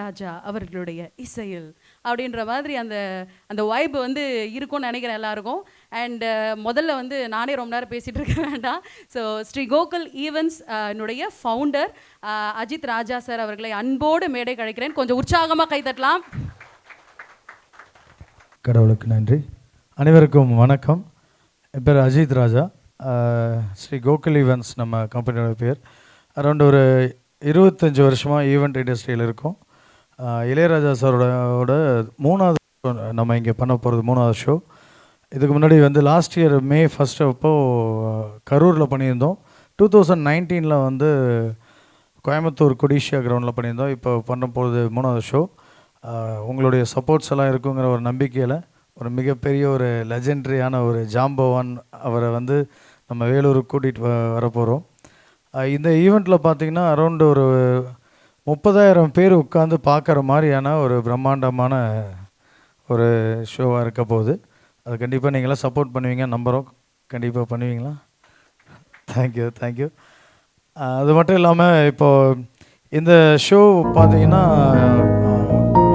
ராஜா அவர்களுடைய இசையில் அப்படின்ற மாதிரி அந்த அந்த வைப் வந்து இருக்கும்னு நினைக்கிறேன் எல்லாருக்கும். அண்ட் முதல்ல வந்து நானே ரொம்ப நேரம் பேசிகிட்டு இருக்க வேண்டாம். ஸோ ஸ்ரீ கோகுல் ஈவெண்ட்ஸ் என்னுடைய ஃபவுண்டர் அஜித் ராஜா சார் அவர்களை அன்போடு மேடை கழிக்கிறேன். கொஞ்சம் உற்சாகமாக கைத்தட்டலாம். கடவுளுக்கு நன்றி. அனைவருக்கும் வணக்கம். என் பேர் அஜித் ராஜா. ஸ்ரீ கோகுல் ஈவெண்ட்ஸ் நம்ம கம்பெனியோட பேர். அரௌண்ட் ஒரு 25 வருஷமாக ஈவெண்ட் இண்டஸ்ட்ரியில் இருக்கும். இளையராஜா சாரோட 3வது நம்ம இங்கே பண்ண போகிறது 3வது ஷோ. இதுக்கு முன்னாடி வந்து லாஸ்ட் இயர் மே 1 அப்போது கரூரில் பண்ணியிருந்தோம். 2019 வந்து கோயம்புத்தூர் கொடிஷியா கிரவுண்டில் பண்ணியிருந்தோம். இப்போ பண்ண போகிறது 3வது ஷோ. உங்களுடைய சப்போர்ட்ஸ் எல்லாம் இருக்குங்கிற ஒரு நம்பிக்கையில் ஒரு மிகப்பெரிய ஒரு லெஜெண்ட்ரியான ஒரு ஜாம்பவான் அவரை வந்து நம்ம வேலூருக்கு கூட்டிகிட்டு வரப்போகிறோம். இந்த ஈவெண்ட்டில் பார்த்திங்கன்னா அரௌண்ட் ஒரு 30,000 பேர் உட்காந்து பார்க்குற மாதிரியான ஒரு பிரம்மாண்டமான ஒரு ஷோவாக இருக்க போகுது. அது கண்டிப்பாக நீங்களாம் சப்போர்ட் பண்ணுவீங்க நம்புகிறோம். கண்டிப்பாக பண்ணுவீங்களா? தேங்க்யூ. அது மட்டும் இல்லாமல் இப்போது இந்த ஷோ பார்த்திங்கன்னா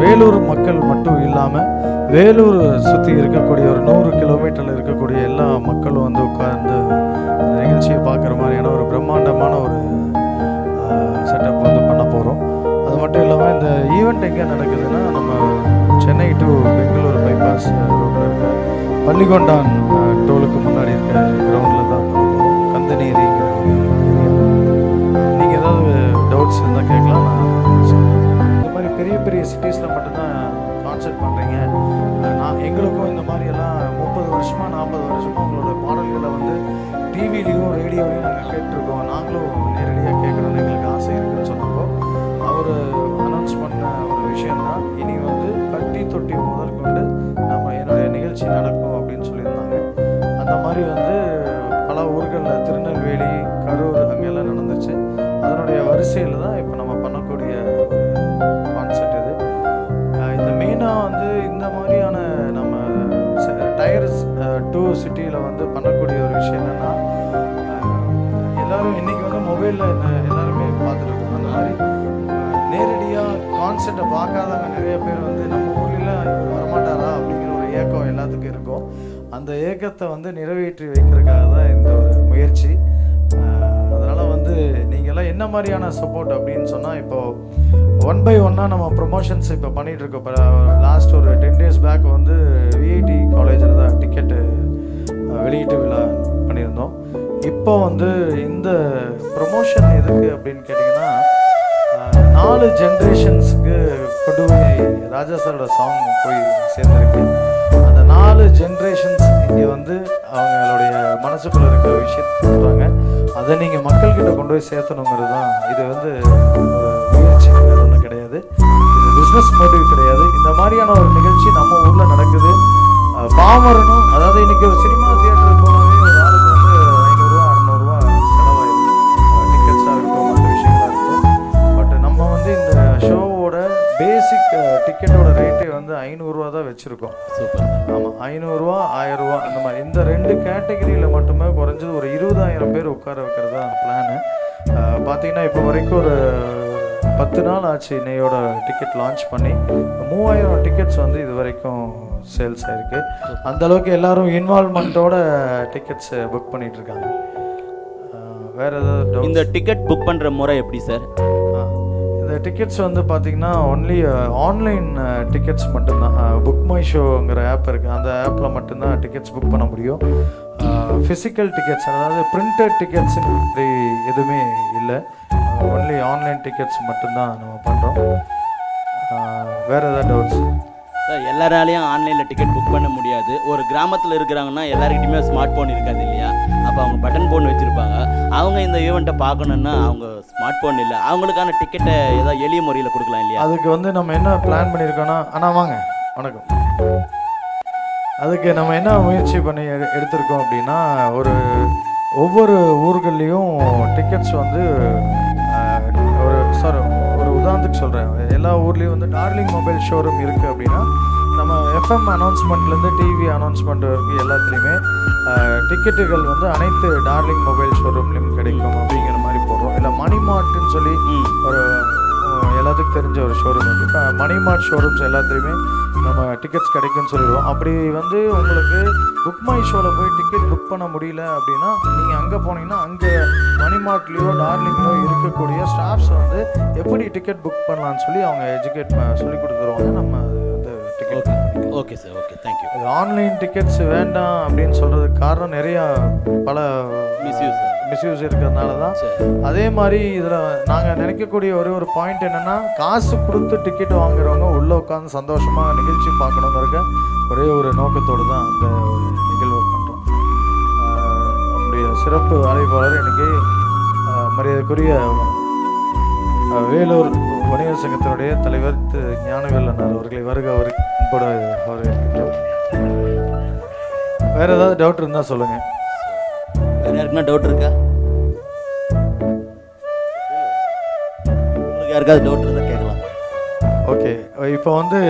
வேலூர் மக்கள் மட்டும் இல்லாமல் வேலூர் சுற்றி இருக்கக்கூடிய ஒரு 100 கிலோமீட்டரில் இருக்கக்கூடிய எல்லா மக்களும் வந்து உட்கார்ந்து அந்த நிகழ்ச்சியை பார்க்குற மாதிரியான ஒரு பிரம்மாண்டமான ஒரு செட்டப் வந்து பண்ண போகிறோம். அது மட்டும் இல்லாமல் இந்த ஈவெண்ட் எங்கே நடக்குதுன்னா நம்ம சென்னை டு பெங்களூர் பைபாஸ் ரோட்டில் இருக்க பள்ளிகொண்டான் டோலுக்கு முன்னாடி இருக்க கிரவுண்டில் தான் பண்ண போகிறோம். கந்தநேரிங்கிற ஒரு ஏரியா. நீங்கள் ஏதாவது டவுட்ஸ் இருந்தால் கேட்கலாம். நான் சொல்கிறேன். இந்த மாதிரி பெரிய பெரிய சிட்டிஸில் மட்டும்தான் கான்செர்ட் பண்ணுறீங்க. எங்களுக்கும் இந்த மாதிரியெல்லாம் 30 வருஷமாக 40 வருஷமாக உங்களோட பாடல்களை வந்து டிவிலையும் ரேடியோலையும் நாங்கள் கேட்டிருக்கோம். நாங்களும் நேரடியாக கேட்குறோன்னு எங்களுக்கு ஆசை இருக்குதுன்னு சொன்னப்போ அவர் அனௌன்ஸ் பண்ண ஒரு விஷயந்தான் இனி வந்து கட்டி தொட்டி முதல் கொண்டு என்னுடைய நிகழ்ச்சி நடக்கும் அப்படின்னு சொல்லியிருந்தாங்க. அந்த மாதிரி வந்து பல ஊர்களில் திருநெல்வேலி, கரூர் அங்கெல்லாம் நடந்துச்சு. அதனுடைய வரிசையில் தான் இப்போ நம்ம பண்ணக்கூடிய ஒரு கான்செர்ட் இது. இந்த மெயினாக வந்து இந்த மாதிரியான நம்ம டயர்ஸ் 2 சிட்டியில் வந்து பண்ணக்கூடிய ஒரு விஷயம் என்னென்னா, எல்லோரும் இன்றைக்கி வந்து மொபைலில் எல்லாருமே பார்த்துட்ருக்கோம். அந்த மாதிரி நேரடியாக கான்செர்ட்டை பார்க்காதவங்க நிறைய பேர் வந்து நம்ம ஊரில் வரமாட்டாரா அப்படிங்கிற ஒரு ஏக்கம் எல்லாத்துக்கும் இருக்கும். அந்த ஏக்கத்தை வந்து நிறைவேற்றி வைக்கிறதுக்காக தான் இந்த ஒரு முயற்சி. அதனால் வந்து நீங்கள்லாம் என்ன மாதிரியான சப்போர்ட் அப்படின்னு சொன்னால், இப்போது 1 by 1 நம்ம ப்ரொமோஷன்ஸ் இப்போ பண்ணிகிட்ருக்கோம். இப்போ லாஸ்ட் ஒரு 10 days பேக் வந்து விஐடி காலேஜில் தான் டிக்கெட்டு வெளியீட்டு விழா பண்ணியிருந்தோம். இப்போ வந்து இந்த ப்ரொமோஷன் எதுக்கு அப்படின்னு கேட்டிங்கன்னா, 4 ஜென்ரேஷன்ஸுக்கு கொண்டு போய் ராஜா சாரோட சாங் போய் சேர்ந்துருக்கு. அந்த 4 ஜென்ரேஷன்ஸ் இங்கே வந்து அவங்களுடைய மனசுக்குள்ளே இருக்கிற விஷயத்தை சொல்கிறாங்க. அதை நீங்கள் மக்கள்கிட்ட கொண்டு போய் சேர்த்தணுங்கிறது தான் இது வந்து ஒரு முயற்சி. ஒன்றும் கிடையாது, இது பிஸ்னஸ் மோட்டிவ் கிடையாது. இந்த மாதிரியான ஒரு நிகழ்ச்சி நம்ம ஊரில் நடக்குது. பாமரனும், அதாவது இன்றைக்கி ஒரு சினிமா தியேட்டருக்கு போனாவே ஒரு ஆளுக்கு வந்து 500 600 செலவாயிடும். டிக்கெட்ஸாக இருக்கட்டும், மற்ற விஷயங்களாக இருக்கட்டும். பட் நம்ம வந்து இந்த ஷோவோட பேசிக் டிக்கெட்டோட ரேட்டே வந்து 500 தான் வச்சுருக்கோம். சூப்பர். ஆமாம், 500 1000 அந்த மாதிரி இந்த 2 கேட்டகரியில் மட்டுமே குறைஞ்சது ஒரு 20,000 பேர் உட்கார வைக்கிறது தான் பிளானு. பார்த்தீங்கன்னா இப்போ வரைக்கும் ஒரு 10 நாள் ஆச்சு இன்னையோட டிக்கெட் லான்ச் பண்ணி. 3000 டிக்கெட்ஸ் வந்து இது வரைக்கும் சேல்ஸ் ஆகிருக்கு. அந்தளவுக்கு எல்லோரும் இன்வால்மெண்ட்டோட டிக்கெட்ஸ் புக் பண்ணிகிட்ருக்காங்க. வேறு ஏதாவது இந்த டிக்கெட் புக் பண்ணுற முறை எப்படி சார்? இந்த டிக்கெட்ஸ் வந்து பார்த்திங்கன்னா ஒன்லி ஆன்லைன் டிக்கெட்ஸ் மட்டும்தான். புக் மை ஷோங்கிற ஆப் இருக்குது. அந்த ஆப்பில் மட்டும்தான் டிக்கெட்ஸ் புக் பண்ண முடியும். ஃபிசிக்கல் டிக்கெட்ஸ், அதாவது பிரிண்டட் டிக்கெட்ஸ் எதுவுமே இல்லை. ஒன்லி ஆன்லைன் டிக்கெட்ஸ் மட்டும்தான் நம்ம பண்ணுறோம். வேறு ஏதாவது டவுட்ஸ்? சார், எல்லாராலையும் ஆன்லைனில் டிக்கெட் புக் பண்ண முடியாது. ஒரு கிராமத்தில் இருக்கிறாங்கன்னா எல்லாருக்கிட்டையுமே ஸ்மார்ட் ஃபோன் இருக்காது இல்லையா? அப்போ அவங்க பட்டன் ஃபோன் வச்சுருப்பாங்க. அவங்க இந்த ஈவெண்ட்டை பார்க்கணுன்னா அவங்க ஸ்மார்ட் ஃபோன் இல்லை, அவங்களுக்கான டிக்கெட்டை ஏதாவது எளிய முறையில் கொடுக்கலாம் இல்லையா? அதுக்கு வந்து நம்ம என்ன பிளான் பண்ணியிருக்கோன்னா, ஆனால் வாங்க, வணக்கம். அதுக்கு நம்ம என்ன முயற்சி பண்ணி எடுத்திருக்கோம் அப்படின்னா, ஒவ்வொரு ஊர்கள்லேயும் டிக்கெட்ஸ் வந்து ஒரு உதாரணத்துக்கு சொல்கிறேன். எல்லா ஊர்லேயும் வந்து டார்லிங் மொபைல் ஷோரூம் இருக்குது அப்படின்னா, நம்ம எஃப்எம் அனௌன்ஸ்மெண்ட்லேருந்து டிவி அனௌன்ஸ்மெண்ட் வரைக்கும் எல்லாத்துலேயுமே டிக்கெட்டுகள் வந்து அனைத்து டார்லிங் மொபைல் ஷோரூம்லேயும் கிடைக்கும் அப்படிங்கிற மாதிரி போடுறோம். இல்லை மணி மார்ட்னு சொல்லி ஒரு எல்லாத்துக்கும் தெரிஞ்ச ஒரு ஷோரூம் இருக்குது. இப்போ மணிமார்ட் ஷோரூம்ஸ் எல்லாத்துலேயுமே நம்ம டிக்கெட்ஸ் கிடைக்கும்னு சொல்லிடுவோம். அப்படி வந்து உங்களுக்கு புக் மை ஷோவில் போய் டிக்கெட் புக் பண்ண முடியல அப்படின்னா நீங்கள் அங்கே போனீங்கன்னா அங்கே மணிமார்ட்லேயோ டார்லிங்லையோ இருக்கக்கூடிய ஸ்டாஃப்ஸ் வந்து எப்படி டிக்கெட் புக் பண்ணலான்னு சொல்லி அவங்க சொல்லி கொடுத்துருவாங்க. நம்ம அது வந்து ticket okay sir, okay, thank you. Online tickets வேண்டாம் அப்படின்னு சொல்கிறதுக்கு காரணம் நிறையா பல மிஸ்யூஸ் இருக்கிறதுனால தான். அதே மாதிரி இதில் நாங்கள் நினைக்கக்கூடிய ஒரு பாயிண்ட் என்னென்னா, காசு கொடுத்து டிக்கெட் வாங்குறவங்க உள்ளே உட்காந்து சந்தோஷமாக நிகழ்ச்சி பார்க்கணுங்கிறக்க ஒரே ஒரு நோக்கத்தோடு தான் அந்த ஒரு நிகழ்வை பண்ணுறோம். நம்முடைய சிறப்பு அழைப்பாளர் இன்னைக்கு மரியாதைக்குரிய வேலூர் வணிகர் சங்கத்தினுடைய தலைவர் திரு ஞானவேலனார் அவர்களை வருக கூட வரவேற்கின்றோம். வேறு ஏதாவது டவுட் இருந்தால் சொல்லுங்கள். வேறு யாருக்குன்னா டவுட் இருக்கா? உங்களுக்கு யாருக்காவது டவுட் இருந்தால் கேட்கலாம். ஓகே, இப்போ வந்து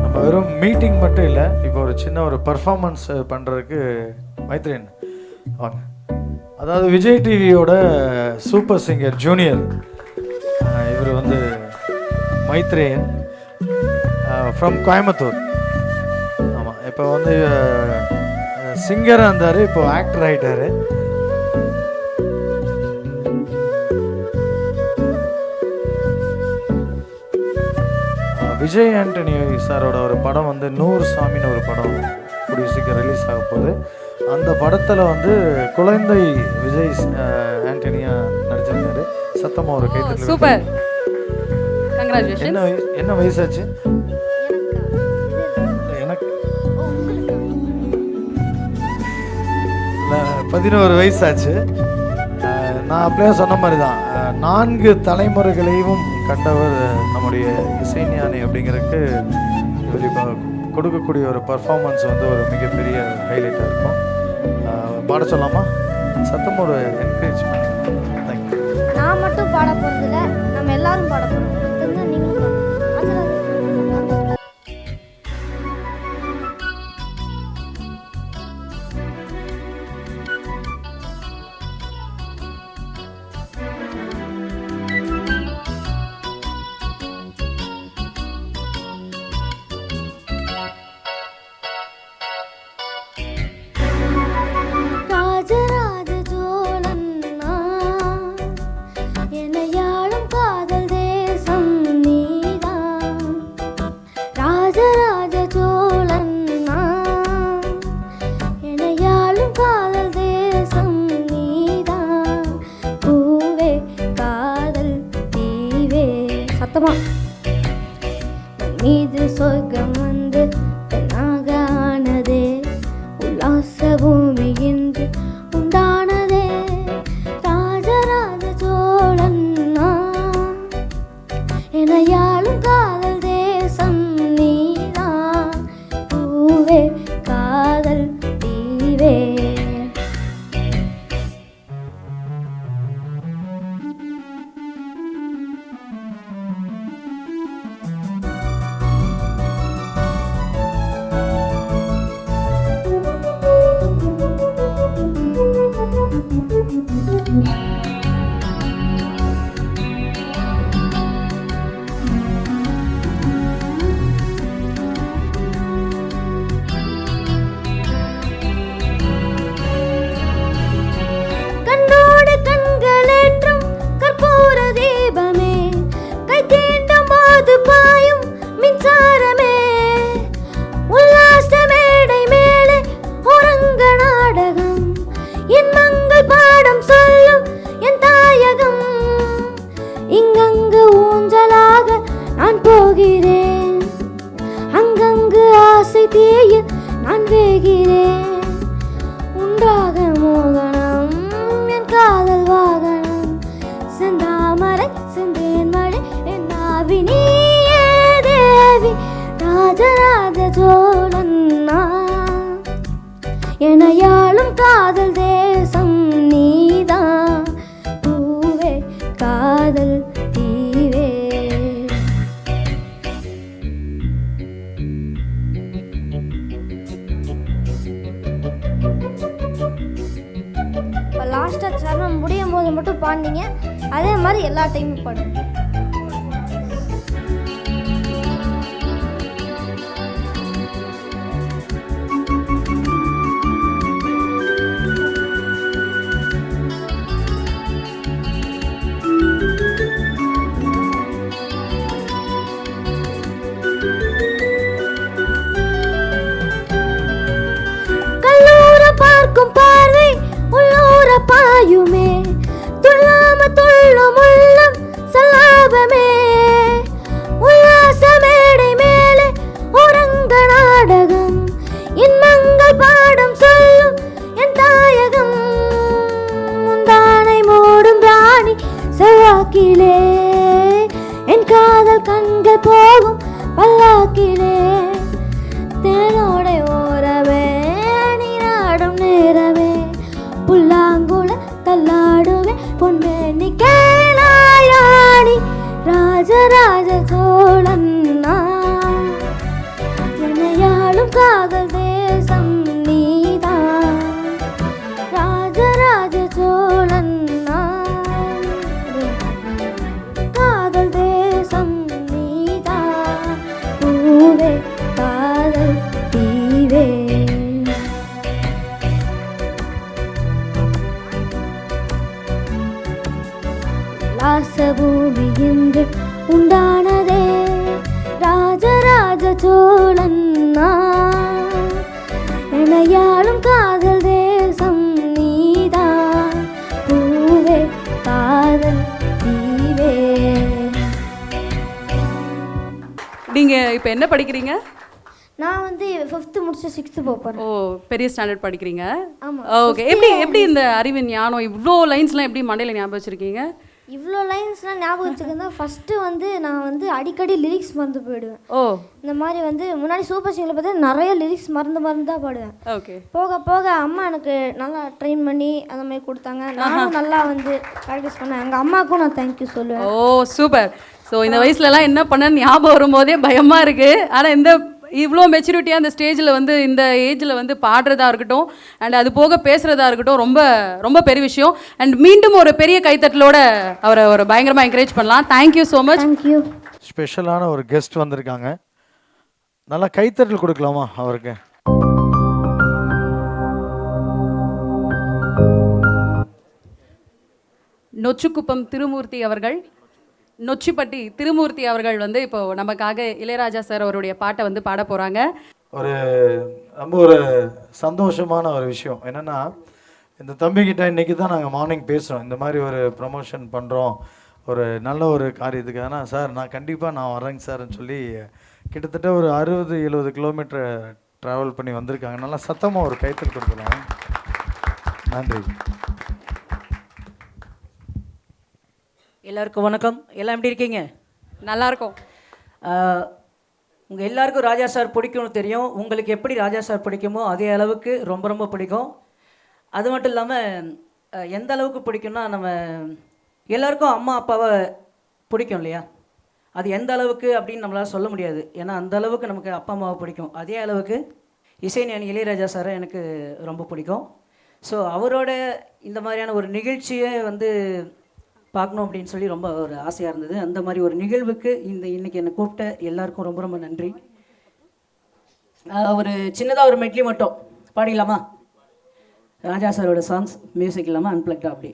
நம்ம வெறும் மீட்டிங் மட்டும் இல்லை, இப்போ ஒரு சின்ன ஒரு பர்ஃபார்மன்ஸ் பண்ணுறதுக்கு மைத்ரேன் வாங்க. அதாவது விஜய் டிவியோட சூப்பர் சிங்கர் ஜூனியர் இவர் வந்து மைத்ரேயன் ஃப்ரம் கோயம்புத்தூர். ஆமாம், இப்போ வந்து சிங்கராக இருந்தார், இப்போ ஆக்டர் ஆகிட்டார். விஜய் ஆண்டனி சாரோட ஒரு படம் வந்து 100 சாமின்னு ஒரு படம் கூடிய சீக்கிரம் ரிலீஸ் ஆக போகுது. அந்த படத்தில் வந்து குழந்தை விஜய் ஆண்டனியா நடிச்சிருக்காரு. சத்தமாக ஒரு கைத்தட்டல். Super, congratulations. என்ன வயசாச்சு? எனக்கு 11 வயசாச்சு. நான் அப்படியே சொன்ன மாதிரி தான் 4 தலைமுறைகளையும் கண்டவர் நம்முடைய இசைஞானி அப்படிங்கிறதுக்கு இவர் இப்போ கொடுக்கக்கூடிய ஒரு பர்ஃபார்மன்ஸ் வந்து ஒரு மிகப்பெரிய ஹைலைட்டாக இருக்கும். பாட சொல்லாமா? சத்தம் ஒரு என்கரேஜ்மெண்ட். தேங்க்யூ. நான் மட்டும் பாட போகிறதில்ல, நம்ம எல்லாரும் பாட போகிறோம். நீங்களும் மீது சொர்க்கம் வந்து பெண்ணாக ஆனதே, உல்லாச பூமி என்று உண்டானதே. ராஜராஜ சோழன் எனையாளும் காதல் தேசம் நீதான், பூவே காதல் தீவே. அங்கங்கு ஆசை தேய நான் வேகிறேன். உண்டாக மோகனம் என் காதல் வாகனம், செந்தாமரை செந்தேன் மழை என் ஆவினியே தேவி. ராஜராஜ சோழன் எனையாளும் காதல் தேசம் நீதான், பூவே காதல் தீவே. லாஸ்ட்டாக சரணம் முடியும் போது மட்டும் பாடினீங்க, அதே மாதிரி எல்லா டைமும் பாடுங்க. பல்லாக்கிலே என் காதல் கண்கள் போகும் பல்லாக்கிலே தேனோட ஓரவே நீராடும் நேரவே புல்லாங்குழ தள்ளாடுவே பொன்மேனி கேளாயாணி ராஜராஜ சோழன் நான். என்னையாளும் காதல் தேசம் நீதான் ராஜராஜ சோழன் நான். காதல் தேசம் நீதான் பூவே காதல் தீவே. ராசபூமி இன்று உண்டானதே ராஜராஜ சோழன் நான். என்னையாளும் காதல் தேசம் நீதான் பூவே காதல் தீவே. நீங்க இப்போ என்ன படிக்கிறீங்க? நான் வந்து 5th முடிச்சு 6th போகிறேன். ஓ, பெரிய ஸ்டாண்டர்ட் படிக்கிறீங்க. ஆமாம். ஓகே. எப்படி இந்த அறிவு ஞானம் இவ்வளோ லைன்ஸ்லாம் எப்படி மண்டையில் ஞாபகம் வச்சிருக்கீங்க? இவ்வளோ லைன்ஸ்லாம் ஞாபகம் வச்சுருந்தா ஃபஸ்ட்டு வந்து நான் வந்து அடிக்கடி லிரிக்ஸ் மறந்து போயிடுவேன். ஓ, இந்த மாதிரி வந்து முன்னாடி சூப்பர் சிங்கரில் பார்த்தா நிறைய லிரிக்ஸ் மறந்து தான் பாடுவேன். ஓகே. போக போக அம்மா எனக்கு நல்லா ட்ரெயின் பண்ணி அந்த மாதிரி கொடுத்தாங்க. நானும் நல்லா வந்து ப்ராக்டிஸ் பண்ணேன். எங்கள் அம்மாவுக்கும் நான் தேங்க்யூ சொல்லுவேன். ஓ, சூப்பர். ஸோ இந்த வயசுலலாம் என்ன பண்ணன்னு ஞாபகம் வரும்போதே பயமாக இருக்குது. ஆனால் இந்த இவ்வளோ மெச்சூரிட்டியாக அந்த ஸ்டேஜில் வந்து இந்த ஏஜில் வந்து பாடுறதா இருக்கட்டும் அண்ட் அது போக பேசுகிறதா இருக்கட்டும் ரொம்ப ரொம்ப பெரிய விஷயம். அண்ட் மீண்டும் ஒரு பெரிய கைத்தட்டலோட அவரை ஒரு பயங்கரமாக என்கரேஜ் பண்ணலாம். Thank you so much. தேங்க்யூ. ஸ்பெஷலான ஒரு கெஸ்ட் வந்திருக்காங்க. நல்லா கைத்தட்டல் கொடுக்கலாமா அவருக்கு? நொச்சிக்குப்பம் திருமூர்த்தி அவர்கள், நொச்சிப்பட்டி திருமூர்த்தி அவர்கள் வந்து இப்போ நமக்காக இளையராஜா சார் அவருடைய பாட்டை வந்து பாட போகிறாங்க. ஒரு ரொம்ப ஒரு சந்தோஷமான ஒரு விஷயம் என்னென்னா, இந்த தம்பிக்கிட்ட இன்றைக்கி தான் நாங்கள் மார்னிங் பேசுகிறோம். இந்த மாதிரி ஒரு ப்ரமோஷன் பண்ணுறோம் ஒரு நல்ல ஒரு காரியத்துக்கு. ஆனால் சார் நான் கண்டிப்பாக நான் வரேங்க சார்ன்னு சொல்லி கிட்டத்தட்ட ஒரு 60-70 கிலோமீட்டர் ட்ராவல் பண்ணி வந்திருக்காங்க. நல்லா சத்தமாக ஒரு கைத்தல் கொடுக்கலாம். நன்றி. எல்லாருக்கும் வணக்கம். எல்லாம் எப்படி இருக்கீங்க? நல்லாயிருக்கும். உங்கள் எல்லாருக்கும் ராஜா சார் பிடிக்கும்னு தெரியும். உங்களுக்கு எப்படி ராஜா சார் பிடிக்குமோ அதே அளவுக்கு ரொம்ப ரொம்ப பிடிக்கும். அது மட்டும் இல்லாமல் எந்த அளவுக்கு பிடிக்கும்னா, நம்ம எல்லாருக்கும் அம்மா அப்பாவை பிடிக்கும் இல்லையா? அது எந்த அளவுக்கு அப்படின்னு நம்மளால் சொல்ல முடியாது. ஏன்னா அந்த அளவுக்கு நமக்கு அப்பா அம்மாவை பிடிக்கும். அதே அளவுக்கு இசைஞானி இளையராஜா சாரை எனக்கு ரொம்ப பிடிக்கும். ஸோ அவரோட இந்த மாதிரியான ஒரு நிகழ்ச்சியை வந்து பார்க்கணும் அப்படின்னு சொல்லி ரொம்ப ஒரு ஆசையாக இருந்தது. அந்த மாதிரி ஒரு நிகழ்வுக்கு இன்னைக்கு என்னை கூப்பிட்ட எல்லாருக்கும் ரொம்ப ரொம்ப நன்றி. ஒரு சின்னதாக ஒரு மெட்லி மட்டும் பாடிடலாமா? ராஜா சாரோட சாங்ஸ் மியூசிக் இல்லாமல் அன்பிளக்டா அப்படி.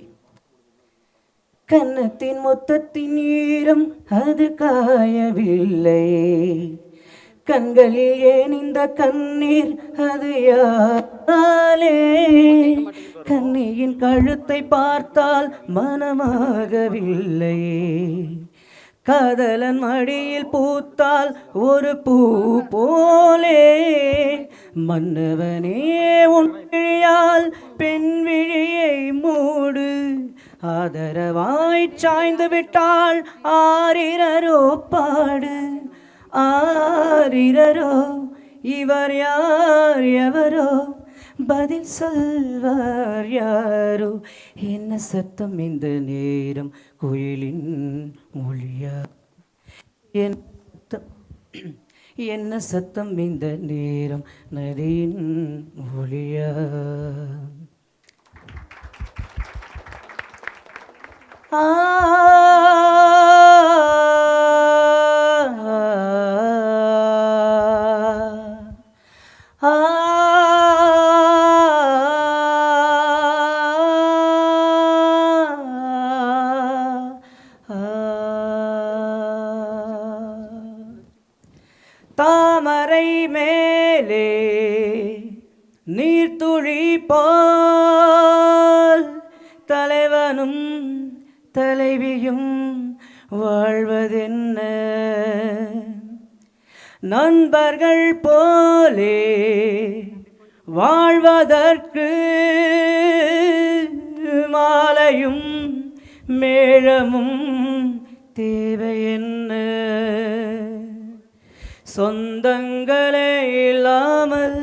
கன்னத்தின் மொத்தத்தின் ஈரம் அது காயவில்லை, கண்களில் ஏன் இந்த கண்ணீர் அது யாராலே, கண்ணியின் கழுத்தை பார்த்தால் மனமாகவில்லை, காதலன் மடியில் பூத்தால் ஒரு பூ போலே, மன்னவனே உன் விழியால் பெண் விழியை மூடு, ஆதரவாய் சாய்ந்து விட்டாள் ஆரிரரோ பாடு, ஆரிரரோ இவர் யார் எவரோ பதில் சொல்வார் யாரோ, என்ன சத்தம் இந்த நேரம் குயிலின் மொழியா, என்ன சத்தம் இந்த நேரம் நதியின் மொழியா. ஆ தாமரை மேலே நீர்த்துளி போல் தலைவனும் தலைவியும் வாழ்வதென்ன, நண்பர்கள் போலே வாழ்வதற்கு மாலையும் மேளமும் தேவை என்ன, சொந்தங்களே இல்லாமல்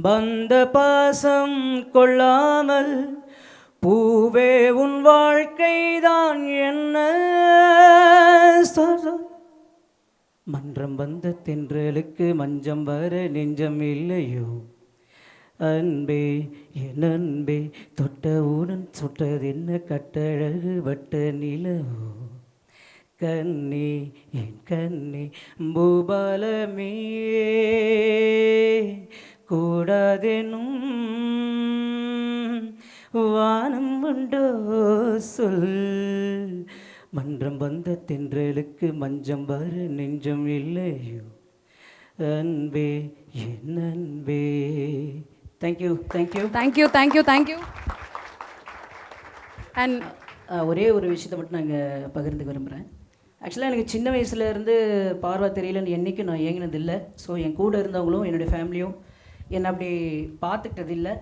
பந்த பாசம் கொள்ளாமல் பூவே உன் வாழ்க்கைதான் என்ன, மன்றம் வந்த தென்றலுக்கு மஞ்சம் வர நெஞ்சம் இல்லையோ, அன்பே என் அன்பே தொட்டவுடன் சுட்டதென்ன கட்டழகு வட்ட நிலவோ, கண்ணே என் கண்ணே பூபாலமே கூடாதெனும் வானம் உண்டோ சொல், மன்றம் வந்த தென்றலுக்கு மஞ்சம் வர நெஞ்சம் இல்லையோ, அன்பே என் அன்பே. Thank you thank you thank you. அண்ட் ஒரே ஒரு விஷயத்தை மட்டும் நாங்கள் பகிர்ந்துக்க விரும்புகிறேன். ஆக்சுவலாக எனக்கு சின்ன வயசுலேருந்து பார்வை தெரியலன்னு என்றைக்கும் நான் ஏங்கினதில்லை. ஸோ என் கூட இருந்தவங்களும் என்னுடைய ஃபேமிலியும் என்னை அப்படி பார்த்துக்கிட்டது இல்லை.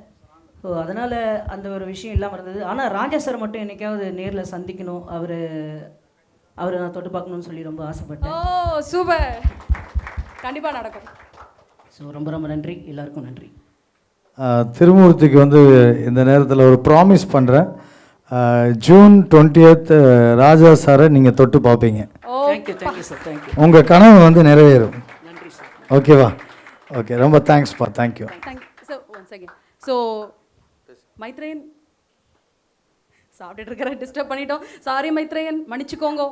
ஸோ அதனால் அந்த ஒரு விஷயம் இல்லாமல் இருந்தது. ஆனால் ராஜா சார் மட்டும் என்றைக்காவது நேரில் சந்திக்கணும், அவரை நான் தொட்டு பார்க்கணுன்னு சொல்லி ரொம்ப ஆசைப்பட்டேன். ஓ சூப்பர், கண்டிப்பாக நடக்கும். ஸோ ரொம்ப ரொம்ப நன்றி, எல்லாருக்கும் நன்றி. திருமூர்த்திக்கு வந்து இந்த நேரத்தில் ஒரு ப்ராமிஸ் பண்ணுறேன். ஜூன் 20th ராஜா சாரை நீங்கள் தொட்டு பார்ப்பீங்க. Thank you sir, thank you. உங்கள் கனவு வந்து நிறைவேறும். நன்றி சார். ஓகேவா? ஓகே, ரொம்ப தேங்க்ஸ்ப்பா. Thank you. So one second. So Maitreyan சாப்பிட்டுட்டு இருக்கிற டிஸ்டர்ப் பண்ணிட்டோம், சாரி மைத்ரேயன், மன்னிச்சுக்கோங்க.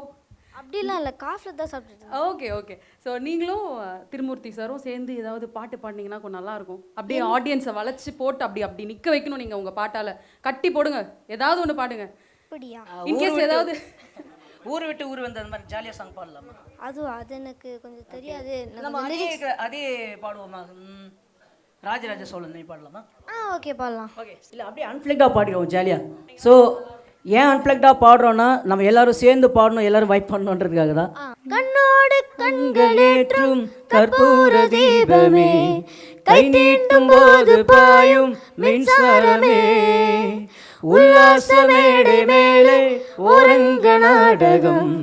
அப்படிலாம் இல்லை, காஃபில் தான் சாப்பிட்டுட்டு. ஓகே. ஸோ நீங்களும் திருமூர்த்தி சாரும் சேர்ந்து ஏதாவது பாட்டு பாடினீங்கன்னா கொஞ்சம் நல்லா இருக்கும். அப்படியே ஆடியன்ஸை வளைச்சு போட்டு அப்படி நிற்க வைக்கணும். நீங்கள் உங்கள் பாட்டால் கட்டி போடுங்க, ஏதாவது ஒன்று பாடுங்க. அப்படியா? இன்கேஸ் ஏதாவது ஊர் விட்டு ஊர் வந்து அந்த மாதிரி ஜாலியாக சாங் பாடலாமா? அது எனக்கு கொஞ்சம் தெரியாது. நம்ம அதே பாடுவோமா? ராஜராஜ சோழன் பாடலாமா? ஓகே பாடலாம். ஓகே, இல்லை அப்படியே அன்ஃப்ளெக்டாக பாடிடுவோம் ஜாலியாக. ஸோ ஏன் அன்ஃப்ளெக்டாக பாடுறோன்னா நம்ம எல்லாரும் சேர்ந்து பாடணும், எல்லாரும் வைப் பண்ணணுன்றதுக்காக தான். கண்ணோடு கண்களேற்றும் கற்பூர தீபமே, கை நீட்டும் போது பாயும் மின்சாரமே, உல்லாச மேடை மேலே ஓரங்க நாடகம்,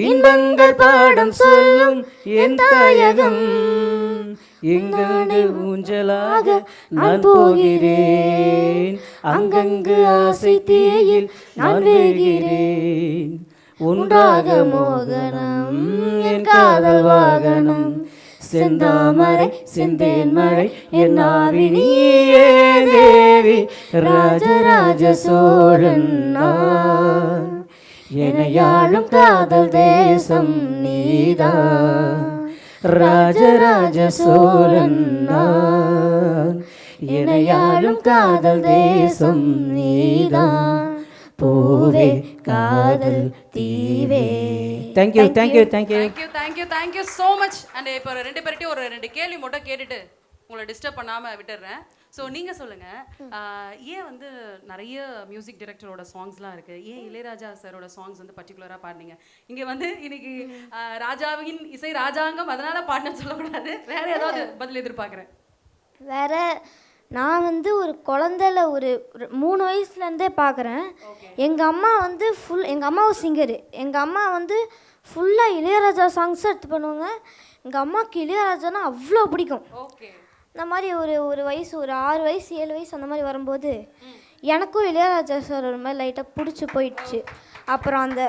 இன்பங்கள் பாடம் சொல்லும் என் தாயகம், எங்காண்டு ஊஞ்சலாக நான் போகிறேன், அங்கங்கு ஆசை தீயில் நான் வேகிறேன், ஒன்றாக மோகனம் என் காதல் வாகனம், செந்தாமரை செந்தேன் மழை என் ஆவினியே தேவி, ராஜராஜ சோழன் நான், எனையாளும் காதல் தேசம் நீதான், ராஜராஜ சோழன் நான், எனையாளும் காதல் தேசம் நீதான், பூவே காதல் தீவே. Thank you so much. அண்ட் இப்போ ரெண்டு பேர்கிட்டையும் ஒரு 2 கேள்வி மட்டும் கேட்டுட்டு உங்களை டிஸ்டர்ப் பண்ணாமல் விட்டுடுறேன். ஸோ நீங்கள் சொல்லுங்கள், ஏன் வந்து நிறைய மியூசிக் டைரக்டரோட சாங்ஸ்லாம் இருக்குது, ஏன் இளையராஜா சாரோட சாங்ஸ் வந்து பர்டிகுலராக பாடினீங்க? இங்கே வந்து இன்னைக்கு ராஜாவின் இசை ராஜாங்கம், அதனால் பாடினு சொல்லக்கூடாது, வேறு ஏதாவது பதில் எதிர்பார்க்குறேன். வேற நான் வந்து ஒரு குழந்தைல ஒரு 3 வயசுலேருந்தே பார்க்குறேன். எங்கள் அம்மா வந்து எங்கள் அம்மாவும் சிங்கரு. எங்கள் அம்மா வந்து ஃபுல்லாக இளையராஜா சாங்ஸ் எடுத்து பண்ணுவாங்க. எங்கள் அம்மாவுக்கு இளையராஜானா அவ்வளோ பிடிக்கும். ஓகே. இந்த மாதிரி ஒரு வயசு, ஒரு 6 வயசு 7 வயசு அந்த மாதிரி வரும்போது எனக்கும் இளையராஜா சார் ஒரு மாதிரி லைட்டாக பிடிச்சி போயிடுச்சு. அப்புறம் அந்த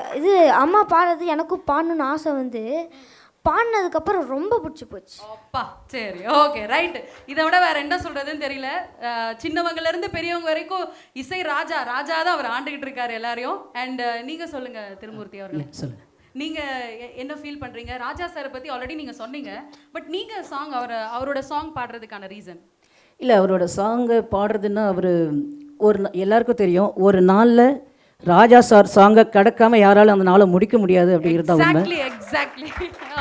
அம்மா பாடுறது எனக்கும் பாடணுன்னு ஆசை வந்து பாடினதுக்கப்புறம் ரொம்ப பிடிச்சி போச்சு. அப்பா சரி, ஓகே, ரைட்டு. இதை விட வேற என்ன சொல்றதுன்னு தெரியல. சின்னவங்கலேருந்து பெரியவங்க வரைக்கும் இசை ராஜா தான் அவர் ஆண்டுகிட்டு இருக்காரு எல்லாரையும். அண்ட் நீங்கள் சொல்லுங்கள் திருமூர்த்தி அவர்கள், சொல்லுங்கள், நீங்கள் என்ன ஃபீல் பண்ணுறீங்க? ராஜா சாரை பற்றி ஆல்ரெடி நீங்கள் சொன்னீங்க, பட் நீங்கள் சாங் அவரோட சாங் பாடுறதுக்கான ரீசன்? இல்லை, அவரோட சாங்கை பாடுறதுன்னா அவர் எல்லாருக்கும் தெரியும், ஒரு நாளில் ராஜா சார் சாங்கை கடக்காமல் யாராலும் அந்த நாளை முடிக்க முடியாது அப்படிங்கிறது உண்மை. எக்ஸாக்ட்லி.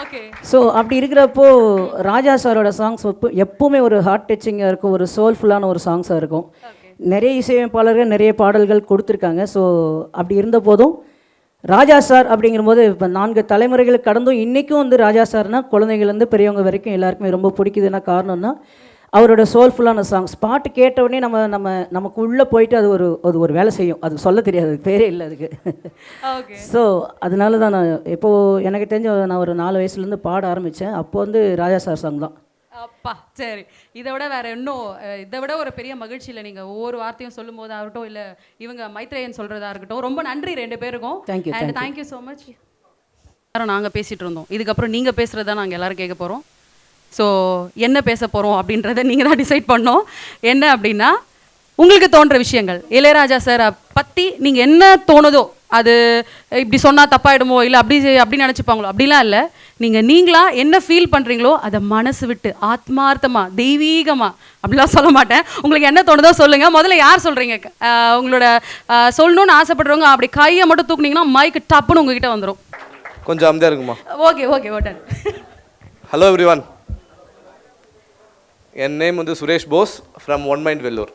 ஓகே. ஸோ அப்படி இருக்கிறப்போ ராஜா சாரோட சாங்ஸ் எப்போவுமே ஒரு ஹார்ட் டச்சிங்காக இருக்கும், ஒரு சோல்ஃபுல்லான ஒரு சாங்ஸாக இருக்கும். நிறைய இசையமைப்பாளர்கள் நிறைய பாடல்கள் கொடுத்துருக்காங்க. ஸோ அப்படி இருந்த போதும் ராஜா சார் அப்படிங்கும்போது இப்போ 4 தலைமுறைகள் கடந்தும் இன்றைக்கும் வந்து ராஜா சார்னால் குழந்தைங்கள்லேருந்து பெரியவங்க வரைக்கும் எல்லாருக்குமே ரொம்ப பிடிக்குதுன்னா காரணம்னா அவரோட சோல்ஃபுல்லான சாங்ஸ். பாட்டு கேட்ட உடனே நமக்கு உள்ளே போயிட்டு அது ஒரு வேலை செய்யும். அது சொல்ல தெரியாது, அதுக்கு பேரே இல்லை அதுக்கு. ஓகே. ஸோ அதனால தான் நான் இப்போது எனக்கு தெரிஞ்ச நான் ஒரு 4 வயசுலேருந்து பாட ஆரம்பித்தேன். அப்போ வந்து ராஜா சார் சாங் தான். அப்பா சரி. இதை விட வேற இன்னும் இதை விட ஒரு பெரிய மகிழ்ச்சியில் நீங்கள் ஒவ்வொரு வார்த்தையும் சொல்லும் போதா இருக்கட்டும், இல்லை இவங்க மைத்ரேயன் சொல்கிறதா இருக்கட்டும், ரொம்ப நன்றி 2 பேருக்கும். Thank you. And thank you so much. நாங்கள் பேசிகிட்டு இருந்தோம், இதுக்கப்புறம் நீங்கள் பேசுகிறது தான் நாங்கள் எல்லோரும் கேட்க போகிறோம். ஸோ என்ன பேச போகிறோம் அப்படின்றத நீங்கள் தான் டிசைட் பண்ணோம். என்ன அப்படின்னா, உங்களுக்கு தோன்ற விஷயங்கள் இளையராஜா சாரை பற்றி நீங்கள் என்ன தோணுதோ, அது இப்படி சொன்னால் தப்பாயிடுமோ, இல்லை அப்படி நினச்சிப்பாங்களோ, அப்படிலாம் இல்லை. நீங்களா என்ன ஃபீல் பண்ணுறீங்களோ அதை மனசு விட்டு ஆத்மார்த்தமாக தெய்வீகமாக, அப்படிலாம் சொல்ல மாட்டேன், உங்களுக்கு என்ன தோணுதோ சொல்லுங்கள். முதல்ல யார் சொல்கிறீங்க? உங்களோட சொல்லணும்னு ஆசைப்படுறவங்க அப்படி கையை மட்டும் தூக்குனீங்கன்னா மைக்கு டப்புன்னு உங்ககிட்ட வந்துடும். கொஞ்சம் அமைதியாக இருக்குமா? ஓகே ஓகே ஓட்டன். ஹலோ எவ்ரிவான், என் நேம் வந்து Suresh Bose from one mind Vellore.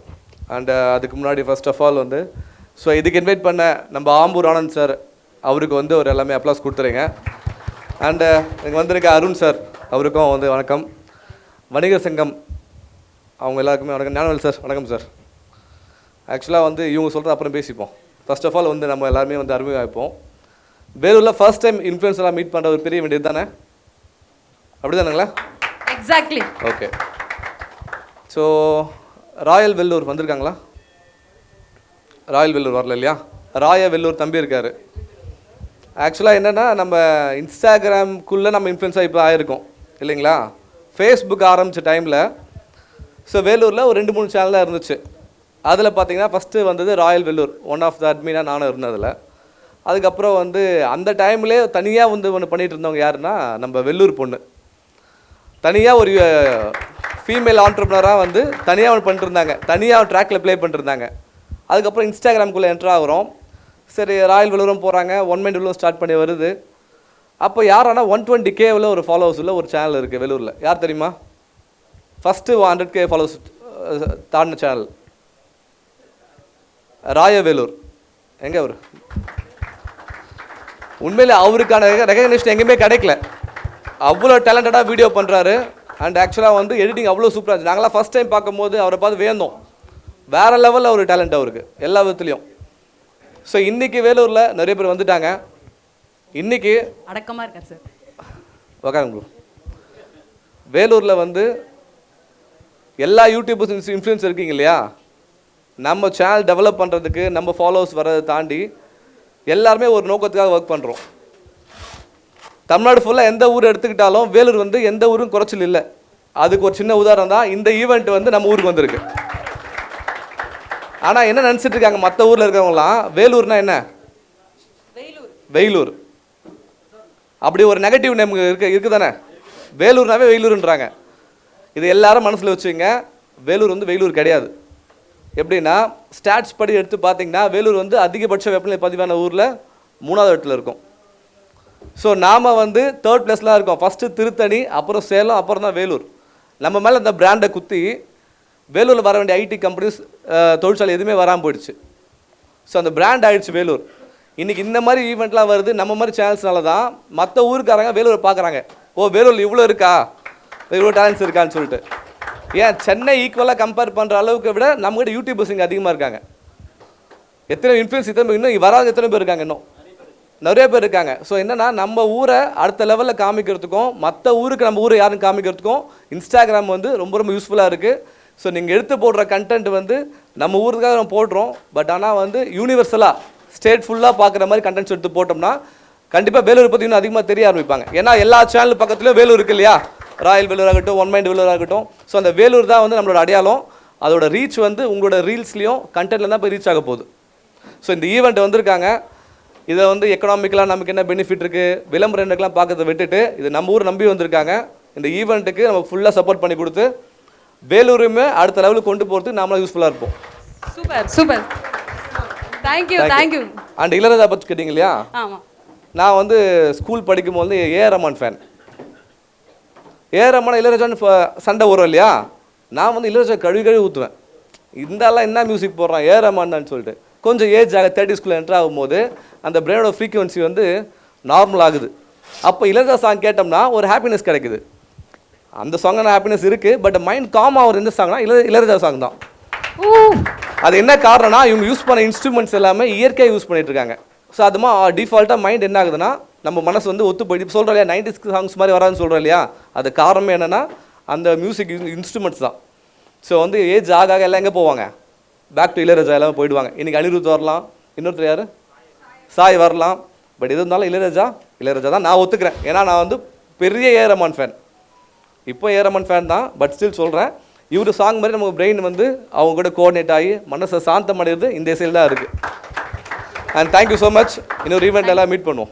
And அதுக்கு முன்னாடி ஃபர்ஸ்ட் ஆஃப் ஆல் வந்து இதுக்கு இன்வைட் பண்ண நம்ம ஆம்பூர் ஆனந்த் சார், அவருக்கு வந்து ஒரு எல்லாமே அப்ளாஸ் கொடுத்துருங்க. அண்டு இங்கே வந்திருக்க அருண் சார், அவருக்கும் வந்து வணக்கம். வணிகர் சங்கம் அவங்க எல்லாருக்குமே வணக்கம். ஞானவேல் சார் வணக்கம் சார். ஆக்சுவலாக வந்து இவங்க சொல்கிற அப்புறம் பேசிப்போம். ஃபர்ஸ்ட் ஆஃப் ஆல் வந்து நம்ம எல்லாருமே வந்து அறிமுகமாகிப்போம். வேலூரில் ஃபர்ஸ்ட் டைம் இன்ஃப்ளூயன்ஸெல்லாம் மீட் பண்ணுற ஒரு பெரிய வேண்டியது தானே, அப்படி தானுங்களா? Exactly. Okay. So royal Vellore வந்திருக்காங்களா? ராயல் வெல்லூர் வரல இல்லையா? ராய வெல்லூர் தம்பி இருக்கார். ஆக்சுவலாக என்னென்னா, நம்ம இன்ஸ்டாகிராம்குள்ளே நம்ம இன்ஃப்ளூயன்ஸாக இப்போ ஆகிருக்கோம் இல்லைங்களா? ஃபேஸ்புக் ஆரம்பித்த டைமில் வேலூரில் ஒரு 2-3 சேனலாக இருந்துச்சு. அதில் பார்த்தீங்கன்னா ஃபஸ்ட்டு வந்தது royal Vellore, one of the அட்மினாக நானும் இருந்ததில். அதுக்கப்புறம் வந்து அந்த டைம்லேயே தனியாக வந்து ஒன்று பண்ணிகிட்டு இருந்தவங்க யாருன்னா, நம்ம வெல்லூர் பொண்ணு தனியாக ஒரு ஃபீமேல் ஆண்டர்ப்ரனராக வந்து தனியாக ஒன்று பண்ணிட்டுருந்தாங்க, தனியாக ட்ராக்கில் ப்ளே பண்ணிட்டுருந்தாங்க. அதுக்கப்புறம் இன்ஸ்டாகிராம்குள்ளே என்ட்ரு ஆகிறோம். சரி, ராயல் வெல்லூரும் போகிறாங்க, ஒன் மைண்ட் வெல்லூரும் ஸ்டார்ட் பண்ணி வருது. அப்போ யாரானா 120K ஒரு ஃபாலோவர்ஸ் உள்ள ஒரு சேனல் இருக்குது வெல்லூரில். யார் தெரியுமா? ஃபஸ்ட்டு 100K ஃபாலோவர்ஸ் தாண்டின சேனல் ராய வேலூர். எங்கே அவர்? உண்மையிலே அவருக்கான ரெகக்னேஷன் எங்கேயுமே கிடைக்கல. அவ்வளோ டேலண்டடாக வீடியோ பண்ணுறாரு. அண்ட் ஆக்சுவலாக வந்து எடிட்டிங் அவ்வளோ சூப்பராக இருந்துச்சு. நாங்களாம் ஃபஸ்ட் டைம் பார்க்கும்போது அவரை பார்த்து வேந்தோம். வேறு லெவலில் ஒரு டேலண்ட் அவருக்கு எல்லா விதத்துலேயும். ஸோ இன்றைக்கி வேலூரில் நிறைய பேர் வந்துட்டாங்க. இன்றைக்கி அடக்கமாக இருக்கார் சார். உக்காருங்க. வேலூரில் வந்து எல்லா யூடியூபர்ஸ் இன்ஃப்ளூயன்ஸ் இருக்கீங்க இல்லையா? நம்ம சேனல் டெவலப் பண்ணுறதுக்கு, நம்ம ஃபாலோவர்ஸ் வரதை தாண்டி எல்லாருமே ஒரு நோக்கத்துக்காக ஒர்க் பண்ணுறோம். தமிழ்நாடு ஃபுல்லாக எந்த ஊர் எடுத்துக்கிட்டாலும் வேலூர் வந்து எந்த ஊரும் குறைச்சல் இல்லை. அதுக்கு ஒரு சின்ன உதாரணம் தான் இந்த ஈவெண்ட் வந்து நம்ம ஊருக்கு வந்திருக்கு. ஆனால் என்ன நினச்சிட்டு இருக்காங்க மற்ற ஊரில் இருக்கிறவங்களாம், வேலூர்னா என்ன? வெயிலூர். அப்படி ஒரு நெகட்டிவ் நேம் இருக்குது தானே? வேலூர்னாவே வெயிலூர்ன்றாங்க. இது எல்லாரும் மனசில் வச்சுங்க. வேலூர் வந்து வெயிலூர் கிடையாது. எப்படின்னா, ஸ்டாட்ஸ் படி எடுத்து பார்த்தீங்கன்னா வேலூர் வந்து அதிகபட்ச வெப்பநிலை பதிவான ஊரில் 3வது இடத்துல இருக்கும். ஸோ நாம் வந்து 3rd பிளேஸ்லாம் இருக்கோம். ஃபஸ்ட்டு திருத்தணி, அப்புறம் சேலம், அப்புறம் தான் வேலூர். நம்ம மேலே அந்த பிராண்டை குத்தி வேலூரில் வர வேண்டிய ஐடி கம்பெனிஸ், தொழிற்சாலை எதுவுமே வராமல் போயிடுச்சு. ஸோ அந்த பிராண்ட் ஆகிடுச்சு வேலூர். இன்றைக்கி இந்த மாதிரி ஈவெண்ட்லாம் வருது நம்ம மாதிரி சேனல்ஸ்னால தான் மற்ற ஊருக்காரங்க வேலூரை பார்க்குறாங்க. ஓ, வேலூரில் இவ்வளோ இருக்கா, இவ்வளோ டேலண்ட்ஸ் இருக்கான்னு சொல்லிட்டு. ஏன் சென்னை ஈக்குவலாக கம்பேர் பண்ணுற அளவுக்கு விட நம்மகிட்ட யூடியூபர்ஸ் இங்கே அதிகமாக இருக்காங்க. எத்தனை இன்ஃப்ளூயன்ஸ் இன்னும் வராத எத்தனை பேர் இருக்காங்க? இன்னும் நிறைய பேர் இருக்காங்க. ஸோ என்னென்னா, நம்ம ஊரை அடுத்த லெவலில் காமிக்கிறதுக்கும் மற்ற ஊருக்கு நம்ம ஊரை யாரும் காமிக்கிறதுக்கும் இன்ஸ்டாகிராம் வந்து ரொம்ப ரொம்ப யூஸ்ஃபுல்லாக இருக்குது. ஸோ நீங்கள் எடுத்து போடுற கண்டென்ட் வந்து நம்ம ஊருக்காக நம்ம போடுறோம். பட் ஆனால் வந்து யூனிவர்சலாக ஸ்டேட் ஃபுல்லாக பார்க்குற மாதிரி கண்டென்ட்ஸ் எடுத்து போட்டோம்னா கண்டிப்பாக வேலூர் பற்றி இன்னும் அதிகமாக தெரிய ஆரம்பிப்பாங்க. ஏன்னா எல்லா சேனல் பக்கத்துலையும் வேலூர் இருக்குது இல்லையா? ராயல் வேலூர் ஆகட்டும், ஒன் மைண்ட் வேலூர் ஆகட்டும். ஸோ அந்த வேலூர் தான் வந்து நம்மளோட அடையாளம். அதோட ரீச் வந்து உங்களோட ரீல்ஸ்லேயும் கண்டென்ட்ல தான் போய் ரீச் ஆக போகுது. ஸோ இந்த ஈவெண்ட் வந்திருக்காங்க. இதை வந்து எக்கனாமிக்கலாக நமக்கு என்ன பெனிஃபிட் இருக்குது, விளம்பரங்களுக்கெல்லாம் பார்க்கறத விட்டுட்டு இது நம்ம ஊர் நம்பி வந்திருக்காங்க. இந்த ஈவெண்ட்டுக்கு நம்ம ஃபுல்லாக சப்போர்ட் பண்ணி கொடுத்து வேலூருமே அடுத்த லெவலுக்கு கொண்டு போகிறதுக்கு நாமளும் யூஸ்ஃபுல்லாக இருப்போம். Super super. Thank you. And Ilaiyaraaja பற்றி கேட்டிங்க இல்லையா? ஆமாம். நான் வந்து ஸ்கூல் படிக்கும் போது AR Rahman fan. AR Rahman இளையராஜான்னு சண்டை வரும் இல்லையா? நான் வந்து இளையராஜா கழுவி ஊற்றுவேன். இந்தாலாம் என்ன மியூசிக் போடுறான் ஏஆர் ரஹ்மான் தான் சொல்லிட்டு. கொஞ்சம் ஏஜ் ஆக 30s என்ட்ரு ஆகும்போது அந்த பிரெயினோட ஃப்ரீக்குவன்சி வந்து நார்மல் ஆகுது. அப்போ இளையராஜா சாங் கேட்டோம்னா ஒரு ஹாப்பினஸ் கிடைக்குது. அந்த சாங்கான ஹாப்பினஸ் இருக்குது. பட் மைண்ட் காம் ஆகிற எந்த சாங்னா இளையராஜா சாங் தான். அது என்ன காரணம்னா இவங்க யூஸ் பண்ண இன்ஸ்ட்ருமெண்ட்ஸ் எல்லாமே இயற்கையாக யூஸ் பண்ணிட்டு இருக்காங்க. ஸோ அதுமா டிஃபால்ட்டாக மைண்ட் என்ன ஆகுதுன்னா நம்ம மனசு வந்து ஒத்து போயிட்டு இப்போ சொல்கிறோம் இல்லையா 90s சாங்ஸ் மாதிரி வராதுன்னு சொல்கிறோம் இல்லையா, அது காரணமே என்னென்னா அந்த மியூசிக் இன்ஸ்ட்ருமெண்ட்ஸ் தான். ஸோ வந்து ஏஜ் ஆக எல்லாம் எங்கே போவாங்க, பேக் டு இளையராஜா எல்லாமே போயிடுவாங்க. இன்றைக்கி அனிருத் வரலாம், இன்னொருத்தர் யார் சாய் வரலாம், பட் எது இருந்தாலும் இளையராஜா தான் நான் ஒத்துக்கிறேன். ஏன்னா நான் வந்து பெரிய ஏ ரஹ்மான் ஃபேன், இப்போ ஏ ரஹ்மான் ஃபேன் தான். பட் ஸ்டில் சொல்கிறேன், இவர் சாங் மாதிரி நமக்கு பிரெயின் வந்து அவங்க கூட கோஆர்டினேட் ஆகி மனசை சாந்தம் அடைகிறது இந்த இசையில் தான் இருக்குது. And thank you so much. இன்னொரு ஈவெண்ட் எல்லாம் மீட் பண்ணுவோம்.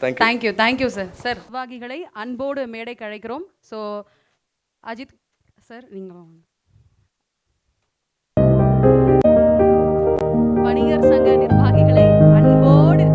Thank you sir. நிர்வாகிகளை அன்போடு மேடைக்கு அழைக்கிறோம். ஸோ அஜித் சார் நீங்கள் வணிகர் சங்க நிர்வாகிகளை அன்போடு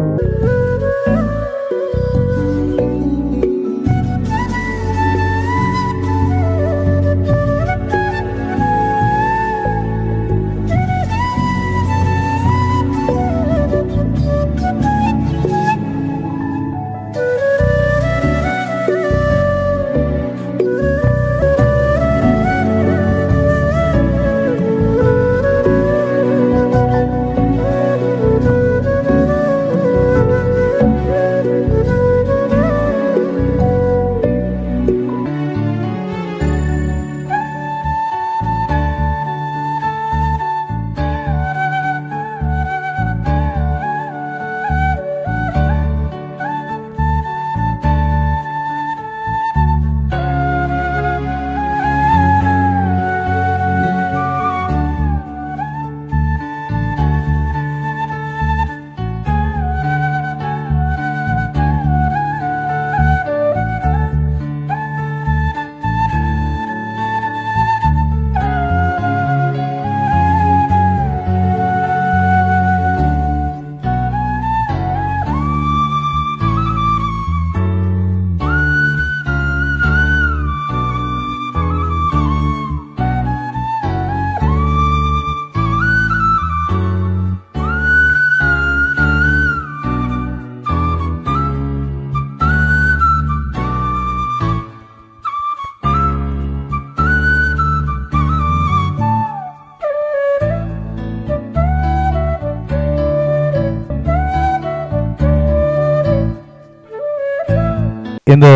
இந்த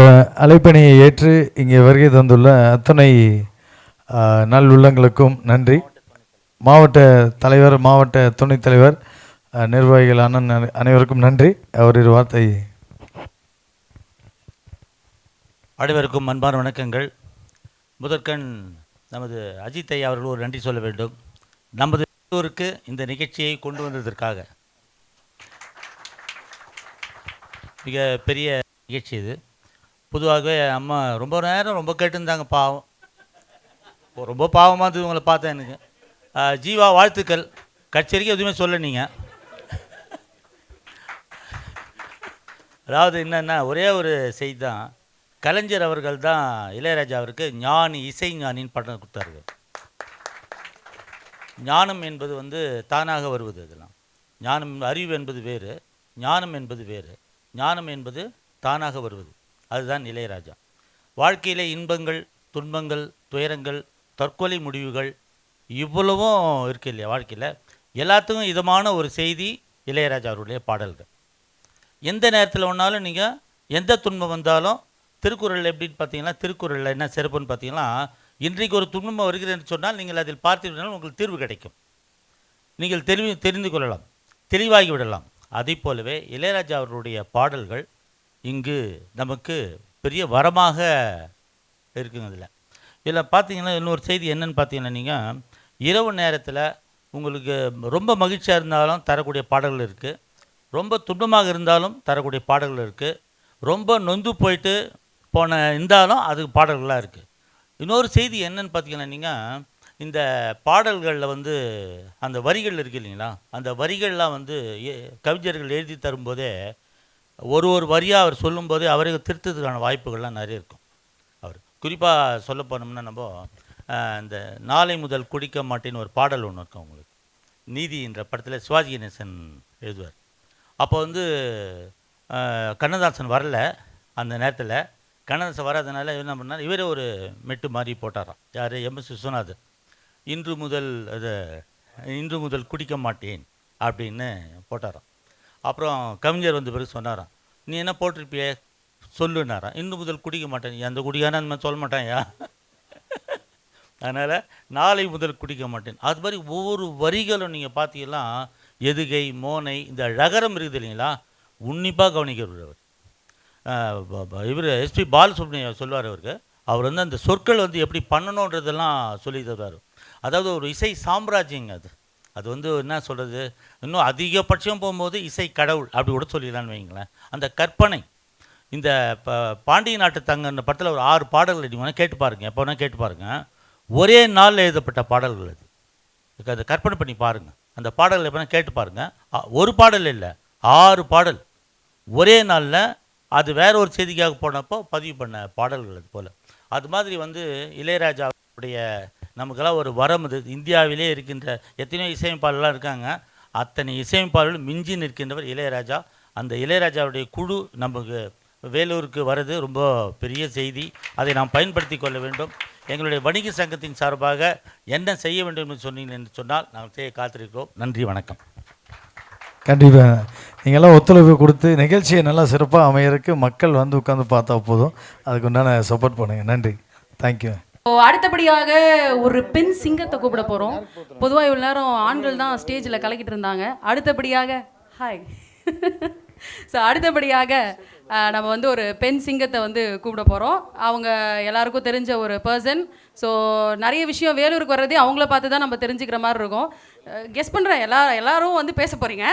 அழைப்பணியை ஏற்று இங்கே வருகை தந்துள்ள அத்தனை நல்லுள்ளங்களுக்கும் நன்றி. மாவட்ட தலைவர், மாவட்ட துணைத் தலைவர், நிர்வாகிகள் அண்ணன் அனைவருக்கும் நன்றி. ஓரிரு வார்த்தை. அனைவருக்கும் அன்பான வணக்கங்கள். முதற்கண் நமது அஜித் ஐயா அவர்கள் ஒரு நன்றி சொல்ல வேண்டும். நமது ஊருக்கு இந்த நிகழ்ச்சியை கொண்டு வந்ததற்காக. மிக பெரிய நிகழ்ச்சி இது. பொதுவாகவே அம்மா ரொம்ப நேரம் ரொம்ப கேட்டுருந்தாங்க, பாவம், ரொம்ப பாவமாக இருந்தது உங்களை பார்த்தேன். எனக்கு ஜீவா வாழ்த்துக்கள். கச்சேரிக்கு எதுவுமே சொல்ல நீங்கள். அதாவது என்னென்னா ஒரே ஒரு செய்தி தான், கலைஞர் அவர்கள் தான் இளையராஜா அவருக்கு ஞானி, இசை ஞானின்னு பட்டம் கொடுத்தார்கள். ஞானம் என்பது வந்து தானாக வருவது. அதெல்லாம் ஞானம், அறிவு என்பது வேறு, ஞானம் என்பது வேறு. ஞானம் என்பது தானாக வருவது, அதுதான் இளையராஜா. வாழ்க்கையிலே இன்பங்கள், துன்பங்கள், துயரங்கள், தற்கொலை முடிவுகள் இவ்வளவும் இருக்குது இல்லையா வாழ்க்கையில். எல்லாத்துக்கும் இதமான ஒரு செய்தி இளையராஜா அவருடைய பாடல்கள். எந்த நேரத்தில் ஒன்றாலும் நீங்கள் எந்த துன்பம் வந்தாலும், திருக்குறளில் எப்படின்னு பார்த்தீங்கன்னா, திருக்குறளில் என்ன சிறப்புன்னு பார்த்தீங்கன்னா, இன்றைக்கு ஒரு துன்பம் வருகிறதுன்னு சொன்னால் நீங்கள் அதில் பார்த்துவிட்டாலும் உங்களுக்கு தீர்வு கிடைக்கும், நீங்கள் தெரிந்து கொள்ளலாம், தெளிவாகி விடலாம். அதே போலவே இளையராஜா அவர்களுடைய பாடல்கள் இங்கு நமக்கு பெரிய வரமாக இருக்குங்க. இதில் பார்த்தீங்கன்னா இன்னொரு செய்தி என்னென்னு பார்த்தீங்கன்னா, நீங்கள் இரவு நேரத்தில் உங்களுக்கு ரொம்ப மகிழ்ச்சியாக இருந்தாலும் தரக்கூடிய பாடல்கள் இருக்குது, ரொம்ப துன்பமாக இருந்தாலும் தரக்கூடிய பாடல்கள் இருக்குது, ரொம்ப நொந்து போயிட்டு இருந்தாலும் அதுக்கு பாடல்களாக இருக்குது. இன்னொரு செய்தி என்னென்னு பார்த்தீங்கன்னா, நீங்கள் இந்த பாடல்களில் வந்து அந்த வரிகள் இருக்குது இல்லைங்களா, அந்த வரிகள்லாம் வந்து கவிஞர்கள் எழுதி தரும்போதே ஒரு வரியாக அவர் சொல்லும்போதே அவருக்கு திருத்தத்துக்கான வாய்ப்புகள்லாம் நிறைய இருக்கும். அவர் குறிப்பாக சொல்ல போனோம்னா, நம்ம இந்த நாளை முதல் குடிக்க மாட்டேன்னு ஒரு பாடல் ஒன்று இருக்கும் உங்களுக்கு, நீதி என்ற படத்தில் சிவாஜி கணேசன் எழுதுவார். அப்போ வந்து கண்ணதாசன் வரல அந்த நேரத்தில், கண்ணதாசன் வராதனால என்ன பண்ணார், இவரே ஒரு மெட்டு மாதிரி போட்டாராம். யார்? எம்எஸ் விஸ்வநாதன். இன்று முதல் குடிக்க மாட்டேன் அப்படின்னு போட்டாராம். அப்புறம் கவிஞர் வந்த பிறகு சொன்னாராம், நீ என்ன போட்டிருப்பிய சொல்லுனாராம். இன்று முதல் குடிக்க மாட்டேன், அந்த குடிக்கான அந்த மாதிரி சொல்ல மாட்டான்யா. அதனால் நாளை முதல் குடிக்க மாட்டேன். அது மாதிரி ஒவ்வொரு வரிகளும் நீங்கள் பார்த்தீங்கன்னா எதுகை, மோனை, இந்த ழகரம் இருக்குது இல்லைங்களா, உன்னிப்பாக கவனிக்கிறவர். இவர் எஸ்பி பாலசுப்ரமணியம் சொல்வார் அவருக்கு. அவர் வந்து அந்த சொற்கள் வந்து எப்படி பண்ணணுன்றதெல்லாம் சொல்லி தருவார். அதாவது ஒரு இசை சாம்ராஜ்யங்க அது. அது வந்து என்ன சொல்கிறது, இன்னும் அதிகபட்சம் போகும்போது இசை கடவுள் அப்படி கூட சொல்லிடலான்னு வைங்களேன். அந்த கற்பனை, இந்த பாண்டிய நாட்டு தங்கன்ற படத்தில் ஒரு 6 பாடல்கள் அடிக்கணும், கேட்டு பாருங்கள், எப்போ வேணால் கேட்டு பாருங்கள். ஒரே நாளில் எழுதப்பட்ட பாடல்கள் அது. அதை கற்பனை பண்ணி பாருங்கள். அந்த பாடல்கள் எப்போ கேட்டு பாருங்கள். ஒரு பாடல் இல்லை, 6 பாடல் ஒரே நாளில். அது வேற ஒரு செய்திக்காக போனப்போ பதிவு பண்ண பாடல்கள் அது போல். அது மாதிரி வந்து இளையராஜாவுடைய நமக்கெல்லாம் ஒரு வரம். அது இந்தியாவிலே இருக்கின்ற எத்தனையோ இசையமைப்பாளர்லாம் இருக்காங்க, அத்தனை இசையமைப்பாளர்களும் மிஞ்சி நிற்கின்றவர் இளையராஜா. அந்த இளையராஜாவுடைய குழு நமக்கு வேலூருக்கு வர்றது ரொம்ப பெரிய செய்தி. அதை நாம் பயன்படுத்தி கொள்ள வேண்டும். எங்களுடைய வணிக சங்கத்தின் சார்பாக என்ன செய்ய வேண்டும் என்று சொன்னீங்க என்று சொன்னால் நாங்கள் செய்ய காத்திருக்கிறோம். நன்றி, வணக்கம். கண்டிப்பாக நீங்கள்லாம் ஒத்துழைப்பு கொடுத்து நிகழ்ச்சியை நல்லா சிறப்பாக அமையறதுக்கு மக்கள் வந்து உட்காந்து பார்த்தா போதும். அதுக்கு உண்டான சப்போர்ட் பண்ணுங்கள். நன்றி, தேங்க்யூ. அடுத்தபடியாக ஒரு பெண் சிங்கத்தை கூப்பிட போகிறோம். பொதுவாக இவ்வளோ நேரம் ஆண்கள் தான் ஸ்டேஜில் கலக்கிட்டு இருந்தாங்க. அடுத்தபடியாக ஹாய் ஸோ அடுத்தபடியாக நம்ம வந்து ஒரு பெண் சிங்கத்தை வந்து கூப்பிட போகிறோம். அவங்க எல்லாருக்கும் தெரிஞ்ச ஒரு பர்சன். ஸோ நிறைய விஷயம் வேலூருக்கு வர்றதே அவங்கள பார்த்து தான் நம்ம தெரிஞ்சுக்கிற மாதிரி இருக்கும். கெஸ் பண்ணுறேன், எல்லாரும் வந்து பேச போகிறீங்க.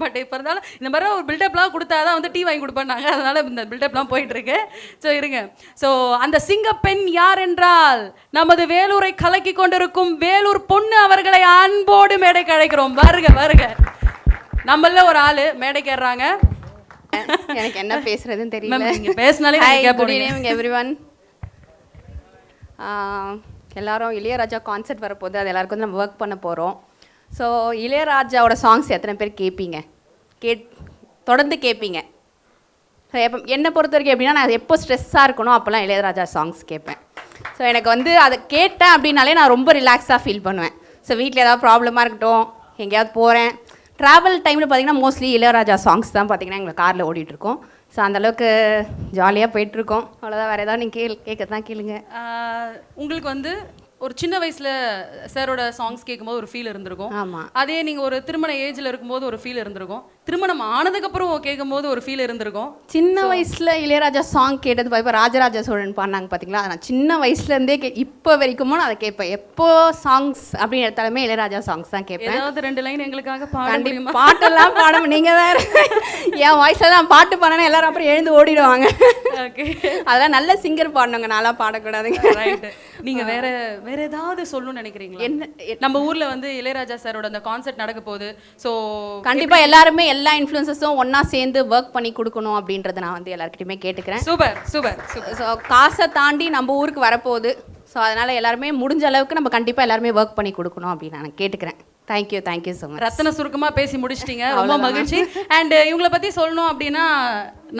பட் இப்போ இருந்தாலும் இந்த மாதிரி ஒரு பில்டப்லாம் கொடுத்தா தான் வந்து டீ வாங்கி கொடுப்பாங்க. அதனால் இந்த பில்டப்லாம் போயிட்டுருக்கு. ஸோ இருங்க. ஸோ அந்த சிங்கப்பெண் யார் என்றால் நமது வேலூரை கலக்கி கொண்டிருக்கும் வேலூர் பொண்ணு அவர்களை அன்போடு மேடைக்கு அழைக்கிறோம். வருக வருக. நம்மள ஒரு ஆள் மேடைக்கு ஏறுறாங்க. எனக்கு என்ன பேசுறதுன்னு தெரியல. நீங்க பேசினாலே குட் ஈவினிங் எவ்ரிவன். எல்லாரும் இளையராஜா கான்சர்ட் வரப்போகுது, அது எல்லாருக்கும் வந்து நம்ம ஒர்க் பண்ண போகிறோம். ஸோ இளையராஜாவோட சாங்ஸ் எத்தனை பேர் கேட்பீங்க? தொடர்ந்து கேட்பீங்க. ஸோ என்னை பொறுத்த வரைக்கும் எப்படின்னா, நான் எப்போ ஸ்ட்ரெஸ்ஸாக இருக்கணும் அப்போல்லாம் இளையராஜா சாங்ஸ் கேட்பேன். ஸோ எனக்கு வந்து அதை கேட்டேன் அப்படின்னாலே நான் ரொம்ப ரிலாக்ஸாக ஃபீல் பண்ணுவேன். ஸோ வீட்டில் ஏதாவது ப்ராப்ளமாக இருக்கட்டும், எங்கேயாவது போகிறேன், ட்ராவல் டைமில் பார்த்திங்கன்னா மோஸ்ட்லி இளையராஜா சாங்ஸ் தான் பார்த்திங்கன்னா எங்கள் காரில் ஓடிட்டுருக்கோம். ஸோ அந்தளவுக்கு ஜாலியாக போயிட்டுருக்கோம். அவ்வளோதான். வேறு ஏதாவது நீங்கள் கேட்க கேளுங்க. உங்களுக்கு வந்து ஒரு சின்ன வயசில் சாரோட சாங்ஸ் கேட்கும்போது ஒரு ஃபீல் இருந்திருக்கும். ஆமாம். அதே நீங்கள் ஒரு திருமண ஏஜில் இருக்கும்போது ஒரு ஃபீல் இருந்திருக்கும். திருமணம் ஆனதுக்கப்புறம் கேட்கும்போது ஒரு ஃபீல் இருந்திருக்கும். சின்ன வயசில் இளையராஜா சாங் கேட்டது இப்போ ராஜராஜ சோழன் பாடினாங்க பார்த்தீங்களா, அதை நான் சின்ன வயசுலேருந்தே இப்போ வரைக்கும் நான் அதை கேட்பேன். எப்போ சாங்ஸ் அப்படின்னு எடுத்தாலுமே இளையராஜா சாங்ஸ் தான் கேட்பேன். ஏதாவது 2 லைன் எங்களுக்காக பாட முடியுமா? பாட்டெல்லாம் பாட நீங்கள் வேறு என் வாய்ஸில் தான் பாட்டு பாடினா எல்லாரும் அப்புறம் எழுந்து ஓடிடுவாங்க. ஓகே, அதெல்லாம் நல்ல சிங்கர் பாடினவங்க, நல்லா பாடக்கூடாதுங்க. ரைட்டு. நீங்கள் வேற ஏதாவது சொல்லணும்னு நினைக்கிறீங்களா? என்ன நம்ம ஊரில் வந்து இளையராஜா சாரோட அந்த கான்சர்ட் நடக்க போகுது. ஸோ கண்டிப்பாக எல்லாருமே எல்லா இன்ஃப்ளூயன்சஸும் ஒன்றா சேர்ந்து ஒர்க் பண்ணி கொடுக்கணும் அப்படின்றத நான் வந்து எல்லாருக்கிட்டையுமே கேட்டுக்கிறேன். Super super super. ஸோ காசை தாண்டி நம்ம ஊருக்கு வரப்போகுது. ஸோ அதனால் எல்லாருமே முடிஞ்ச அளவுக்கு நம்ம கண்டிப்பாக எல்லாருமே ஒர்க் பண்ணி கொடுக்கணும் அப்படின்னு நான் கேட்டுக்கிறேன். Thank you so much. ரத்தன சுருக்கமாக பேசி முடிச்சிட்டிங்க, ரொம்ப மகிழ்ச்சி. அண்ட் இவங்களை பற்றி சொல்லணும் அப்படின்னா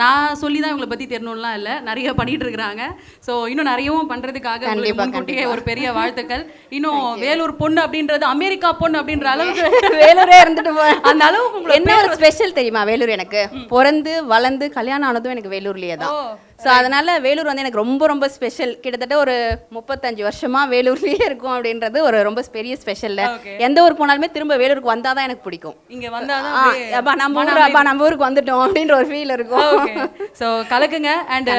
நான் சொல்லி தான் இவங்களை பற்றி தெரியணும்லாம் இல்லை, நிறைய பண்ணிட்டு இருக்கிறாங்க. ஸோ இன்னும் நிறையவும் பண்ணுறதுக்காக முன்கூட்டியே ஒரு பெரிய வாழ்த்துக்கள். இன்னும் வேலூர் பொண்ணு அப்படின்றது அமெரிக்கா பொண்ணு அப்படின்ற அளவுக்கு வேலூரே இருந்துட்டு அந்த அளவுக்கு என்ன ஒரு ஸ்பெஷல் தெரியுமா வேலூர்? எனக்கு பிறந்து வளர்ந்து கல்யாணம் ஆனதும் எனக்கு வேலூர்லேயே தான். ஸோ அதனால் வேலூர் வந்து எனக்கு ரொம்ப ரொம்ப ஸ்பெஷல். கிட்டத்தட்ட ஒரு 35 வருஷமாக வேலூர்லேயே இருக்கும் அப்படின்றது ஒரு ரொம்ப பெரிய ஸ்பெஷல். எந்த ஊர் போனாலுமே திரும்ப வேலூருக்கு வந்தால் தான் எனக்கு பிடிக்கும். இங்கே வந்தால் நம்ம ஊருக்கு வந்துட்டோம் அப்படின்ற ஒரு ஃபீல் இருக்கும். ஸோ கலக்குங்க. அண்ட்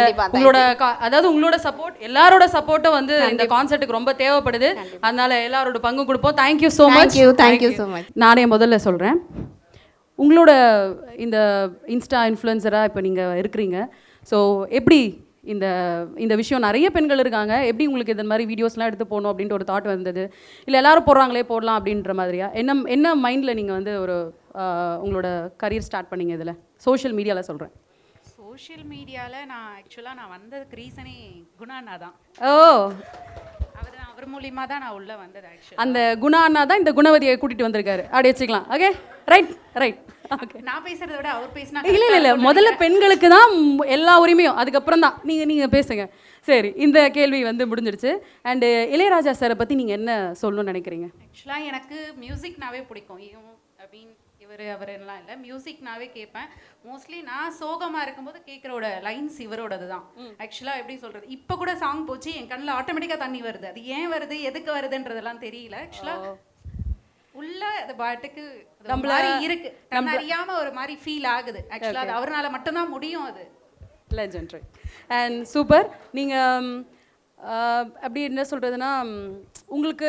உங்களோட சப்போர்ட், எல்லாரோட சப்போர்ட்டும் வந்து இந்த கான்சர்ட்டுக்கு ரொம்ப தேவைப்படுது. அதனால எல்லாரோட பங்கு கொடுப்போம். Thank you so much. Thank you so much. நானே முதல்ல சொல்கிறேன், உங்களோட இந்த இன்ஸ்டா இன்ஃப்ளூயன்சராக இப்போ நீங்கள் இருக்கிறீங்க. ஸோ எப்படி இந்த விஷயம், நிறைய பெண்கள் இருக்காங்க, எப்படி உங்களுக்கு இந்த மாதிரி வீடியோஸ்லாம் எடுத்து போகணும் அப்படின்ட்டு ஒரு தாட் வந்தது? இல்லை எல்லாரும் போடுறாங்களே போடலாம் அப்படின்ற மாதிரியா? என்ன மைண்டில் நீங்கள் வந்து ஒரு உங்களோட கரியர் ஸ்டார்ட் பண்ணீங்க? இதில் சோஷியல் மீடியாவில் சொல்கிறேன். சோஷியல் மீடியாவில் நான் வந்ததுக்கு ரீசனே குணாண்ணா தான். ஓ, அவர் அவர் மூலியமா தான் நான் உள்ள வந்தது ஆக்சுவலி. அந்த குணா அண்ணா தான் இந்த குணவதியை கூட்டிட்டு வந்திருக்காரு. அப்படி வச்சுக்கலாம். Okay, right right. ஓகே, நான் பேசுறதை விட அவர் பேசினா இல்லை முதல்ல பெண்களுக்கு தான் எல்லா உரிமையும், அதுக்கப்புறம் தான் நீங்கள் பேசுங்க. சரி, இந்த கேள்வி வந்து முடிஞ்சிடுச்சு. அண்டு இளையராஜா சாரை பற்றி நீங்கள் என்ன சொல்லணும்னு நினைக்கிறீங்க? ஆக்சுவலாக எனக்கு மியூசிக்னாவே பிடிக்கும். அவரெல்லாம் இல்லை, மியூசிக்னாவே கேட்பேன். மோஸ்ட்லி நான் சோகமாக இருக்கும்போது கேட்குறோட லைன்ஸ் இவரோடது தான். ஆக்சுவலாக எப்படி சொல்கிறது, இப்போ கூட சாங் போச்சு என் கண்ணில் ஆட்டோமேட்டிக்காக தண்ணி வருது. அது ஏன் வருது, எதுக்கு வருதுன்றதெல்லாம் தெரியல. ஆக்சுவலாக உள்ள அது பாட்டுக்கு நம்மள இருக்கு, நம்ம அறியாம ஒரு மாதிரி ஃபீல் ஆகுது. ஆக்சுவலாக அது அவரால மட்டும்தான் முடியும். அது லெஜெண்டரி அண்ட் சூப்பர். நீங்கள் அப்படி என்ன சொல்கிறதுனா, உங்களுக்கு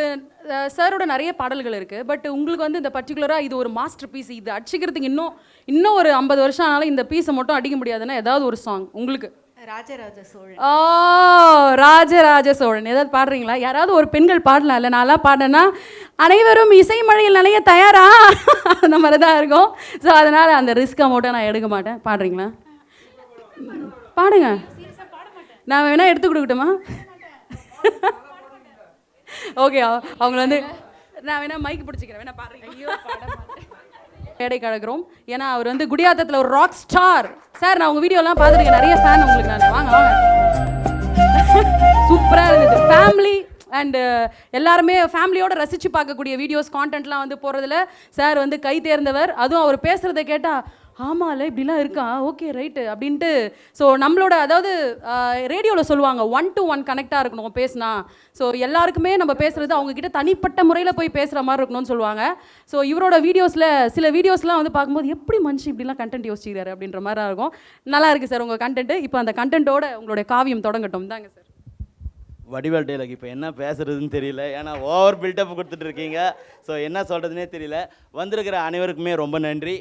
சாரோட நிறைய பாடல்கள் இருக்குது, பட் உங்களுக்கு வந்து இந்த பர்டிகுலராக இது ஒரு மாஸ்டர் பீஸ், இது அடிச்சிக்கிறதுக்கு இன்னும் ஒரு 50 வருஷம் ஆனாலும் இந்த பீஸை மட்டும் அடிக்க முடியாதுன்னா ஏதாவது ஒரு சாங் உங்களுக்கு? ராஜராஜ சோழன். ராஜராஜ சோழன் ஏதாவது பாடுறீங்களா? யாராவது ஒரு பெண்கள் பாடலாம் இல்லை? நான்லாம் பாடினேன்னா அனைவரும் இசை மழையில் நினைய தயாரா அந்த மாதிரி தான் இருக்கும். ஸோ அதனால் அந்த ரிஸ்க்கை மட்டும் நான் எடுக்க மாட்டேன். பாடுறீங்களா? பாடுங்க, நான் வேணா எடுத்து கொடுக்கட்டுமா? ஓகே, அவங்கள வந்து நான் வேணா மைக் பிடிச்சிக்கிறேன், வேணா பாடுறீங்க? மேடை கழகிறோம். ஏன்னா அவர் வந்து குடியாத்தத்தில் ஒரு ராக் ஸ்டார் சார். நான் உங்கள் வீடியோலாம் பார்த்துருக்கேன், நிறைய ஃபேன் உங்களுக்கு. நான் வாங்க சூப்பராக இருந்தது. ஃபேமிலி அண்டு எல்லாருமே ஃபேமிலியோடு ரசித்து பார்க்கக்கூடிய வீடியோஸ் கான்டென்ட்லாம் வந்து போகிறதுல சார் வந்து கை தேர்ந்தவர். அதுவும் அவர் பேசுகிறத கேட்டால் ஆமாம்ல இப்படிலாம் இருக்கா, ஓகே ரைட்டு அப்படின்ட்டு. ஸோ நம்மளோட அதாவது ரேடியோவில் சொல்லுவாங்க 1 to 1 கனெக்டாக இருக்கணும் பேசினா. ஸோ எல்லாருக்குமே நம்ம பேசுகிறது அவங்கக்கிட்ட தனிப்பட்ட முறையில் போய் பேசுகிற மாதிரி இருக்கணும்னு சொல்லுவாங்க. ஸோ இவரோட வீடியோஸில் சில வீடியோஸ்லாம் வந்து பார்க்கும்போது எப்படி மனுஷன் இப்படிலாம் கண்டென்ட் யோசிச்சுக்கிறாரு அப்படின்ற மாதிரி இருக்கும். நல்லா இருக்குது சார் உங்கள் கண்டென்ட்டு. இப்போ அந்த கண்டென்ட்டோட உங்களுடைய காவியம் தொடங்கட்டும். தாங்க சார். வடிவேல் டைலாக் இப்போ என்ன பேசுறதுன்னு தெரியல, ஏன்னா ஓவர் பில்டப் கொடுத்துட்டு இருக்கீங்க. ஸோ என்ன சொல்கிறதுனே தெரியல. வந்திருக்கிற அனைவருக்குமே ரொம்ப நன்றி.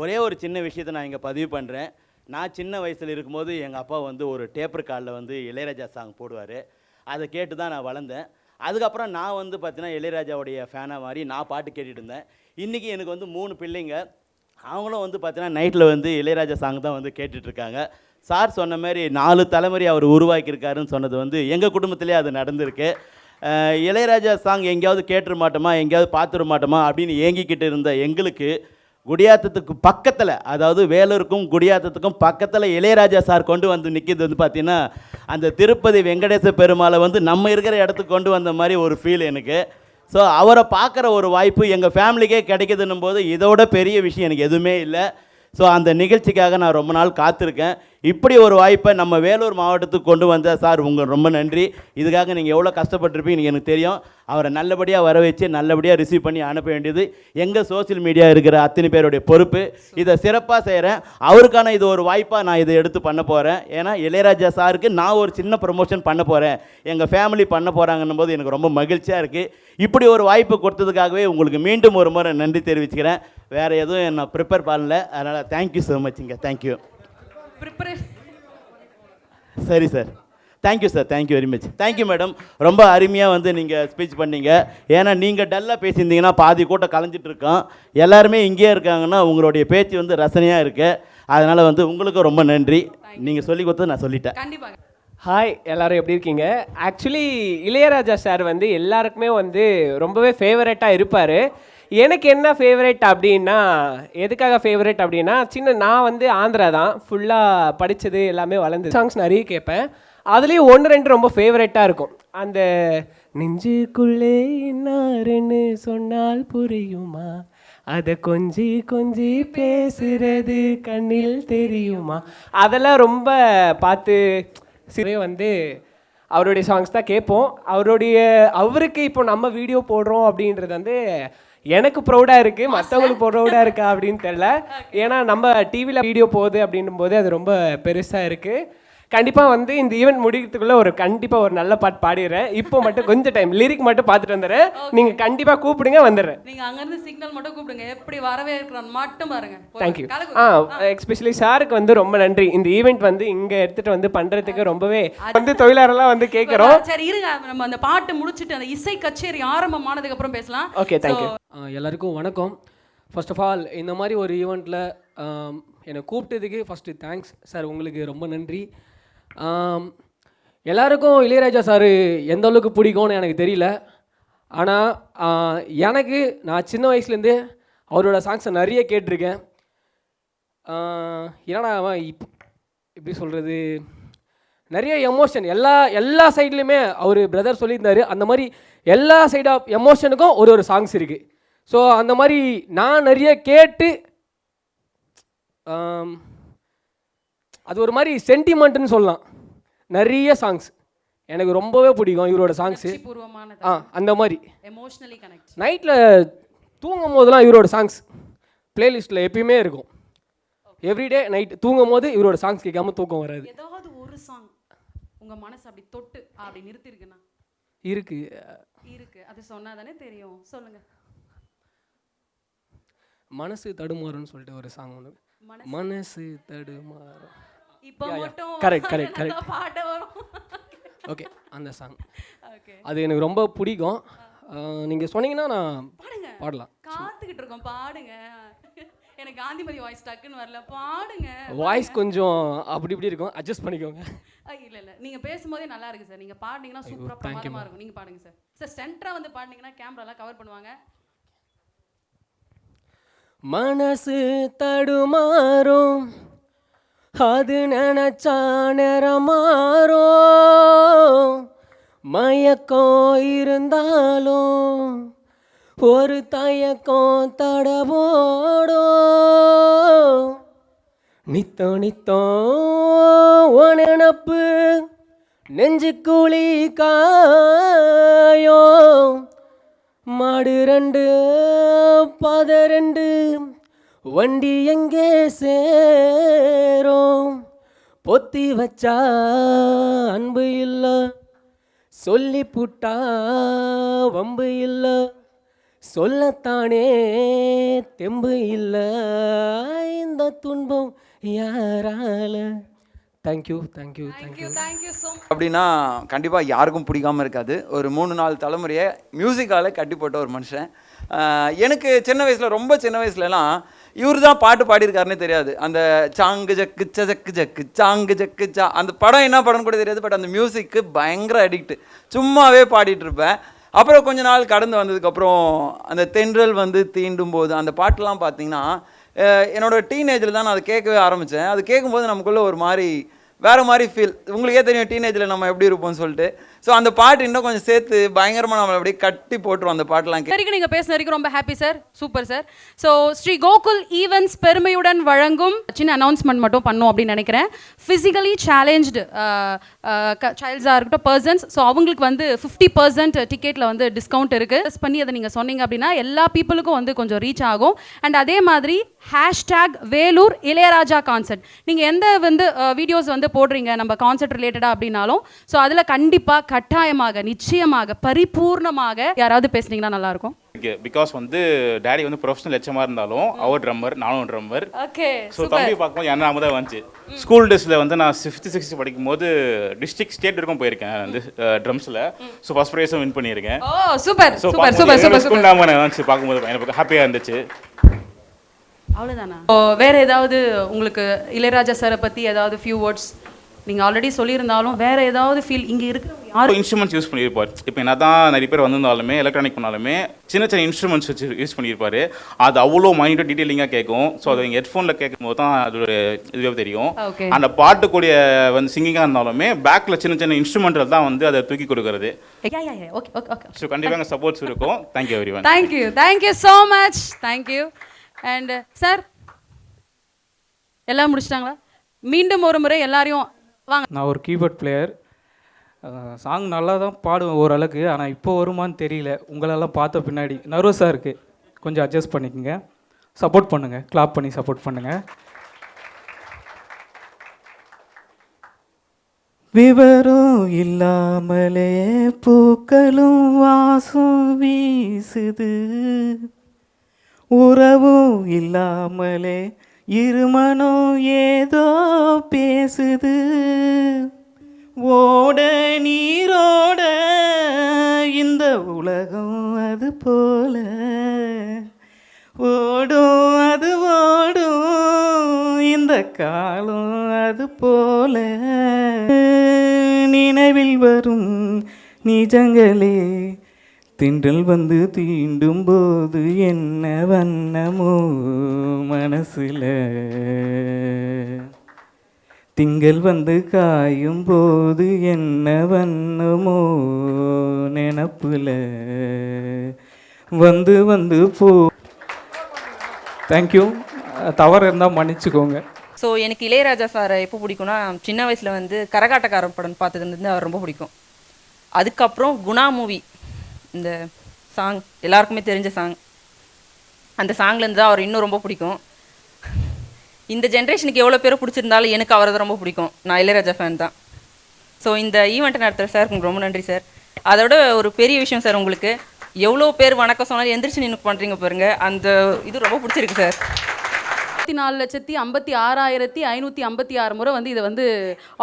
ஒரே ஒரு சின்ன விஷயத்தை நான் இங்கே பதிவு பண்ணுறேன். நான் சின்ன வயசில் இருக்கும்போது எங்கள் அப்பா வந்து ஒரு டேப் ரெக்கார்டில் வந்து இளையராஜா சாங் போடுவார். அதை கேட்டு தான் நான் வளர்ந்தேன். அதுக்கப்புறம் நான் வந்து பார்த்தீங்கன்னா இளையராஜாவுடைய ஃபேனாக மாதிரி நான் பாட்டு கேட்டுட்டு இருந்தேன். இன்றைக்கி எனக்கு வந்து 3 பிள்ளைங்க, அவங்களும் வந்து பார்த்தீங்கன்னா நைட்டில் வந்து இளையராஜா சாங் தான் வந்து கேட்டுட்ருக்காங்க. சார் சொன்ன மாதிரி 4 தலைமுறை அவர் உருவாக்கியிருக்காருன்னு சொன்னது வந்து எங்கள் குடும்பத்திலே அது நடந்திருக்கு. இளையராஜா சாங் எங்கேயாவது கேட்டுற மாட்டோமா, எங்கேயாவது பார்த்துட மாட்டோமா அப்படின்னு ஏங்கிக்கிட்டு இருந்த எங்களுக்கு குடியாத்தத்துக்கு பக்கத்தில், அதாவது வேலூருக்கும் குடியாத்தத்துக்கும் பக்கத்தில் இளையராஜா சார் கொண்டு வந்து நிற்கிது வந்து பார்த்திங்கன்னா அந்த திருப்பதி வெங்கடேச பெருமாளை வந்து நம்ம இருக்கிற இடத்துக்கு கொண்டு வந்த மாதிரி ஒரு ஃபீல் எனக்கு. ஸோ அவரை பார்க்குற ஒரு வாய்ப்பு எங்கள் ஃபேமிலிக்கே கிடைக்குதுன்னும் போது இதோட பெரிய விஷயம் எனக்கு எதுவுமே இல்லை. ஸோ அந்த நிகழ்ச்சிக்காக நான் ரொம்ப நாள் காத்திருக்கேன். இப்படி ஒரு வாய்ப்பை நம்ம வேலூர் மாவட்டத்துக்கு கொண்டு வந்த சார் உங்களுக்கு ரொம்ப நன்றி. இதுக்காக நீங்கள் எவ்வளோ கஷ்டப்பட்டிருப்பீங்க எனக்கு தெரியும். அவரை நல்லபடியாக வர வச்சு நல்லபடியாக ரிசீவ் பண்ணி அனுப்ப வேண்டியது எங்கள் சோசியல் மீடியா இருக்கிற அத்தனை பேருடைய பொறுப்பு. இதை சிறப்பாக செய்கிறேன். அவருக்கான இது ஒரு வாய்ப்பாக நான் இதை எடுத்து பண்ண போகிறேன். ஏன்னா இளையராஜா சாருக்கு நான் ஒரு சின்ன ப்ரமோஷன் பண்ண போகிறேன், எங்கள் ஃபேமிலி பண்ண போகிறாங்கன்னும் போது எனக்கு ரொம்ப மகிழ்ச்சியாக இருக்குது. இப்படி ஒரு வாய்ப்பு கொடுத்ததுக்காகவே உங்களுக்கு மீண்டும் ஒரு முறை நன்றி தெரிவிச்சுக்கிறேன். வேறு எதுவும் நான் ப்ரிப்பேர் பண்ணல, அதனால் தேங்க்யூ ஸோ மச்ங்க. தேங்க்யூ. சரி sir, thank you sir, thank you very much. Thank you madam. ரொம்ப அருமையாக வந்து நீங்கள் ஸ்பீச் பண்ணீங்க. ஏன்னா நீங்கள் டல்லாக பேசியிருந்தீங்கன்னா பாதி கூட்டம் கலைஞ்சிட்ருக்கோம். எல்லாருமே இங்கேயே இருக்காங்கன்னா உங்களுடைய பேச்சு வந்து ரசனையாக இருக்குது. அதனால் வந்து உங்களுக்கு ரொம்ப நன்றி. நீங்கள் சொல்லி கொடுத்தது நான் சொல்லிட்டேன். கண்டிப்பாக. ஹாய், எல்லோரும் எப்படி இருக்கீங்க? ஆக்சுவலி இளையராஜா சார் வந்து எல்லாருக்குமே வந்து ரொம்பவே ஃபேவரட்டாக இருப்பார். எனக்கு என்ன ஃபேவரட் அப்படின்னா, எதுக்காக ஃபேவரட் அப்படின்னா, நான் வந்து ஆந்திரா தான் ஃபுல்லாக படித்தது எல்லாமே வளர்ந்து சாங்ஸ் நிறைய கேட்பேன். அதுலேயும் 1-2 ரொம்ப ஃபேவரட்டாக இருக்கும். அந்த நெஞ்சுக்குள்ளே இன்னாருன்னு சொன்னால் புரியுமா, அதை கொஞ்சி கொஞ்சி பேசுறது கண்ணில் தெரியுமா, அதெல்லாம் ரொம்ப பார்த்து சிறைய வந்து அவருடைய சாங்ஸ் தான் கேட்போம். அவருக்கு இப்போ நம்ம வீடியோ போடுறோம் அப்படின்றது வந்து எனக்கு ப்ரௌடாக இருக்குது, மற்றவங்களுக்கு ப்ரௌடாக இருக்கா அப்படின்னு தெரில. ஏன்னா நம்ம டிவியில் வீடியோ போகுது அப்படின்னும் போது அது ரொம்ப பெருசாக இருக்குது. கண்டிப்பாக வந்து இந்த ஈவெண்ட் முடிக்கிறதுக்குள்ளே கண்டிப்பாக ஒரு நல்ல பாட்டு பாடிடுறேன். இப்போ மட்டும் கொஞ்சம் டைம் லிரிக் மட்டும் பார்த்துட்டு வந்துடுறேன். நீங்கள் கண்டிப்பாக கூப்பிடுங்க, வந்துடுறேன். நீங்கள் அங்கேருந்து சிக்னல் மட்டும் கூப்பிடுங்க, எப்படி வரவே இருக்கிறான் மட்டும் பாருங்க. தேங்க்யூ. எஸ்பெஷலி சாருக்கு வந்து ரொம்ப நன்றி. இந்த ஈவெண்ட் வந்து இங்கே எடுத்துகிட்டு வந்து பண்ணுறதுக்கு ரொம்பவே வந்து தொழிலாளர்லாம் வந்து கேட்குறோம். சரி இருங்க, நம்ம அந்த பாட்டு முடிச்சுட்டு அந்த இசை கச்சேரி ஆரம்பமானதுக்கு அப்புறம் பேசலாம். Okay, thank you. எல்லாருக்கும் வணக்கம். ஃபர்ஸ்ட் ஆஃப் ஆல் இந்த மாதிரி ஒரு ஈவெண்ட்டில் என்னை கூப்பிட்டதுக்கு ஃபஸ்ட்டு தேங்க்ஸ் சார், உங்களுக்கு ரொம்ப நன்றி. எல்லாருக்கும் இளையராஜா சார் எந்த அளவுக்கு பிடிக்கும்னு எனக்கு தெரியல. ஆனால் எனக்கு நான் சின்ன வயசுலேருந்தே அவரோட சாங்ஸை நிறைய கேட்டிருக்கேன். ஏன்னா அவன் எப்படி சொல்கிறது, நிறைய எமோஷன் எல்லா சைட்லேயுமே அவர் பிரதர் சொல்லியிருந்தார். அந்த மாதிரி எல்லா சைட் ஆஃப் எமோஷனுக்கும் ஒரு சாங்ஸ் இருக்குது. ஸோ அந்த மாதிரி நான் நிறைய கேட்டு அது ஒரு மாதிரி சென்டிமெண்ட்டுன்னு சொல்லலாம். நிறைய சாங்ஸ் எனக்கு ரொம்பவே பிடிக்கும் இவரோட சாங்ஸு. அந்த மாதிரி எமோஷனலி கனெக்ட். நைட்டில் தூங்கும் போதெல்லாம் இவரோட சாங்ஸ் பிளேலிஸ்ட்டில் எப்பயுமே இருக்கும். எவ்ரிடே நைட் தூங்கும் போது இவரோட சாங்ஸ் கேட்காம தூக்கம் வராது. ஏதாவது ஒரு சாங் உங்கள் மனசு அப்படி தொட்டு அப்படி நிறுத்திருக்குண்ணா? இருக்கு. அது சொன்னால் தானே தெரியும், சொல்லுங்கள். மனசு தடுமாறுன்னு சொல்லிட்டு ஒரு சாங் ஒன்று. மனசு தடுமாறும். இப்போ மட்டும் கரெக்ட் பாட்ட வரும். ஓகே, அந்த சாங் அது எனக்கு ரொம்ப பிடிக்கும். நீங்கள் சொன்னீங்கன்னா நான் பாடலாம். காத்துக்கிட்டு இருக்கோம், பாடுங்க. எனக்கு காந்திமதி வாய்ஸ் டக்குன்னு வரல, பாடுங்க. வாய்ஸ் கொஞ்சம் அப்படி இப்படி இருக்கும், அட்ஜஸ்ட் பண்ணிக்கோங்க. இல்லை நீங்கள் பேசும்போதே நல்லா இருக்கு சார். நீங்கள் பாடினீங்கன்னா சூப்பராக பிரமாதமாக இருக்கும். நீங்கள் பாடுங்க சார். சார் சென்டராக வந்து பாடினீங்கன்னா கேமராலாம் கவர் பண்ணுவாங்க. மனசு தடுமாறும், அது நினைச்சா நேரமாறும், மயக்கம் இருந்தாலும் ஒரு தயக்கம் தடவோடும், நித்தம் உன் நினப்பு நெஞ்சுக்குழி காயும், மாடு 2 பாதை 2 வண்டி எங்கே சேரும், பொத்தி வச்சா அன்பு இல்லை, சொல்லி புட்டா வம்பு இல்லை, சொல்லத்தானே தெம்பு இல்லை, இந்த துன்பம் யாரால. Thank you so much. அப்படின்னா கண்டிப்பாக யாருக்கும் பிடிக்காமல் இருக்காது. ஒரு 3-4 தலைமுறையை மியூசிக்கால் கட்டி போட்ட ஒரு மனுஷன். எனக்கு சின்ன வயசில், ரொம்ப சின்ன வயசுலலாம் இவர் தான் பாட்டு பாடியிருக்காருன்னே தெரியாது. அந்த சாங்கு ஜக்கு சக்கு ஜக்கு சாங்கு ஜக்கு சா, அந்த படம் என்ன படம்னு கூட தெரியாது. பட் அந்த மியூசிக்கு பயங்கர அடிக்ட். சும்மாவே பாடிட்டு இருப்பேன். அப்புறம் கொஞ்ச நாள் கடந்து வந்ததுக்கப்புறம் அந்த தென்றல் வந்து தீண்டும் போது அந்த பாட்டெலாம் பார்த்தீங்கன்னா என்னோடய டீனேஜில் தான் நான் அதை கேட்கவே ஆரம்பித்தேன். அது கேட்கும்போது நமக்குள்ளே ஒரு மாதிரி வேறு மாதிரி ஃபீல். உங்களுக்கே தெரியும் டீனேஜில் நம்ம எப்படி இருப்போம்னு சொல்லிட்டு. ஸோ அந்த பாட்டு இன்னும் கொஞ்சம் சேர்த்து பயங்கரமாக நம்மளை அப்படியே கட்டி போட்டுருவோம் அந்த பாட்டெலாம். வரைக்கும் நீங்கள் பேசுன வரைக்கும் ரொம்ப happy sir, super sir. So Shri Gokul events பெருமையுடன் வழங்கும் சின்ன அனௌன்ஸ்மெண்ட் மட்டும் பண்ணோம் அப்படின்னு நினைக்கிறேன். ஃபிசிக்கலி சேலஞ்சு சைல்ட்ஸாக இருக்கட்டும், பர்சன்ஸ், ஸோ அவங்களுக்கு வந்து 50% டிக்கெட்டில் வந்து டிஸ்கவுண்ட் இருக்குது. ப்ளஸ் பண்ணி அதை நீங்கள் சொன்னீங்க அப்படின்னா எல்லா பீப்புளுக்கும் வந்து கொஞ்சம் ரீச் ஆகும். அண்ட் அதே மாதிரி #வேலூர் இளையராஜா கான்சர்ட், நீங்கள் எந்த வந்து வீடியோஸ் வந்து போடுறீங்க நம்ம கான்சர்ட் ரிலேட்டடாக அப்படின்னாலும், ஸோ அதில் கண்டிப்பாக கட்டாயமாக நிச்சயமாக பரிபூர்ணமாக யாராவது பேசுனீங்கன்னா நல்லாயிருக்கும். பிகாஸ் வந்து டேடி வந்து ப்ரொஃபஷனல் ஹெச்எம்மாக இருந்தாலும் அவர் ட்ரம்மர், நானும் ட்ரம்மர். ஓகே. ஸோ தம்பி பார்க்கும்போது என்ன நாம தான் வந்துச்சு. ஸ்கூல் டேஸில் வந்து நான் 5th 6th படிக்கும்போது டிஸ்ட்ரிக்ட் ஸ்டேட் வரைக்கும் போயிருக்கேன் வந்து ட்ரம்ஸில். ஸோ ஃபர்ஸ்ட் ப்ரைஸும் வின் பண்ணியிருக்கேன். Oh super super super super. School நாம வந்துச்சு பார்க்கும்போது எனக்கு ஹாப்பியாக இருந்துச்சு. அவ்வளோதானா? வேறு ஏதாவது உங்களுக்கு இளையராஜா சாரை பற்றி ஏதாவது ஃபியூ வேர்ட்ஸ் நீங்கள் ஆல்ரெடி சொல்லியிருந்தாலும் வேறு ஏதாவது ஃபீல் இங்கே இருக்கிற யாரும் இன்ஸ்ட்ருமெண்ட்ஸ் யூஸ் பண்ணியிருப்பார். இப்போ என்ன தான் நிறைய பேர் வந்திருந்தாலுமே எலக்ட்ரானிக் பண்ணாலுமே சின்ன சின்ன இன்ஸ்ட்ருமெண்ட்ஸ் வச்சு யூஸ் பண்ணியிருப்பார். அது அவ்வளோ மைனியூட்டாக டீட்டெயிலிங்காக கேட்கும். ஸோ அதை நீங்கள் ஹெட்ஃபோனில் கேட்கும் போது தான் அதோட இதுவே தெரியும். அந்த பாட்டுக்கூடிய வந்து சிங்கிங்காக இருந்தாலுமே பேக்கில் சின்ன சின்ன இன்ஸ்ட்ருமெண்ட்டில் தான் வந்து அதை தூக்கி கொடுக்குறது. ஸோ கண்டிப்பாக சப்போர்ட்ஸ் இருக்கும். Thank you every one. Thank you so much. Thank you. And sir எல்லாம் முடிச்சிட்டாங்களா? மீண்டும் ஒரு முறை எல்லாரையும் வாங்க. நான் ஒரு கீபோர்ட் பிளேயர். சாங் நல்லா தான் பாடுவேன் ஓரளவுக்கு. ஆனால் இப்போ வருமானு தெரியல. உங்களெல்லாம் பார்த்த பின்னாடி நர்வஸாக இருக்குது. கொஞ்சம் அட்ஜஸ்ட் பண்ணிக்கோங்க. சப்போர்ட் பண்ணுங்கள், கிளாப் பண்ணி சப்போர்ட் பண்ணுங்கள். விவரம் இல்லாமலே பூக்களும் வாசம் வீசுது, உறவும் இல்லாமலே இருமனம் ஏதோ பேசுது, ஓட நீரோட இந்த உலகம் அது போல ஓடும், அது ஓடும் இந்த காலம் அது போல நினைவில் வரும் நிஜங்களே திண்டல் வந்து தீண்டும் போது என்ன வண்ணமோ மனசுல திங்கள் வந்து காயும் போது என்ன வண்ணமோ நினப்புல வந்து வந்து போ. தேங்க்யூ. தவறு இருந்தால் மன்னிச்சுக்கோங்க. ஸோ எனக்கு இளையராஜா சாரை எப்போ பிடிக்கும்னா, சின்ன வயசில் வந்து கரகாட்டக்காரன் படம் பார்த்ததுலேருந்து அவர் ரொம்ப பிடிக்கும். அதுக்கப்புறம் குணா மூவி, இந்த சாங் எல்லாருக்குமே தெரிஞ்ச சாங், அந்த சாங்லேருந்து தான் அவர் இன்னும் ரொம்ப பிடிக்கும். இந்த ஜென்ரேஷனுக்கு எவ்வளோ பேரை பிடிச்சிருந்தாலும் எனக்கு அவரை தான் ரொம்ப பிடிக்கும். நான் இளையராஜா ஃபேன் தான். ஸோ இந்த ஈவெண்ட்டை நடத்துகிற சார் உங்களுக்கு ரொம்ப நன்றி சார். அதோட ஒரு பெரிய விஷயம் சார், உங்களுக்கு எவ்வளோ பேர் வணக்கம் சொன்னாலும் எந்திரிச்சு நின்று பண்ணுறீங்க பாருங்க, அந்த இது ரொம்ப பிடிச்சிருக்கு சார். 4,56,556 முறை வந்து இதை வந்து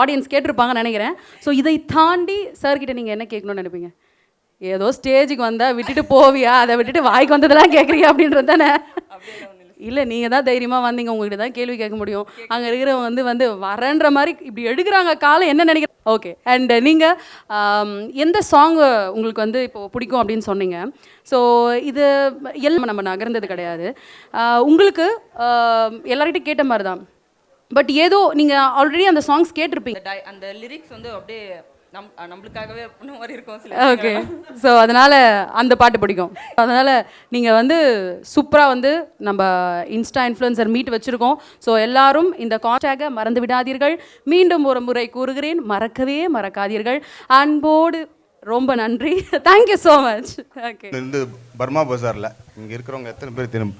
ஆடியன்ஸ் கேட்டிருப்பாங்கன்னு நினைக்கிறேன். ஸோ இதை தாண்டி சார்கிட்ட நீங்கள் என்ன கேட்கணும்னு நினைப்பீங்க? ஏதோ ஸ்டேஜுக்கு வந்தால் விட்டுட்டு போவியா, அதை விட்டுட்டு வாய்க்கு வந்ததெல்லாம் கேட்குறீங்க அப்படின்றது தானே? இல்லை, நீங்கள் தான் தைரியமாக வந்தீங்க, உங்கள்கிட்ட தான் கேள்வி கேட்க முடியும். அங்கே இருக்கிறவங்க வந்து வரன்ற மாதிரி இப்படி எடுக்கிறாங்க காலம், என்ன நினைக்கிறேன்? ஓகே. அண்ட் நீங்கள் எந்த சாங் உங்களுக்கு வந்து இப்போ பிடிக்கும் அப்படின்னு சொன்னீங்க. ஸோ இது எல்லாம் நம்ம நகர்ந்தது கிடையாது. உங்களுக்கு எல்லார்கிட்டையும் கேட்ட மாதிரி தான். பட் ஏதோ நீங்கள் ஆல்ரெடி அந்த சாங்ஸ் கேட்டிருப்பீங்க. அந்த லிரிக்ஸ் வந்து அப்படியே நம்மளுக்காகவே பண்ண மாதிரி இருக்கும். ஓகே. ஸோ அதனால் அந்த பாட்டு பிடிக்கும். அதனால் நீங்கள் வந்து சூப்பராக வந்து நம்ம இன்ஸ்டா இன்ஃப்ளூயன்சர் மீட் வச்சுருக்கோம். ஸோ எல்லாரும் இந்த கான்டாக்டை மறந்து விடாதீர்கள். மீண்டும் ஒரு முறை கூறுகிறேன், மறக்கவே மறக்காதீர்கள். அன்போடு ரொம்ப நன்றி. Thank you so much. ஓகே. இந்த பர்மா பஜாரில் இங்கே இருக்கிறவங்க எத்தனை பேர் தெரியும்,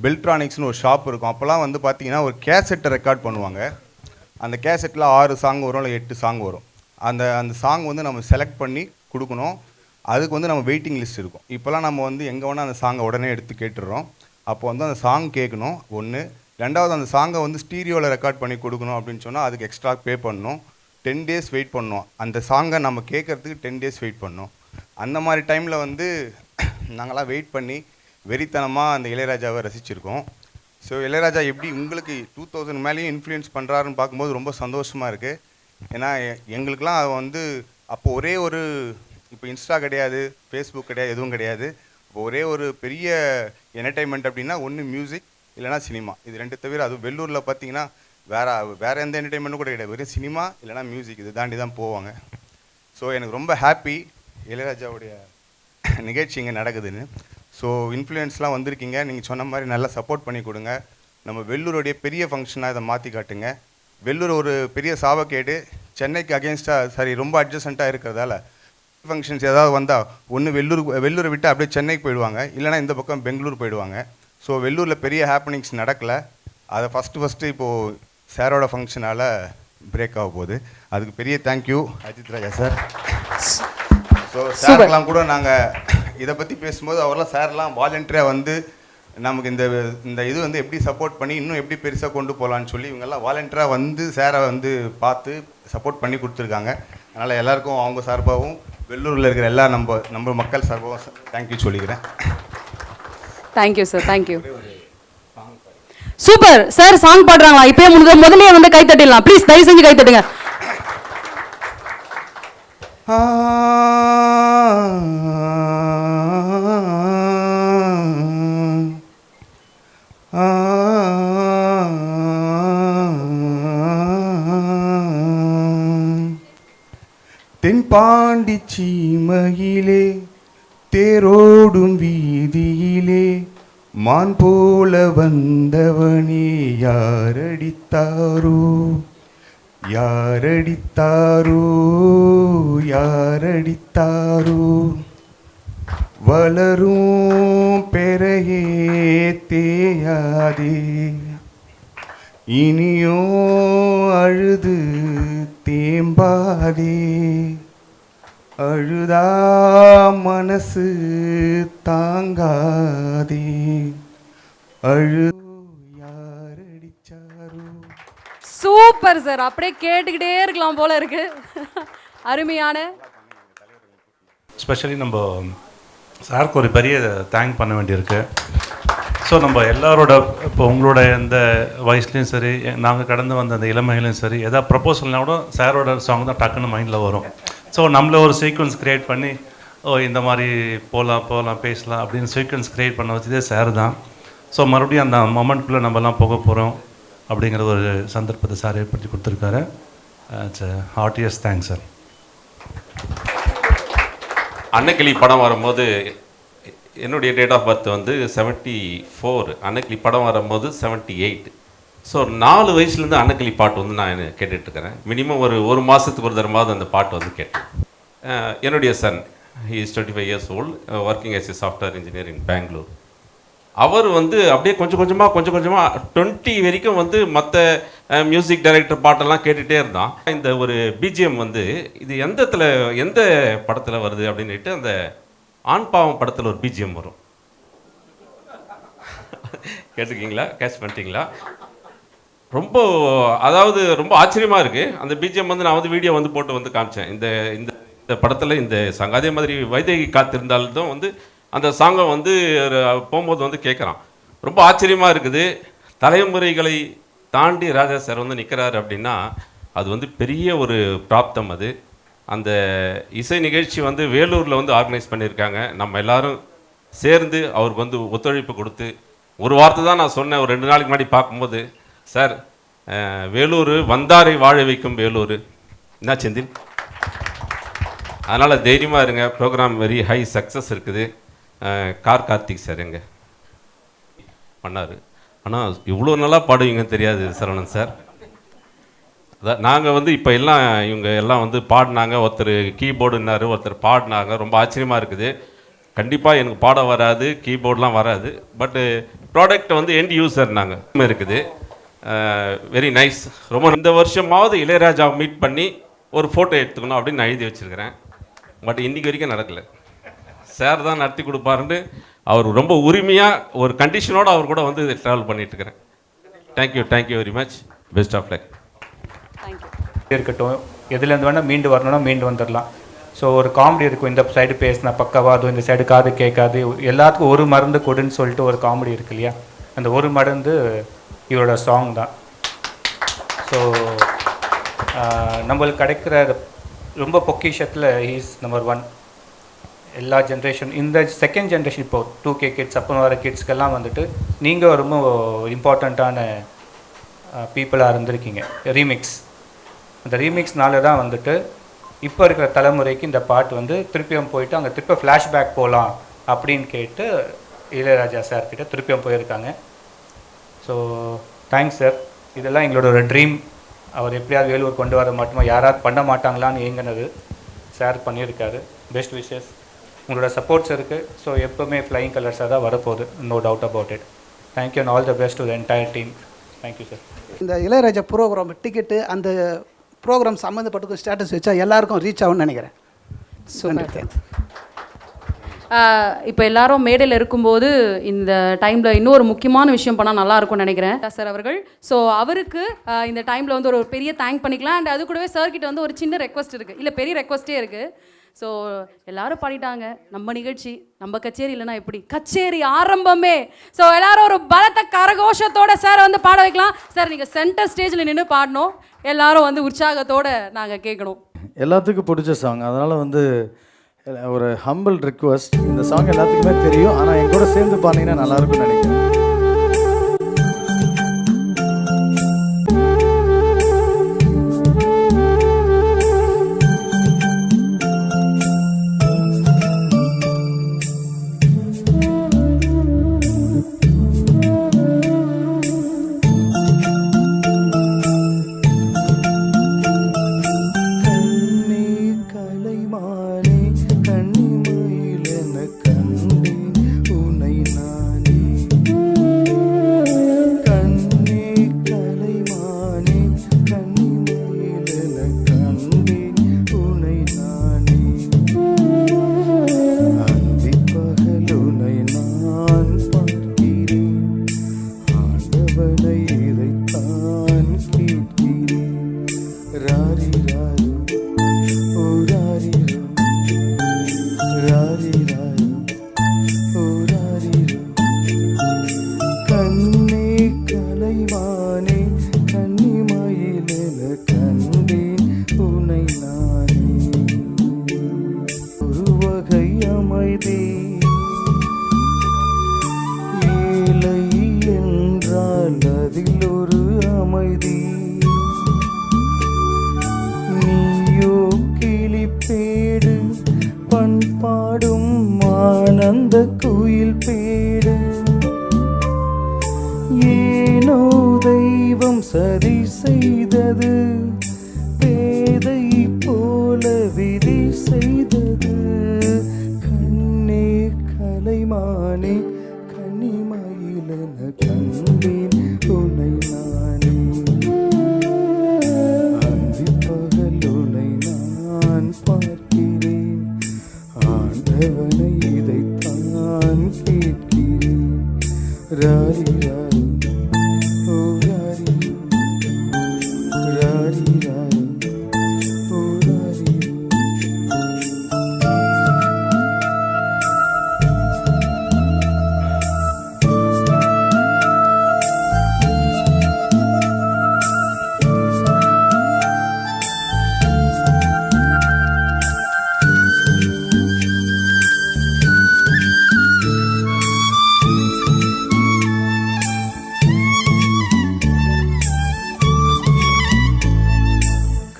பெல்ட்ரானிக்ஸ்னு ஒரு ஷாப் இருக்கும். அப்போல்லாம் வந்து பார்த்தீங்கன்னா ஒரு கேசட்டை ரெக்கார்ட் பண்ணுவாங்க. அந்த கேசட்டில் 6 சாங் வரும், இல்லை 8 சாங் வரும். அந்த சாங் வந்து நம்ம செலக்ட் பண்ணி கொடுக்கணும். அதுக்கு வந்து நம்ம வெயிட்டிங் லிஸ்ட் இருக்கும். இப்போலாம் நம்ம வந்து எங்கே வேணால் அந்த சாங்கை உடனே எடுத்து கேட்டுடுறோம். அப்போ வந்து அந்த சாங் கேட்கணும் ஒன்று. ரெண்டாவது, அந்த சாங்கை வந்து ஸ்டீரியோவில் ரெக்கார்ட் பண்ணி கொடுக்கணும் அப்படின்னு சொன்னால் அதுக்கு எக்ஸ்ட்ரா பே பண்ணணும். 10 days வெயிட் பண்ணணும். அந்த சாங்கை நம்ம கேட்குறதுக்கு 10 days வெயிட் பண்ணணும். அந்த மாதிரி டைமில் வந்து நாங்களாம் வெயிட் பண்ணி வெறித்தனமாக அந்த இளையராஜாவை ரசிச்சிருக்கோம். ஸோ இளையராஜா எப்படி உங்களுக்கு 2000 மேலேயும் இன்ஃப்ளூயன்ஸ் பண்ணுறாருன்னு பார்க்கும்போது ரொம்ப சந்தோஷமாக இருக்குது. ஏன்னா எங்களுக்கெலாம் வந்து அப்போ ஒரே ஒரு, இப்போ இன்ஸ்டா கிடையாது, ஃபேஸ்புக் கிடையாது, எதுவும் கிடையாது. இப்போ ஒரே ஒரு பெரிய என்டர்டைன்மெண்ட் அப்படின்னா ஒன்று மியூசிக் இல்லைனா சினிமா. இது 2 தவிர, அதுவும் வெள்ளூரில் பார்த்தீங்கன்னா வேறு எந்த என்டர்டைன்மெண்ட்டும் கூட கிடையாது. வெறும் சினிமா இல்லைனா மியூசிக், இது தாண்டி தான் போவாங்க. ஸோ எனக்கு ரொம்ப ஹாப்பி இளையராஜாவுடைய நிகழ்ச்சி இங்கே நடக்குதுன்னு. ஸோ இன்ஃப்ளூயன்ஸ்லாம் வந்திருக்கீங்க, நீங்கள் சொன்ன மாதிரி நல்லா சப்போர்ட் பண்ணி கொடுங்க. நம்ம வெள்ளூருடைய பெரிய ஃபங்க்ஷனாக இதை மாற்றி காட்டுங்க. வெள்ளூர் ஒரு பெரிய சாபக்கேடு, சென்னைக்கு அகேன்ஸ்டாக ரொம்ப அட்ஜஸ்டண்ட்டாக இருக்கிறதால ஃபங்க்ஷன்ஸ் ஏதாவது வந்தால் ஒன்று வெள்ளூரை விட்டு அப்படியே சென்னைக்கு போயிடுவாங்க, இல்லைனா இந்த பக்கம் பெங்களூர் போயிடுவாங்க. ஸோ வெள்ளூரில் பெரிய ஹாப்பனிங்ஸ் நடக்கலை. அதை ஃபஸ்ட்டு இப்போது சாரோட ஃபங்க்ஷனால் பிரேக் ஆக போகுது. அதுக்கு பெரிய தேங்க்யூ அஜித் ராஜா சார். ஸோ சார்லாம் கூட நாங்கள் இதை பற்றி பேசும்போது அவரெல்லாம் சார்லாம் வாலண்டியராக வந்து நமக்கு இந்த இது வந்து எப்படி சப்போர்ட் பண்ணி இன்னும் எப்படி பெருசாக கொண்டு போகலான்னு சொல்லி இவங்கெல்லாம் வாலண்டியராக வந்து சாரை வந்து பார்த்து சப்போர்ட் பண்ணி கொடுத்துருக்காங்க. அதனால் எல்லாருக்கும் அவங்க சார்பாகவும் வெள்ளூரில் இருக்கிற எல்லா நம்ம மக்கள் சார்பாகவும் தேங்க்யூ சொல்லிக்கிறேன். Thank you sir. Thank you. Super sir. Song பாடுறாங்களா? இப்போயே முதல்ல வந்து கை தட்டிடலாம் ப்ளீஸ், தயவு செஞ்சு கை தட்டுங்க. தென்பாண்டி சீமையிலே தேரோடும் வீதியிலே மான் போல வந்தவனே யாரடித்தாரோ யாரடித்தாரோ யாரடித்தாரோ வளரும் பெறையே தேயாதே இனியோ அழுது தேம்பாதே அழுதா மனசு தாங்காதே அழு யாரடிச்சாரோ. Super sir. அப்படியே கேட்டுக்கிட்டே இருக்கலாம் போல இருக்கு. அருமையான. ஸ்பெஷலி நம்ம சாருக்கு ஒரு பெரிய தேங்க் பண்ண வேண்டியிருக்கு. ஸோ நம்ம எல்லாரோட இப்போ உங்களோட எந்த வயசுலேயும் சரி நாங்கள் கடந்து வந்த அந்த இளமையிலையும் சரி எதாவது ப்ரப்போசல்னா கூட சாரோட சாங் தான் டக்குன்னு மைண்டில் வரும். ஸோ நம்மள ஒரு சீக்வன்ஸ் க்ரியேட் பண்ணி இந்த மாதிரி போகலாம் பேசலாம் அப்படின்னு சீக்வன்ஸ் க்ரியேட் பண்ண வச்சதே சார் தான். ஸோ மறுபடியும் அந்த மொமெண்ட்குள்ளே நம்மலாம் போக போகிறோம் அப்படிங்கிற ஒரு சந்தர்ப்பத்தை சார் ஏற்படுத்தி கொடுத்துருக்காரு. It's heartiest thanks sir. Annakili படம் வரும்போது என்னுடைய டேட் ஆஃப் பர்த் வந்து 74, அன்னக்கிளி படம் வரும்போது 78. ஸோ 4 வயசுலேருந்து அன்னக்கிளி பாட்டு வந்து நான் கேட்டுட்ருக்கிறேன். மினிமம் ஒரு மாதத்துக்கு ஒரு தரமாவது அந்த பாட்டு வந்து கேட்டேன். என்னுடைய son he is 25 years old, working as a software engineer in Bangalore. அவர் வந்து அப்படியே கொஞ்சம் கொஞ்சமாக 20 வரைக்கும் வந்து மற்ற மியூசிக் டைரக்டர் பாட்டெல்லாம் கேட்டுகிட்டே இருந்தான். இந்த ஒரு பிஜிஎம் வந்து இது எந்த படத்தில் வருது அப்படின்ட்டு அந்த ஆண் பாவம் படத்தில் ஒரு பிஜிஎம் வரும். கேட்டுருக்கீங்களா? கேட்ச் பண்ணிட்டீங்களா? ரொம்ப ஆச்சரியமாக இருக்குது. அந்த பிஜிஎம் வந்து நான் வந்து வீடியோ வந்து போட்டு வந்து காமிச்சேன். இந்த படத்தில் இந்த சாங் அதே மாதிரி வைதேகி காத்திருந்தால்தான் வந்து அந்த சாங்கை வந்து போகும்போது வந்து கேட்குறான். ரொம்ப ஆச்சரியமாக இருக்குது. தலைமுறைகளை தாண்டி ராஜா சார் வந்து நிற்கிறாரு அப்படின்னா அது வந்து பெரிய ஒரு பிராப்தம். அது அந்த இசை நிகழ்ச்சி வந்து வேலூரில் வந்து ஆர்கனைஸ் பண்ணியிருக்காங்க. நம்ம எல்லாரும் சேர்ந்து அவருக்கு வந்து ஒத்துழைப்பு கொடுத்து ஒரு வார்த்தை தான் நான் சொன்னேன் ஒரு 2 நாளைக்கு முன்னாடி பார்க்கும்போது, சார் வேலூர் வந்தாரை வாழ வைக்கும் வேலூர் என்ன செந்தில், அதனால் தைரியமாக இருங்க, ப்ரோக்ராம் வெரி ஹை சக்ஸஸ் இருக்குது. கார்த்திக் சார் எங்கே பண்ணார். ஆனால் இவ்வளோ நல்லா பாடுவீங்கன்னு தெரியாது சரவணன் சார். அதான் நாங்கள் வந்து இப்போ இவங்க எல்லாம் வந்து பாடினாங்க. ஒருத்தர் கீபோர்டுன்னாரு, ஒருத்தர் பாடினாங்க. ரொம்ப ஆச்சரியமாக இருக்குது. கண்டிப்பாக எனக்கு பாட வராது, கீபோர்டெலாம் வராது. பட்டு ப்ராடக்ட் வந்து எண்ட் யூஸர் நாங்கள் இருக்குது. Very nice. ரொம்ப இந்த வருஷமாவது இளையராஜாவை மீட் பண்ணி ஒரு ஃபோட்டோ எடுத்துக்கணும் அப்படின்னு நான் எழுதி வச்சுருக்கிறேன். பட் இன்றைக்கி வரைக்கும் நடக்கலை. சார் தான் நடத்தி கொடுப்பாருன்னு அவர் ரொம்ப உரிமையாக ஒரு கண்டிஷனோடு அவர் கூட வந்து ட்ராவல் பண்ணிகிட்ருக்கிறேன். Thank you very much. Best of luck. இருக்கட்டும், எதுலேருந்து வேணால் மீண்டு வரணும்னா மீண்டு வந்துடலாம். ஸோ ஒரு காமெடி இருக்கும், இந்த சைடு பேசினா பக்கவா, அதுவும் இந்த சைடு காது கேட்காது, எல்லாத்துக்கும் ஒரு மருந்து கொடுன்னு சொல்லிட்டு ஒரு காமெடி இருக்கு இல்லையா, அந்த ஒரு மருந்து இவரோட சாங் தான். ஸோ நம்மளுக்கு கிடைக்கிற ரொம்ப பொக்கிஷத்தில் ஹீஸ் நம்பர் 1. எல்லா ஜென்ரேஷன், இந்த செகண்ட் ஜென்ரேஷன் இப்போ 2K கிட்ஸ் அப்புறம் வர கிட்ஸ்க்கெல்லாம் வந்துட்டு நீங்கள் ரொம்ப இம்பார்ட்டண்ட்டான பீப்புளாக இருந்திருக்கீங்க. ரீமிக்ஸ், அந்த ரீமிக்ஸ்னால தான் வந்துட்டு இப்போ இருக்கிற தலைமுறைக்கு இந்த பாட்டு வந்து திருப்பியும் போயிட்டு அங்கே திருப்பி ஃப்ளாஷ்பேக் போகலாம் அப்படின்னு கேட்டு இளையராஜா சார் கிட்ட திருப்பியும் போயிருக்காங்க. So thanks sir. இதெல்லாம் எங்களோட ஒரு ட்ரீம். அவர் எப்படியாவது வேலூர் கொண்டு வர மாட்டோமா, யாராவது பண்ண மாட்டாங்களான்னு ஏங்கினது சார் பண்ணியிருக்காரு. Best wishes. உங்களோட சப்போர்ட்ஸ் இருக்குது. ஸோ எப்போவுமே ஃப்ளையிங் கலர்ஸாக தான் வரப்போகுது, no doubt about it. Thank you and all the best to the entire team. Thank you sir. இந்த இளையராஜா ப்ரோக்ராம் டிக்கெட்டு அந்த ப்ரோக்ராம் சம்மந்தப்பட்ட ஸ்டேட்டஸ் வச்சா எல்லாருக்கும் ரீச் ஆகும்னு நினைக்கிறேன். இப்போ எல்லாரும் மேடையில் இருக்கும்போது இந்த டைமில் இன்னொரு முக்கியமான விஷயம் பண்ணால் நல்லாயிருக்கும்னு நினைக்கிறேன் சார் அவர்கள். ஸோ அவருக்கு இந்த டைமில் வந்து ஒரு பெரிய தேங்க் பண்ணிக்கலாம். அண்ட் அது கூடவே சார்கிட்ட வந்து ஒரு சின்ன ரெக்வஸ்ட் இருக்குது, இல்லை பெரிய ரெக்வஸ்ட்டே இருக்குது. ஸோ எல்லாரும் பாடிட்டாங்க, நம்ம நிகழ்ச்சி நம்ம கச்சேரி இல்லைனா எப்படி, கச்சேரி ஆரம்பமே. ஸோ எல்லாரும் ஒரு பலத்த கரகோஷத்தோட சார் வந்து பாட வைக்கலாம். சார் நீங்கள் சென்டர் ஸ்டேஜில் நின்று பாடணும், எல்லாரும் வந்து உற்சாகத்தோடு நாங்கள் கேட்கணும். எல்லாத்துக்கும் பிடிச்ச சாங், அதனால் வந்து ஒரு ஹம்பிள் ரிக்வஸ்ட். இந்த சாங் எல்லாத்துக்குமே தெரியும், ஆனால் என் கூட சேர்ந்து பாடினீங்கன்னா நல்லாயிருக்கும்னு நினைக்கிறேன். கண்ணிமயிலென கண்டேன் உனை நானே. சதி செய்தது, பேதை போல விதி செய்தது. கண்ணே கலைமானே கன்னிமயிலென கண்டேன் உன்னை நானே. அந்தி பகல் உன்னை நான் பார்க்கிறேன், ஆண்டவனை இதைத்தான் கேட்கிறேன். ராரி ராரி ஓ ராரி ராரி ராரி ஓ ராரி.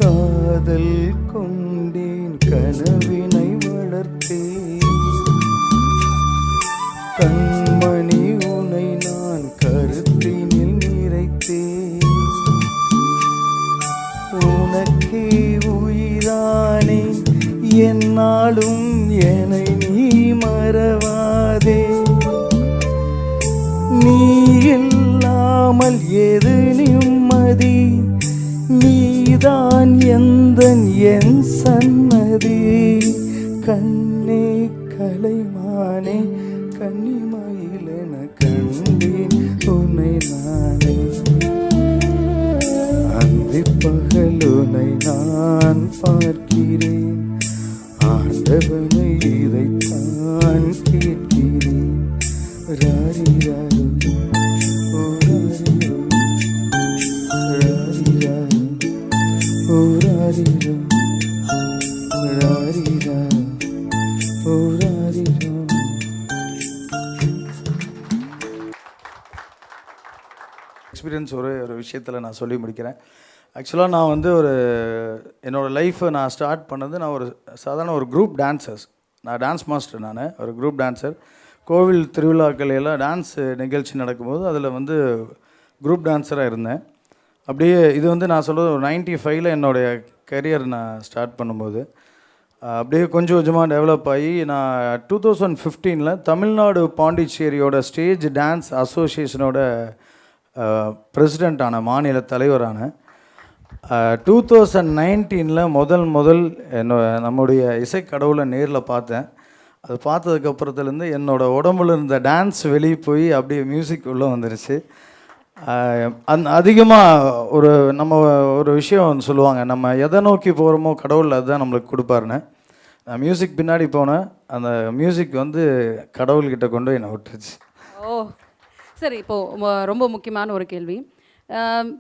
காதல் கொண்டேன் கனவினை வளர்த்தேன், கண்மணி உனை நான் கருத்தினில் நிறைத்தேன். உனக்கே உயிரானே என்னாலும் என்னை நீ மறவாதே. நீ இல்லாமல் எது நிம்மதி, நீதான் எந்தன் என் சன்னதி. கண்ணே கலைமானே கன்னிமயிலென கண்டேன் உன்னை நானே. அந்தி பகல் உன்னை நான் பார்க்கிறேன், ஆண்டவனை இதைத்தான் கேட்கிறேன். ராரி ராரி ஓ ராரி ராரி ராரி ஓ ராரி ராரி ராரி ஓ ராரி ராரி. எக்ஸ்பீரியன்ஸ் ஒரு விஷயத்தில் நான் சொல்லி முடிக்கிறேன். ஆக்சுவலாக நான் வந்து என்னோடய லைஃப்பை நான் ஸ்டார்ட் பண்ணது, நான் ஒரு சாதாரண ஒரு குரூப் டான்சர்ஸ். நான் டான்ஸ் மாஸ்டர், நான் ஒரு குரூப் டான்சர். கோவில் திருவிழாக்கள் எல்லாம் டான்ஸ் நிகழ்ச்சி நடக்கும்போது அதில் வந்து குரூப் டான்ஸராக இருந்தேன். அப்படியே இது வந்து நான் சொல்கிறது ஒரு 95 என்னுடைய கரியர் நான் ஸ்டார்ட் பண்ணும்போது அப்படியே கொஞ்சம் கொஞ்சமாக டெவலப் ஆகி நான் 2015 தமிழ்நாடு பாண்டிச்சேரியோட ஸ்டேஜ் டான்ஸ் அசோசியேஷனோட பிரசிடெண்ட் ஆன, மாநில தலைவரான. 2019 முதல் நம்முடைய இசைக்கடவுளை நேரில் பார்த்தேன். அது பார்த்ததுக்கப்புறத்துலேருந்து என்னோடய உடம்புல இருந்த டான்ஸ் வெளியே போய் அப்படியே மியூசிக் உள்ளே வந்துருச்சு. அதிகமாக நம்ம ஒரு விஷயம் சொல்லுவாங்க, நம்ம எதை நோக்கி போகிறோமோ கடவுள் அதுதான் நம்மளுக்கு கொடுப்பாருன்னு. நான் மியூசிக் பின்னாடி போனேன், அந்த மியூசிக் வந்து கடவுள்கிட்ட கொண்டு என்னை விட்டுருச்சு. ஓ சரி, இப்போது ரொம்ப முக்கியமான ஒரு கேள்வி.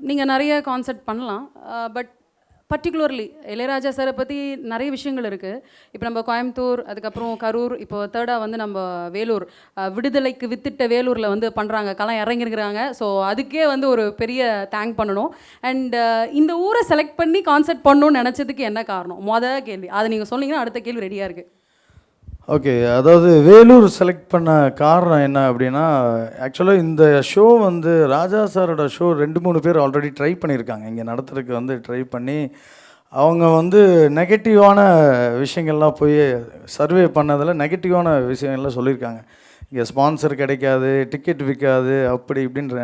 நீங்கள் நிறைய கான்செர்ட் பண்ணலாம், பட் பர்டிகுலர்லி இளையராஜா சாரை பற்றி நிறைய விஷயங்கள் இருக்குது. இப்போ நம்ம கோயம்புத்தூர், அதுக்கப்புறம் கரூர், இப்போ தேர்டாக வந்து நம்ம வேலூர், விடுதலைக்கு வித்திட்ட வேலூரில் வந்து பண்ணுறாங்க, களம் இறங்கிருக்கிறாங்க. ஸோ அதுக்கே வந்து ஒரு பெரிய தேங்க் பண்ணணும். அண்ட் இந்த ஊரை செலக்ட் பண்ணி கான்செர்ட் பண்ணணும்னு நினச்சதுக்கு என்ன காரணம்? மொதல் கேள்வி அதை நீங்கள் சொன்னீங்கன்னா அடுத்த கேள்வி ரெடியாக இருக்குது. ஓகே, அதாவது வேலூர் செலக்ட் பண்ண காரணம் என்ன அப்படின்னா, ஆக்சுவலாக இந்த ஷோ வந்து ராஜா சாரோட ஷோ 2-3 பேர் ஆல்ரெடி ட்ரை பண்ணியிருக்காங்க இங்கே நடத்துறதுக்கு. வந்து ட்ரை பண்ணி அவங்க வந்து நெகட்டிவான விஷயங்கள்லாம் போய் சர்வே பண்ணதில் நெகட்டிவான விஷயங்கள்லாம் சொல்லியிருக்காங்க. இங்கே ஸ்பான்சர் கிடைக்காது, டிக்கெட் விற்காது, அப்படி இப்படின்ற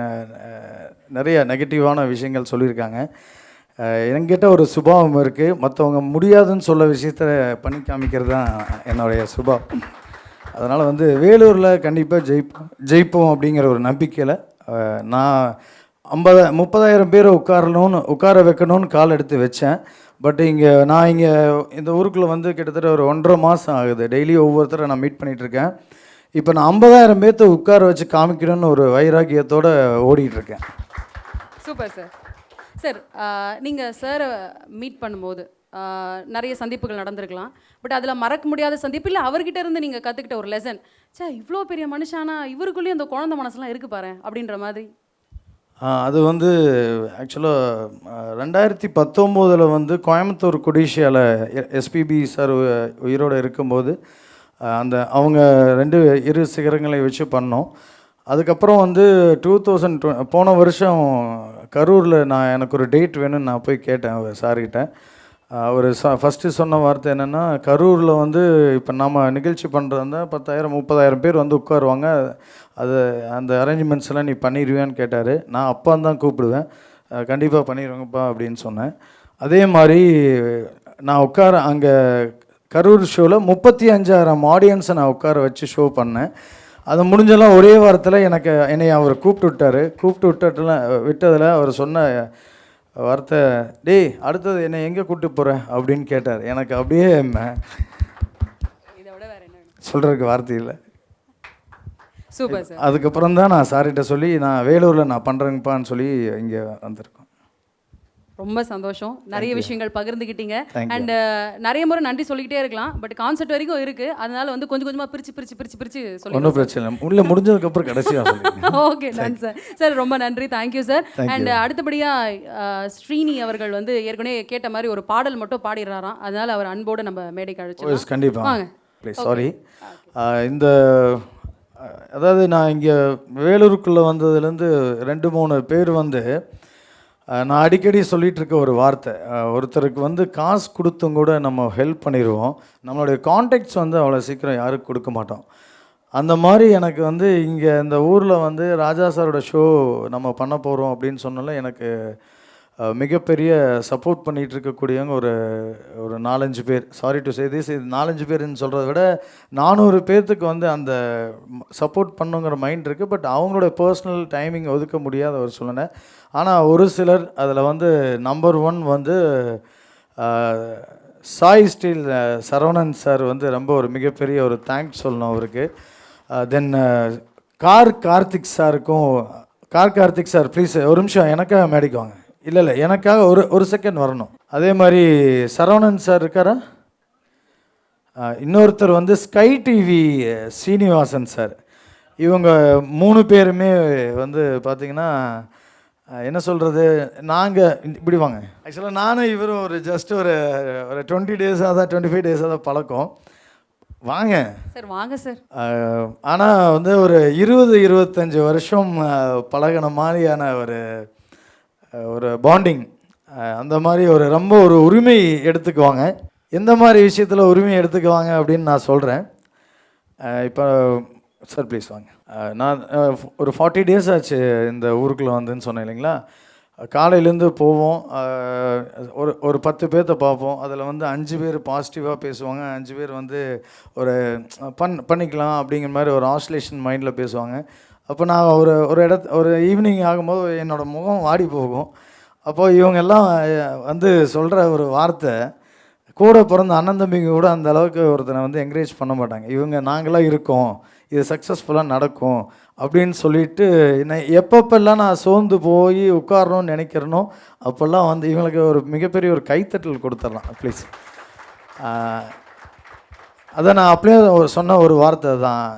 நிறைய நெகட்டிவான விஷயங்கள் சொல்லியிருக்காங்க. என்கிட்ட ஒரு சுபாவம் இருக்குது, மற்றவங்க முடியாதுன்னு சொல்ல விஷயத்த பண்ணி காமிக்கிறது தான் என்னுடைய சுபாவம். அதனால் வந்து வேலூரில் கண்டிப்பாக ஜெயிப்போம் அப்படிங்கிற ஒரு நம்பிக்கையில் நான் 30,000 பேரை உட்கார வைக்கணும்னு கால் எடுத்து வச்சேன். பட் நான் இந்த ஊருக்குள்ளே வந்து கிட்டத்தட்ட ஒரு 1.5 மாதம் ஆகுது. டெய்லி ஒவ்வொருத்தரை நான் மீட் பண்ணிகிட்ருக்கேன். இப்போ நான் 50,000 பேர்த்த உட்கார வச்சு காமிக்கணும்னு ஒரு வைராக்கியத்தோடு ஓடிட்டுருக்கேன். Super sir. சார், நீங்கள் சாரை மீட் பண்ணும்போது நிறைய சந்திப்புகள் நடந்திருக்கலாம், பட் அதில் மறக்க முடியாத சந்திப்பு இல்லை அவர்கிட்ட இருந்து நீங்கள் கற்றுக்கிட்ட ஒரு லெசன், சார் இவ்வளோ பெரிய மனுஷானா இவருக்குள்ளேயும் அந்த குழந்தை மனசுலாம் இருக்குது பாரு அப்படின்ற மாதிரி? அது வந்து ஆக்சுவலாக 2019 வந்து கோயம்புத்தூர் கொடிஷியாவில் எஸ்பிபி சார் உயிரோடு இருக்கும்போது அவங்க 2 சிகரங்களை வச்சு பண்ணோம். அதுக்கப்புறம் வந்து போன வருஷம் கரூரில் எனக்கு ஒரு டேட் வேணும்னு நான் போய் கேட்டேன் அவர் சார்கிட்ட. அவர் ஃபஸ்ட்டு சொன்ன வார்த்தை என்னென்னா, கரூரில் வந்து இப்போ நம்ம நிகழ்ச்சி பண்ணுறதா 10,000 30,000 பேர் வந்து உட்காருவாங்க, அது அந்த அரேஞ்ச்மெண்ட்ஸ் எல்லாம் நீ பண்ணிடுவியான்னு கேட்டார். நான் அப்பான்னு தான் கூப்பிடுவேன், கண்டிப்பாக பண்ணிடுவேங்கப்பா அப்படின்னு சொன்னேன். அதே மாதிரி நான் அங்கே கரூர் ஷோவில் 35,000 ஆடியன்ஸை நான் உட்கார வச்சு ஷோ பண்ணேன். அது முடிஞ்செல்லாம் ஒரே வாரத்தில் என்னை அவர் கூப்பிட்டு விட்டதில் அவர் சொன்ன வார்த்தை, டேய் அடுத்தது என்னை எங்கே கூப்பிட்டு போகிறேன் அப்படின்னு கேட்டார். எனக்கு அப்படியே சொல்கிறதுக்கு வார்த்தை இல்லை. Super sir. அதுக்கப்புறம் தான் நான் சார்கிட்ட சொல்லி நான் வேலூரில் நான் பண்ணுறேங்கப்பான்னு சொல்லி இங்கே வந்திருக்கோம். ரொம்ப சந்தோஷம், நிறைய விஷயங்கள் பகிர்ந்துக்கிட்டீங்க. அண்ட் நிறைய முறை நன்றி சொல்லிக்கிட்டே இருக்கலாம், பட் கான்செப்ட் வரைக்கும் இருக்குது, அதனால வந்து கொஞ்சம் கொஞ்சமாக பிரித்து சொல்லி ஒன்றும் பிரச்சனை இல்லை, உள்ளே முடிஞ்சதுக்கப்புறம் கடைசியாக ஓகே டன் சார். சார் ரொம்ப நன்றி, தேங்க்யூ சார். அண்ட் அடுத்தபடியாக ஸ்ரீனி அவர்கள் வந்து ஏற்கனவே கேட்ட மாதிரி ஒரு பாடல் மட்டும் பாடிடுறாராம், அதனால் அவர் அன்போடு நம்ம மேடைக்கு அழைச்சிடலாம். கண்டிப்பாக ப்ளீஸ். சாரி, இந்த அதாவது நான் இங்கே வேலூருக்குள்ளே வந்ததுலேருந்து 2-3 பேர் வந்து நான் அடிக்கடி சொல்லிகிட்டு இருக்க ஒரு வார்த்தை, ஒருத்தருக்கு வந்து காசு கொடுத்தும் கூட நம்ம ஹெல்ப் பண்ணிடுவோம், நம்மளுடைய கான்டாக்ட்ஸ் வந்து அவ்வளோ சீக்கிரம் யாருக்கு கொடுக்க மாட்டோம். அந்த மாதிரி எனக்கு வந்து இங்கே இந்த ஊரில் வந்து ராஜா சாரோட ஷோ நம்ம பண்ண போகிறோம் அப்படின்னு சொன்னால எனக்கு மிகப்பெரிய சப்போர்ட் பண்ணிகிட்டு இருக்கக்கூடியவங்க ஒரு 4-5 பேர். சாரி டு சே திஸ், இது 4-5 பேர்னு சொல்கிறத விட 400 பேர்த்துக்கு வந்து அந்த சப்போர்ட் பண்ணுங்கிற மைண்ட் இருக்குது. பட் அவங்களோட பர்சனல் டைமிங் ஒதுக்க முடியாத ஒரு சூழ்நிலை. ஆனால் ஒரு சிலர் அதில் வந்து நம்பர் 1 வந்து சாய் ஸ்டீல் சரவணன் சார் வந்து ரொம்ப ஒரு மிகப்பெரிய ஒரு தேங்க்ஸ் சொல்லணும் அவருக்கு. தென் கார்த்திக் சாருக்கும். கார்த்திக் சார் ப்ளீஸ் ஒரு நிமிஷம் எனக்காக மேடைக்கு வாங்க. இல்லை எனக்காக ஒரு செகண்ட் வரணும். அதே மாதிரி சரவணன் சார் இருக்காரா, இன்னொருத்தர் வந்து ஸ்கை டிவி சீனிவாசன் சார், இவங்க 3 பேருமே வந்து பார்த்திங்கன்னா என்ன சொல்கிறது, நாங்கள் இப்படி வாங்க. ஆக்சுவலாக நானும் இவரும் ஒரு ஜஸ்ட் ஒரு 20 டேஸாக தான் 25 டேஸாக தான் பழக்கம். வாங்க சார், வாங்க சார். ஆனால் வந்து ஒரு 20-25 வருஷம் பழகின மாதிரியான ஒரு பாண்டிங், அந்த மாதிரி ரொம்ப ஒரு உரிமை எடுத்துக்குவாங்க. எந்த மாதிரி விஷயத்தில் உரிமை எடுத்துக்குவாங்க அப்படின்னு நான் சொல்கிறேன். இப்போ சார் ப்ளீஸ் வாங்க. நான் ஒரு 40 டேஸ் ஆச்சு இந்த ஊருக்குள்ளே வந்துன்னு சொன்னேன் இல்லைங்களா. காலையிலேருந்து போவோம், ஒரு 10 பேர்த்த பார்ப்போம், அதில் வந்து 5 பேர் பாசிட்டிவாக பேசுவாங்க, 5 பேர் வந்து ஒரு பண்ணிக்கலாம் அப்படிங்கிற மாதிரி ஒரு ஆஸ்லேஷன் மைண்டில் பேசுவாங்க. அப்போ நான் ஒரு ஈவினிங் ஆகும்போது என்னோடய முகம் வாடி போகும். அப்போது இவங்க எல்லாம் வந்து சொல்கிற ஒரு வார்த்தை, கூட பிறந்த அண்ணன் தம்பிங்க கூட அந்த அளவுக்கு ஒருத்தனை வந்து என்கரேஜ் பண்ண மாட்டாங்க. இவங்க நாங்களாம் இருக்கோம், இது சக்ஸஸ்ஃபுல்லாக நடக்கும் அப்படின்னு சொல்லிட்டு எப்பப்பெல்லாம் நான் சோர்ந்து போய் உட்காரணும்னு நினைக்கிறேனோ அப்போல்லாம் வந்து இவங்களுக்கு ஒரு மிகப்பெரிய ஒரு கைத்தட்டல் கொடுத்துடலாம் ப்ளீஸ். அதை நான் அப்படியே சொன்ன ஒரு வார்த்தை தான்,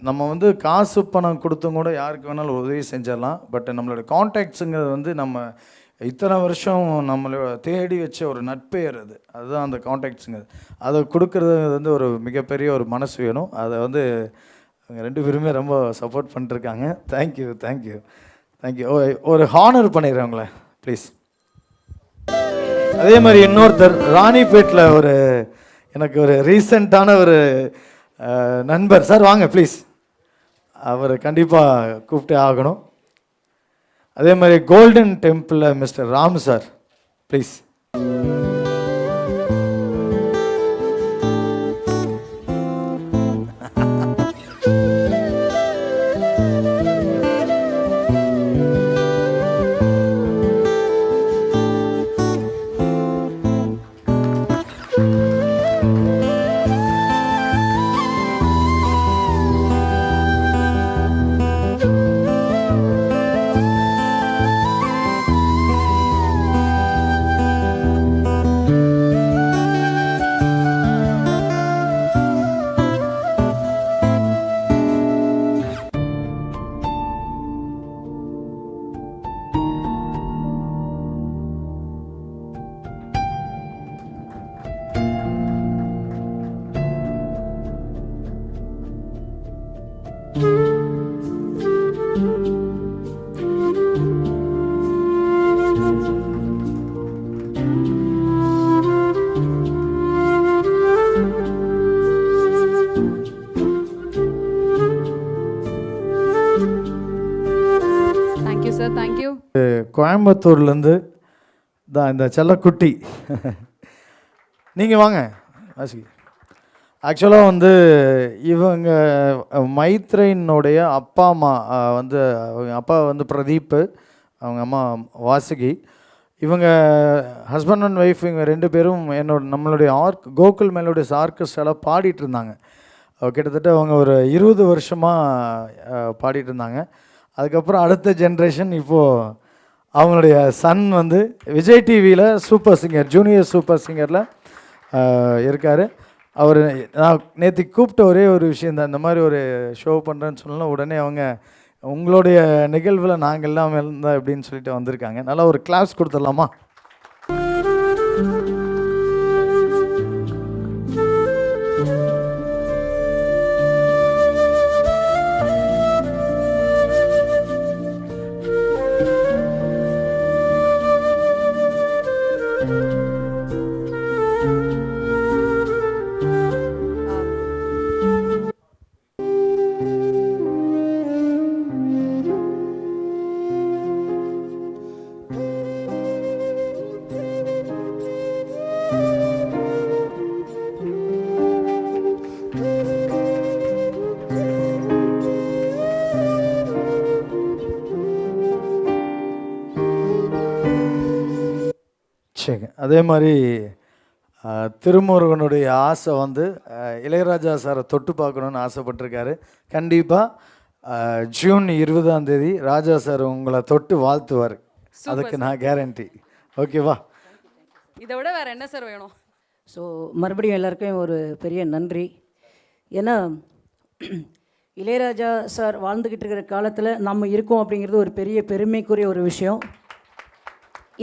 நம்ம வந்து காசு பணம் கொடுத்தும் கூட யாருக்கு வேணாலும் உதவி செஞ்சிடலாம். பட் நம்மளோட கான்டாக்ட்ஸுங்கிறது வந்து நம்ம இத்தனை வருஷம் நம்மளை தேடி வச்ச ஒரு நட்பெயர், அதுதான் அந்த கான்டாக்ட்ஸுங்கிறது. அதை கொடுக்கறது வந்து ஒரு மிகப்பெரிய ஒரு மனசு வேணும். அதை வந்து அவங்க 2 பேருமே ரொம்ப சப்போர்ட் பண்ணிட்டுருக்காங்க. தேங்க்யூ. ஒரு ஹானர் பண்ணிடுறேன் உங்களை ப்ளீஸ். அதே மாதிரி இன்னொருத்தர் ராணிப்பேட்டில் எனக்கு ஒரு ரீசெண்டான ஒரு நண்பர், சார் வாங்க ப்ளீஸ், அவர் கண்டிப்பாக கூப்பிட்டே ஆகணும். அதே மாதிரி கோல்டன் டெம்பிளில் மிஸ்டர் ராம் சார் ப்ளீஸ். கோயம்புத்தூர்லேருந்து தான் இந்த செல்லக்குட்டி. நீங்கள் வாங்க வாசி. ஆக்சுவலாக வந்து இவங்க மைத்ரேனுடைய அப்பா அம்மா வந்து அவங்க அப்பா வந்து பிரதீப், அவங்க அம்மா வாசுகி. இவங்க ஹஸ்பண்ட் அண்ட் ஒய்ஃப் இவங்க 2 பேரும் நம்மளுடைய கோகுல் மெலோடிஸ் ஆர்கெஸ்ட்ராவில் பாடிட்டு இருந்தாங்க. கிட்டத்தட்ட அவங்க ஒரு 20 வருஷமாக பாடிட்டு இருந்தாங்க. அதுக்கப்புறம் அடுத்த ஜென்ரேஷன் இப்போது அவங்களுடைய சன் வந்து விஜய் டிவியில் சூப்பர் சிங்கர், ஜூனியர் சூப்பர் சிங்கரில் இருக்கார். அவர் நான் நேற்று கூப்பிட்ட ஒரே ஒரு விஷயம் தான், இந்த மாதிரி ஒரு ஷோ பண்ணுறேன்னு சொன்னாலும் உடனே அவங்க உங்களுடைய நிகழ்வில் நாங்கள் எல்லாம் இருந்தால் எப்படின்னு சொல்லிட்டு வந்திருக்காங்க. நல்லா ஒரு கிளாஸ் கொடுத்துடலாமா? சரி, அதே மாதிரி திருமுருகனுடைய ஆசை வந்து இளையராஜா சாரை தொட்டு பார்க்கணுன்னு ஆசைப்பட்டிருக்காரு. கண்டிப்பாக ஜூன் 20ஆம் தேதி ராஜா சார் உங்களை தொட்டு வாழ்த்துவார். அதுக்கு நான் கேரண்டி. ஓகேவா? இதை விட வேறு என்ன சார் வேணும்? ஸோ மறுபடியும் எல்லாருக்கும் ஒரு பெரிய நன்றி. ஏன்னா இளையராஜா சார் வாழ்ந்துக்கிட்டு இருக்கிற காலத்தில் நம்ம இருக்கோம் அப்படிங்கிறது ஒரு பெரிய பெருமைக்குரிய ஒரு விஷயம்.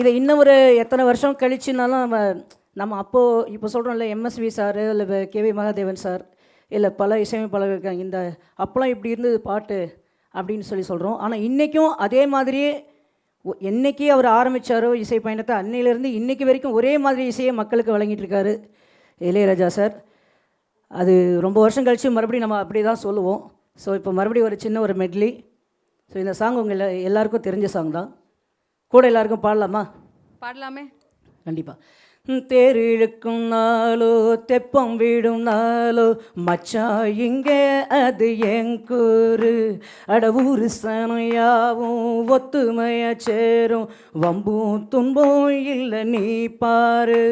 இதை இன்னும் ஒரு எத்தனை வருஷம் கழிச்சுனாலும் நம்ம அப்போது இப்போ சொல்கிறோம்ல, எம்எஸ்வி சார் இல்லை கேவி மகாதேவன் சார் இல்லை பல இசையமைப்பாளர்கள் இருக்காங்க, இந்த அப்போலாம் இப்படி இருந்தது பாட்டு அப்படின்னு சொல்கிறோம். ஆனால் இன்றைக்கும் அதே மாதிரியே என்றைக்கு அவர் ஆரம்பித்தாரோ இசை பயணத்தை, அன்னையிலேருந்து இன்றைக்கி வரைக்கும் ஒரே மாதிரி இசையை மக்களுக்கு வழங்கிட்டு இருக்காரு இளையராஜா சார். அது ரொம்ப வருஷம் கழித்து மறுபடியும் நம்ம அப்படி தான் சொல்லுவோம். ஸோ இப்போ மறுபடியும் ஒரு சின்ன ஒரு மெட்லி. ஸோ இந்த சாங் உங்கள் எல்லாருக்கும் தெரிஞ்ச சாங் தான். கூட எல்லாருக்கும் பாடலாமா? பாடலாமே, கண்டிப்பாக. தேர் இழுக்கும் நாளோ தெப்பம் விடும் நாளோ மச்சான் இங்கே அது எங்கூரு, அட ஊரு சனையாவும் ஒத்துமையா சேரும், வம்பும் துன்பம் இல்லை நீ பாரு,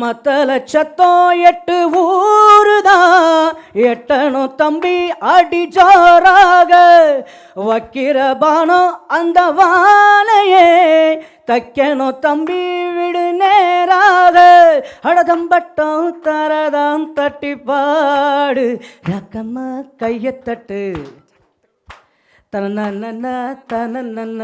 மத்தல சத்தம் 8 ஊருதான் எட்டணும் தம்பி அடி ஜோராக, வைக்கிற பானம் அந்த வானையே தைக்கணும் தம்பி விடு நேராக, அடதம்பட்டம் தரதான் தட்டி பாடு, ரக்கம்மா கையத்தட்டு தன தன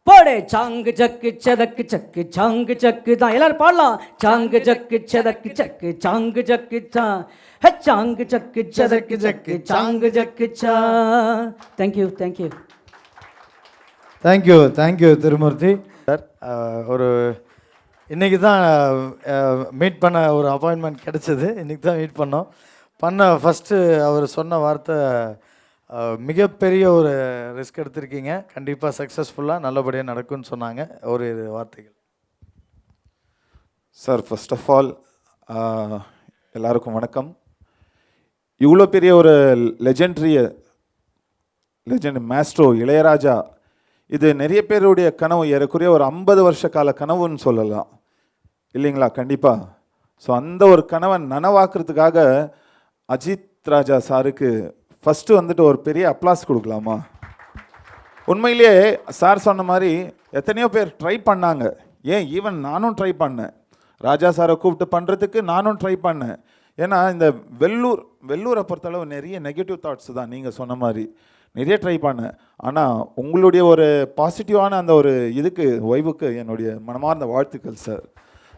போடே, சாங்கு சக்கு சதக்கு சக்கு சாங்கு சக்கு தான். எல்லாரும் பாடலாம். சாங்கு சக்கு சதக்கு சக்கு சாங்கு சக்கு தான், சாங்கு சக்கு சதக்கு சக்கு சாங்கு சக்கு சா. Thank you thank you thank you thank you Thirumoorthy sir. ஒரு இன்றைக்கி தான் மீட் பண்ண ஒரு அப்பாயின்மெண்ட் கிடச்சிது. இன்றைக்கி தான் மீட் பண்ண ஃபஸ்ட்டு அவர் சொன்ன வார்த்தை, மிகப்பெரிய ஒரு ரிஸ்க் எடுத்திருக்கீங்க, கண்டிப்பாக சக்ஸஸ்ஃபுல்லாக நல்லபடியாக நடக்கும்னு சொன்னாங்க. ஒரு வார்த்தைகள் சார். ஃபர்ஸ்ட் ஆஃப் ஆல் எல்லாருக்கும் வணக்கம். இவ்வளோ பெரிய ஒரு லெஜெண்ட் மாஸ்ட்ரோ இளையராஜா, இது நிறைய பேருடைய கனவு, ஏறக்குறைய ஒரு 50 வருஷ கால கனவுன்னு சொல்லலாம் இல்லைங்களா? கண்டிப்பாக. ஸோ அந்த ஒரு கனவை நனவாக்குறதுக்காக அஜித் ராஜா சாருக்கு ஃபஸ்ட்டு வந்துட்டு ஒரு பெரிய அப்ளாஸ் கொடுக்கலாமா? உண்மையிலேயே சார் சொன்ன மாதிரி எத்தனையோ பேர் ட்ரை பண்ணாங்க. ஏன் ஈவன் நானும் ட்ரை பண்ணேன், ராஜா சாரை கூப்பிட்டு பண்ணுறதுக்கு நானும் ட்ரை பண்ணேன். ஏன்னா இந்த வெள்ளூரை பொறுத்தளவு நிறைய நெகட்டிவ் தாட்ஸ் தான், நீங்கள் சொன்ன மாதிரி நிறைய ட்ரை பண்ணேன். ஆனால் உங்களுடைய ஒரு பாசிட்டிவான அந்த ஒரு வைவுக்கு என்னுடைய மனமார்ந்த வாழ்த்துக்கள் சார்.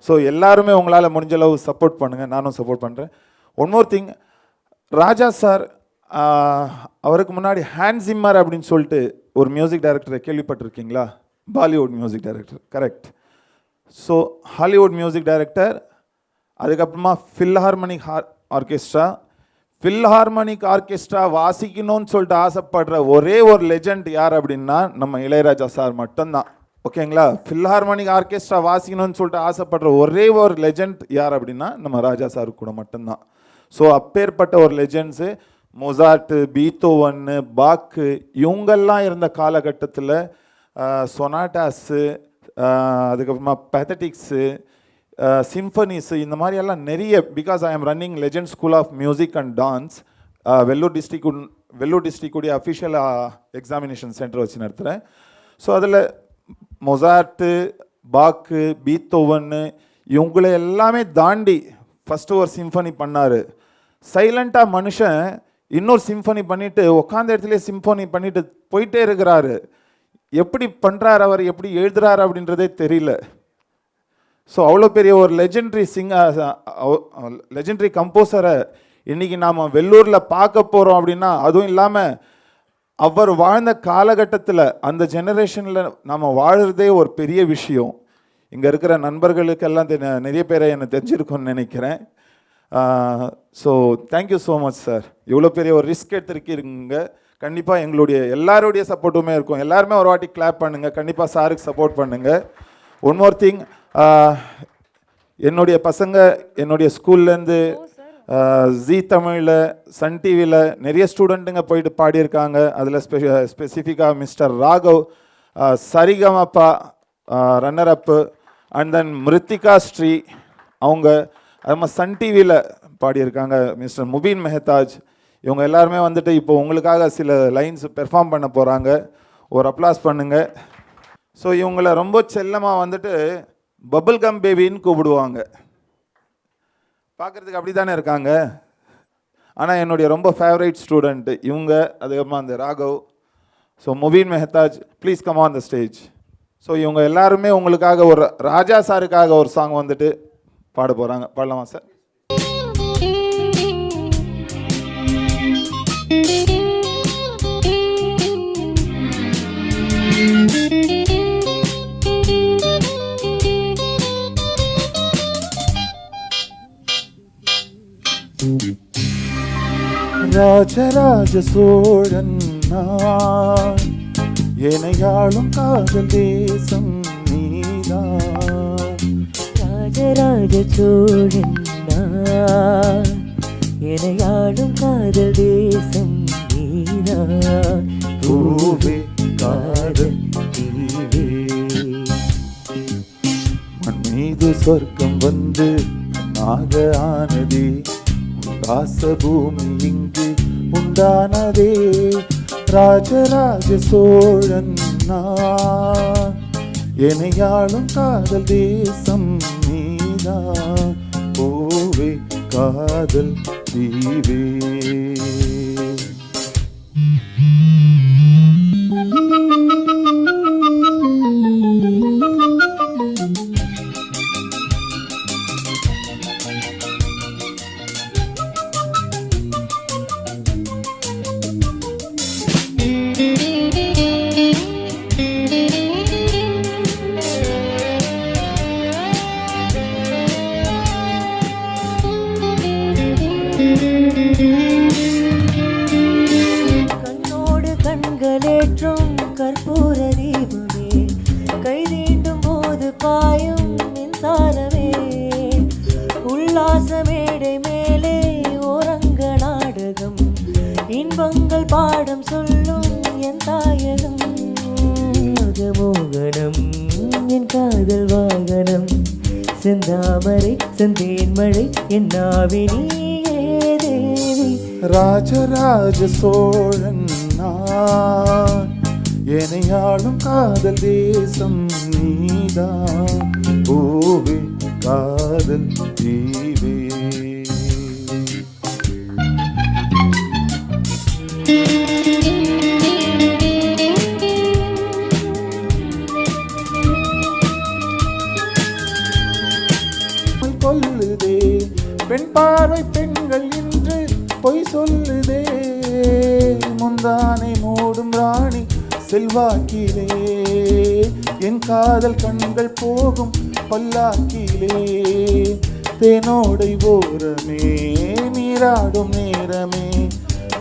ஸோ எல்லாருமே உங்களால் முடிஞ்ச அளவு சப்போர்ட் பண்ணுங்கள், நானும் சப்போர்ட் பண்ணுறேன். ஒன் மோர் திங், ராஜா சார் அவருக்கு முன்னாடி ஹேண்ட் ஜிம்மர் அப்படின்னு சொல்லிட்டு ஒரு மியூசிக் டைரக்டரை கேள்விப்பட்டிருக்கீங்களா? Bollywood music director, correct. So Hollywood music director, அதுக்கப்புறமா ஃபில்ஹார்மோனிக் ஆர்கெஸ்ட்ரா, ஃபில்ஹார்மோனிக் ஆர்கெஸ்ட்ரா வாசிக்கணும்னு சொல்லிட்டு ஆசைப்படுற ஒரே ஒரு லெஜண்ட் யார் அப்படின்னா நம்ம இளையராஜா சார் மட்டும்தான். ஓகேங்களா? ஃபில்ஹார்மோனிக் ஆர்கெஸ்ட்ரா வாசிக்கணும்னு சொல்லிட்டு ஆசைப்படுற ஒரே ஒரு லெஜண்ட் யார் அப்படின்னா நம்ம ராஜா சார் கூட மட்டும்தான். ஸோ அப்பேற்பட்ட ஒரு லெஜண்ட்ஸு மொசார்ட்டு, பீத்தோவன்னு, பாக்கு இவங்கெல்லாம் இருந்த காலகட்டத்தில் சொனாட்டாஸு, அதுக்கப்புறமா பேத்தட்டிக்ஸு, சிம்ஃபனிஸு, இந்த மாதிரியெல்லாம் நிறைய, because I am running legend school of music and dance, Vellore டிஸ்ட்ரிக்டுடைய அஃபிஷியல் எக்ஸாமினேஷன் சென்டர் வச்சு நடத்துகிறேன். ஸோ அதில் மொசார்ட்டு, பாக்கு, பீத்தோவன்னு இவங்களை எல்லாமே தாண்டி ஃபஸ்ட்டு ஒரு சிம்ஃபனி பண்ணார். சைலண்ட்டாக மனுஷன் இன்னொரு சிம்ஃபனி பண்ணிவிட்டு உட்காந்த இடத்துலேயே சிம்ஃபனி பண்ணிவிட்டு போயிட்டே இருக்கிறாரு. எப்படி பண்ணுறாரு அவர், எப்படி எழுதுறாரு அப்படின்றதே தெரியல. ஸோ அவ்வளோ பெரிய ஒரு லெஜெண்டரி கம்போசரை இன்றைக்கி நாம் வெள்ளூரில் பார்க்க போகிறோம் அப்படின்னா, அதுவும் இல்லாமல் அவர் வாழ்ந்த காலகட்டத்தில் அந்த ஜெனரேஷனில் நம்ம வாழறதே ஒரு பெரிய விஷயம். இங்கே இருக்கிற நண்பர்களுக்கெல்லாம் நிறைய பேரை எனக்கு தெரிஞ்சிருக்கும்னு நினைக்கிறேன். So thank you so much sir. இவ்வளோ பெரிய ஒரு ரிஸ்க் எடுத்துருக்கீங்க. கண்டிப்பாக எங்களுடைய எல்லாருடைய சப்போர்ட்டுமே இருக்கும். எல்லாருமே ஒரு வாட்டி கிளாப் பண்ணுங்கள். கண்டிப்பாக சாருக்கு சப்போர்ட் பண்ணுங்கள். ஒன் மோர் திங், என்னுடைய பசங்க என்னுடைய ஸ்கூல்லேருந்து ஜி தமிழில், சன் டிவியில் நிறைய ஸ்டூடெண்ட்டுங்க போயிட்டு பாடியிருக்காங்க. அதில் ஸ்பெசிஃபிக்காக mister Raghav Saregamapa runner up, and then Mruthika Sri அவங்க அதுமாதிரி சன் டிவியில் பாடியிருக்காங்க. மிஸ்டர் முபீன் மெஹதாஜ் இவங்க எல்லாருமே வந்துட்டு இப்போ உங்களுக்காக சில லைன்ஸ் பெர்ஃபார்ம் பண்ண போகிறாங்க. ஒரு அப்ளாஸ் பண்ணுங்கள். ஸோ இவங்களை ரொம்ப செல்லமாக வந்துட்டு பபுள் கம் பேபின்னு கூப்பிடுவாங்க. பார்க்குறதுக்கு அப்படி தானே இருக்காங்க. ஆனால் என்னுடைய ரொம்ப ஃபேவரட் ஸ்டூடெண்ட்டு இவங்க. அதுக்கப்புறமா அந்த Raghav. So Mubeen Mehtaj, please come on the stage. So இவங்க எல்லாருமே உங்களுக்காக ஒரு ராஜா சாருக்காக ஒரு சாங் வந்துட்டு பாட போகிறாங்க. பாடலாமா சார்? ராஜராஜ சோழன் நான், எனையாளும் காதல் தேசம் நீதான். ராஜராஜ சோழன் நான், எனையாளும் காதல் தேசம் நீதான். பூவே காதல் தீவே, மண் மீது சொர்க்கம் வந்து நாக ஆனதே, உல்லாச பூமி இங்கு உண்டானதே. ராஜராஜ சோழன் நான், எனையாளும் காதல் தேசம் நீதான். பூவே காதல் தீவே. கண்ணோடு கண்களேற்றும் கற்பூர தீபமே, கை தீண்டும் போது பாயும் மின்சாரமே, உல்லாச மேடை மேலே ஓரங்க நாடகம், இன்பங்கள் பாடம் சொல்லும் என் தாயகம். மோகனம் என் காதல் வாகனம், செந்தாமரை செந்தேன் மழை என் நாவினியே தேவி. ராஜராஜ சோழன் நான், எனையாளும் காதல் தேசம் நீதான். பூவே காதல் தீவே. கொல்லுதே பெண் பார்வை, பெண்கள் இன்று பொய் சொல்லுதே. முந்தானை மூடும் ராணி செல்வாக்கிலே, என் காதல் கண்கள் போகும் பல்லாக்கிலே. தேனோடை ஓரமே நீராடும் நேரமே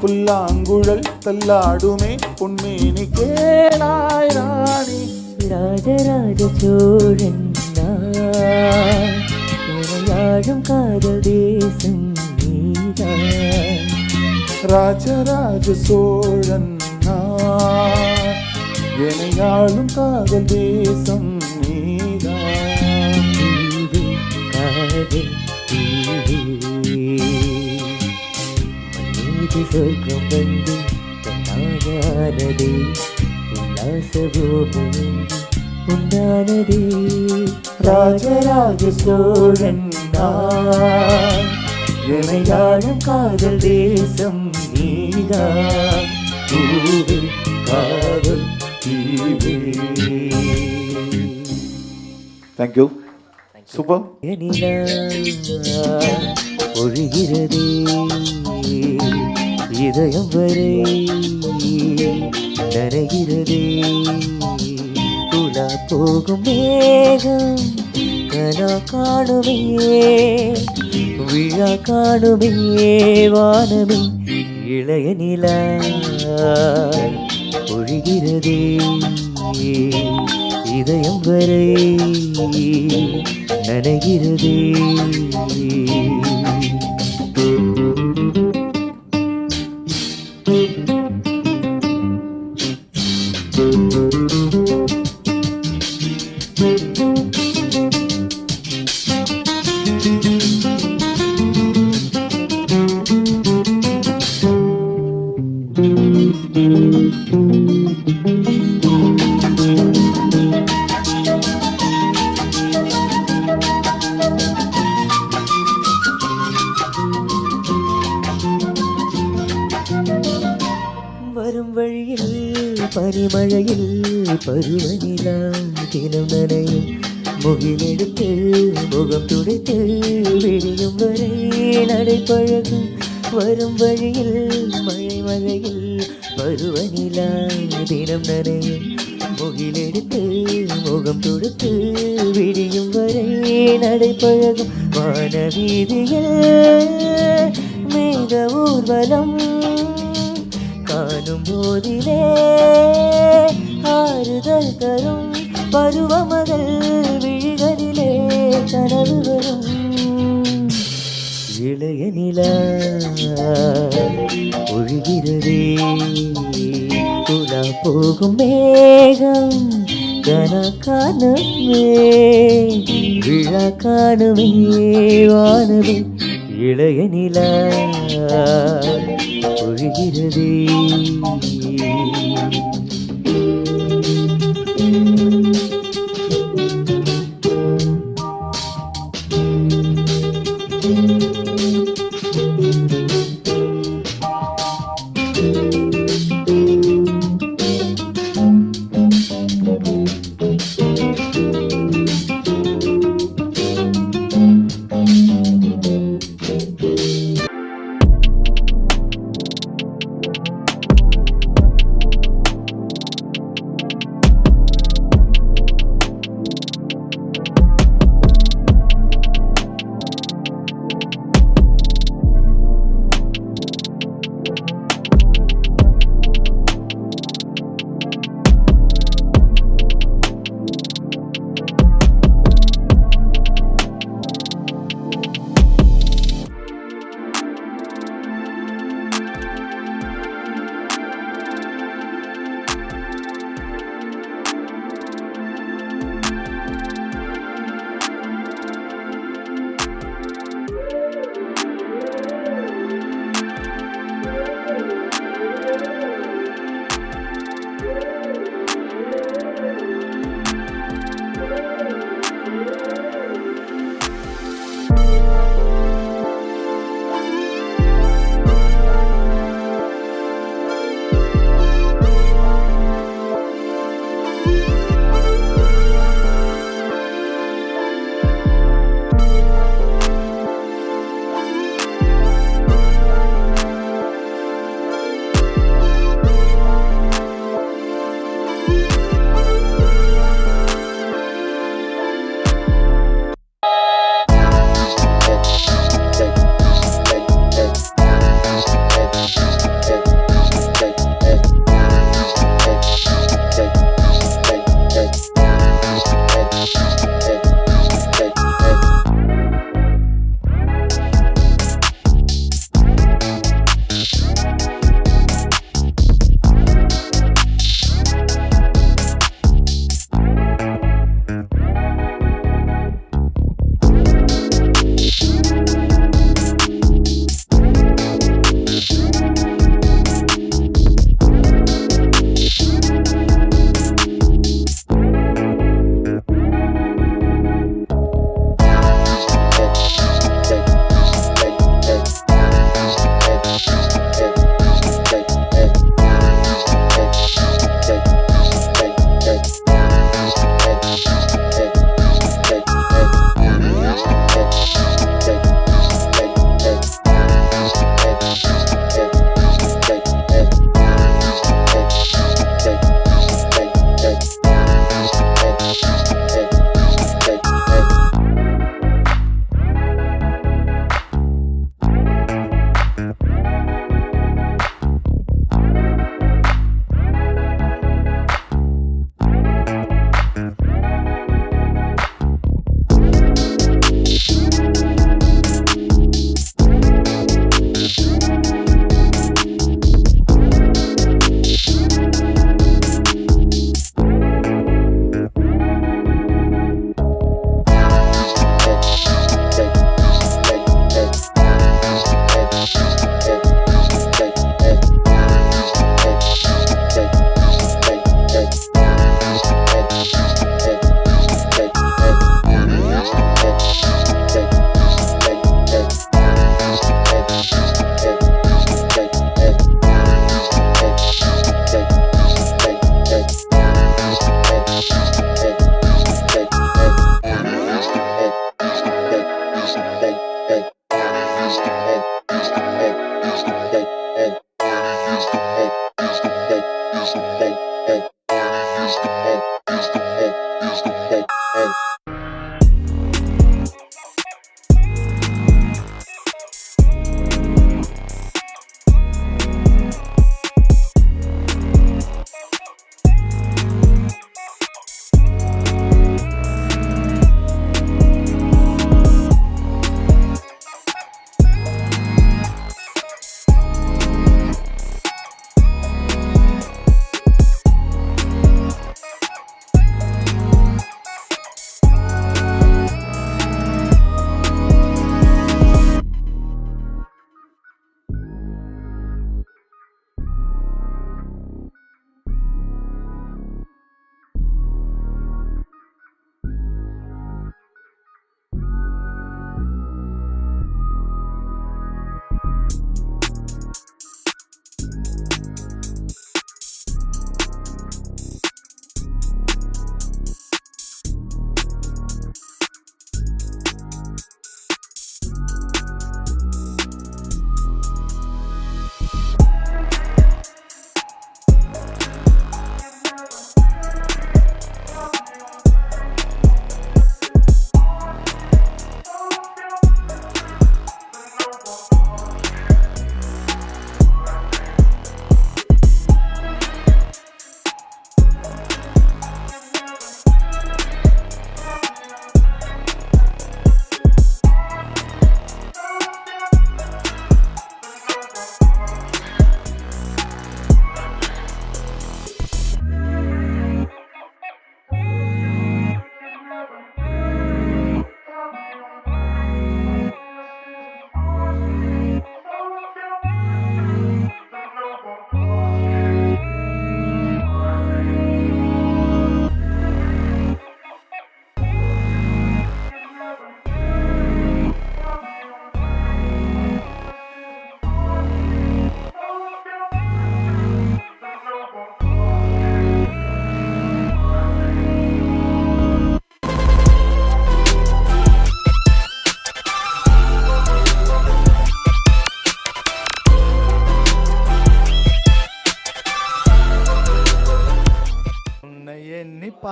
புல்லாங்குழல் தள்ளாடுமே பொன்மேனி கேளாய் ராணி. ராஜராஜ சோழன் நான், உனையாடும் காதல் தேசம் நீதான். ராஜராஜ சோழன் நான், எனையாளும் காதல் தேசம் நீதான். காதல் மன்னிது சொர்க்கம் வந்து பொன்னானதே, உல்லாச பூமி உண்டானதே. ராஜராஜ சோழன் நான், எனையாளும் காதல் தேசம் நீதான். பூவே காதல் தீவே. தேங்க்யூ. சூப்பர். ஒழுகிறதே இதயம் வரை நனைகிறதே. உலா போகும் மேகம் கனா காணுமே, விழா காணுமே வானமே. இளைய நிலா ஒழுகிறதே இதயம் வரை நனைகிறதே. வரும் வழியில் பனிமழையில் பருவநிலா தினம் நனையும். முகிலெடுத்து முகம் துடைத்து விடியும் வரை நடைபழகும். வரும் வழியில் மழையில் பருவநிலா தினம் நனையும். முகிலெடுத்து முகம் துடைத்து விடியும் வரை நடைபழகும். வானவீதியில் மேக ஊர்வலம் காணும் போதிலே ஆறுதல் தரும். பருவமகள் விழிகளிலே கனவு வரும். இளைய நிலா ஒழுகிறதே உலா போகும் மேகம் கனா காணுமே, விழா காணுமே வானமே. இளைய நிலா ஒழுகிறதே.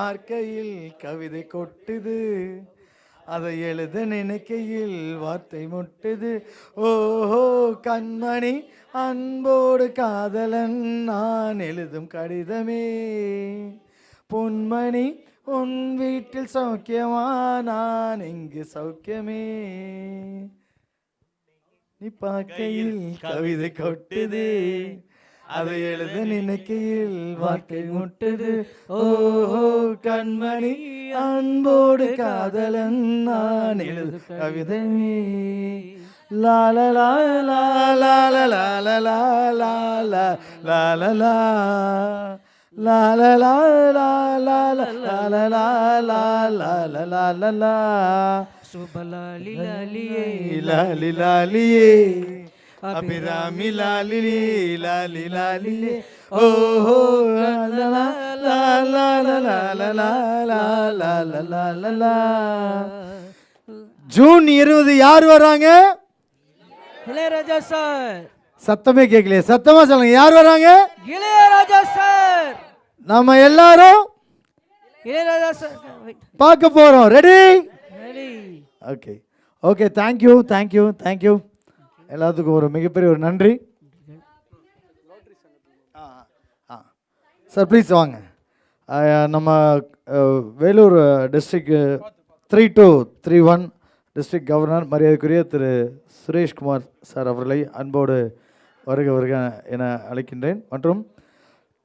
பார்க்கையில் கவிதை கொட்டுது, அதை எழுத நினைக்கையில் வார்த்தை முட்டுது. ஓஹோ கண்மணி அன்போடு காதலன் நான் எழுதும் கடிதமே. பொன்மணி உன் வீட்டில் சௌக்கியமா, நான் இங்கு சௌக்கியமே. நீ பார்க்கையில் கவிதை கொட்டுது, அதை எழுத நினைக்கையில் வார்த்தை முட்டுது. ஓஹோ கண்மணி அன்போடு காதலன் நான் எழுது கவிதை. லாலலா லாலலா லாலலா லாலலா லாலலா லாலலா லாலலா சுபலாலி லாலியே லாலி லாலியே அபிராமி லாலிலே லாலி லாலிலே. ஓஹோ லாலலா லாலலா லாலலா. ஜூன் 20 யார் வராங்க? இளையராஜா சார். சத்தமே கேட்கலையே, சத்தமா சொல்லுங்க. யார் வராங்க? இளையராஜா சார். நம்ம எல்லாரும் இளையராஜா சார் பார்க்க போறோம். Ready? Ready. Okay okay. Thank you thank you thank you. எல்லாத்துக்கும் ஒரு மிகப்பெரிய ஒரு நன்றி. சார் ப்ளீஸ் வாங்க. நம்ம வேலூர் டிஸ்ட்ரிக்ட் 3231 டிஸ்ட்ரிக்ட் கவர்னர் மரியாதைக்குரிய திரு சுரேஷ்குமார் சார் அவர்களை அன்போடு வருக வருக என அழைக்கின்றேன். மற்றும்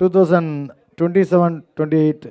2027-28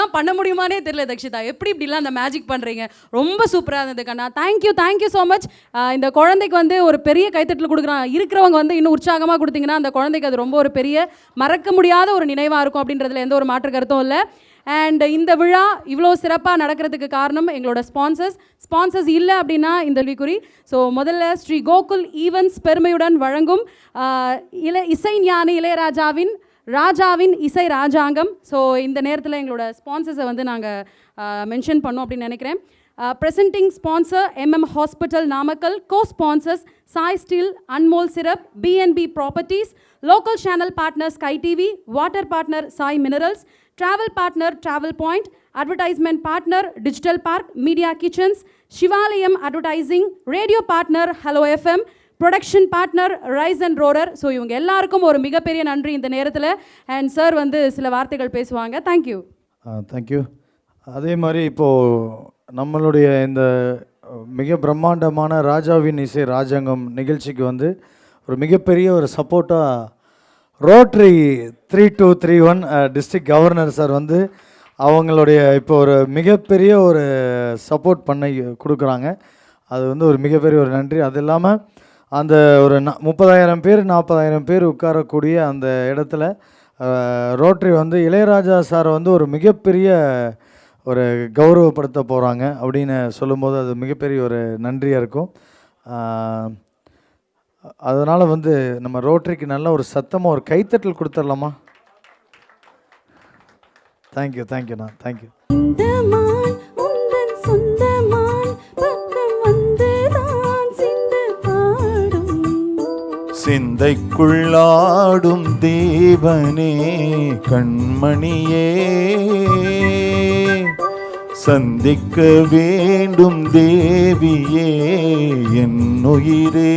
இப்படிலாம் பண்ண முடியுமானே தெரியல தக்ஷிதா, எப்படி இப்படிலாம் அந்த மேஜிக் பண்ணுறீங்க, ரொம்ப சூப்பராக இருந்தது கண்ணா. Thank you so much. இந்த குழந்தைக்கு வந்து ஒரு பெரிய கைத்தட்டல் கொடுக்குறான், இருக்கிறவங்க வந்து இன்னும் உற்சாகமாக கொடுத்தீங்கன்னா அந்த குழந்தைக்கு அது ரொம்ப ஒரு பெரிய மறக்க முடியாத ஒரு நினைவாக இருக்கும் அப்படின்றதுல எந்த ஒரு மாற்று கருத்தும் இல்லை. அண்ட் இந்த விழா இவ்வளோ சிறப்பாக நடக்கிறதுக்கு காரணம் எங்களோட ஸ்பான்சர்ஸ் இல்லை அப்படின்னா இந்த கேள்விக்குறி. ஸோ முதல்ல ஸ்ரீ கோகுல் ஈவென்ட்ஸ் பெருமையுடன் வழங்கும் இசை ஞானி இளையராஜாவின் ராஜாவின் இசை ராஜாங்கம். ஸோ இந்த நேரத்தில் எங்களோட ஸ்பான்சர்ஸை வந்து நாங்கள் மென்ஷன் பண்ணோம் அப்படின்னு நினைக்கிறேன். Presenting sponsor MM Hospital Namakkal, co-sponsors Sai Steel, Anmol Syrup, BNB Properties, local channel partner Sky TV, water partner Sai Minerals, travel partner Travel Point, advertisement partner Digital Park, Media Kitchens, Shivalayam Advertising, radio partner Hello FM, production partner rise and roarer. So இவங்க எல்லாருக்கும் ஒரு மிகப்பெரிய நன்றி இந்த நேரத்தில். And sir வந்து சில வார்த்தைகள் பேசுவாங்க. தேங்க்யூ. தேங்க்யூ. அதே மாதிரி இப்போது நம்மளுடைய இந்த மிக பிரம்மாண்டமான ராஜாவின் இசை ராஜாங்கம் நிகழ்ச்சிக்கு வந்து ஒரு மிகப்பெரிய ஒரு சப்போர்ட்டாக ரோட்ரி 3231 டிஸ்ட்ரிக்ட் கவர்னர் சார் வந்து அவங்களுடைய இப்போ ஒரு மிகப்பெரிய ஒரு சப்போர்ட் பண்ணி கொடுக்குறாங்க. அது வந்து ஒரு மிகப்பெரிய ஒரு நன்றி. அது இல்லாமல் அந்த ஒரு 30,000 பேர் 40,000 பேர் உட்காரக்கூடிய அந்த இடத்துல ரோட்ரி வந்து இளையராஜா சாரை வந்து ஒரு மிகப்பெரிய ஒரு கௌரவப்படுத்த போகிறாங்க அப்படின்னு சொல்லும்போது அது மிகப்பெரிய ஒரு நன்றியாக இருக்கும். அதனால் வந்து நம்ம ரோட்ரிக்கு நல்ல ஒரு சத்தமாக ஒரு கைத்தட்டல் கொடுத்துடலாமா? தேங்க்யூண்ணா. தேங்க்யூ. சிந்தைக்குள்ளாடும் தேவனே கண்மணியே, சந்திக்க வேண்டும் தேவியே என் உயிரே.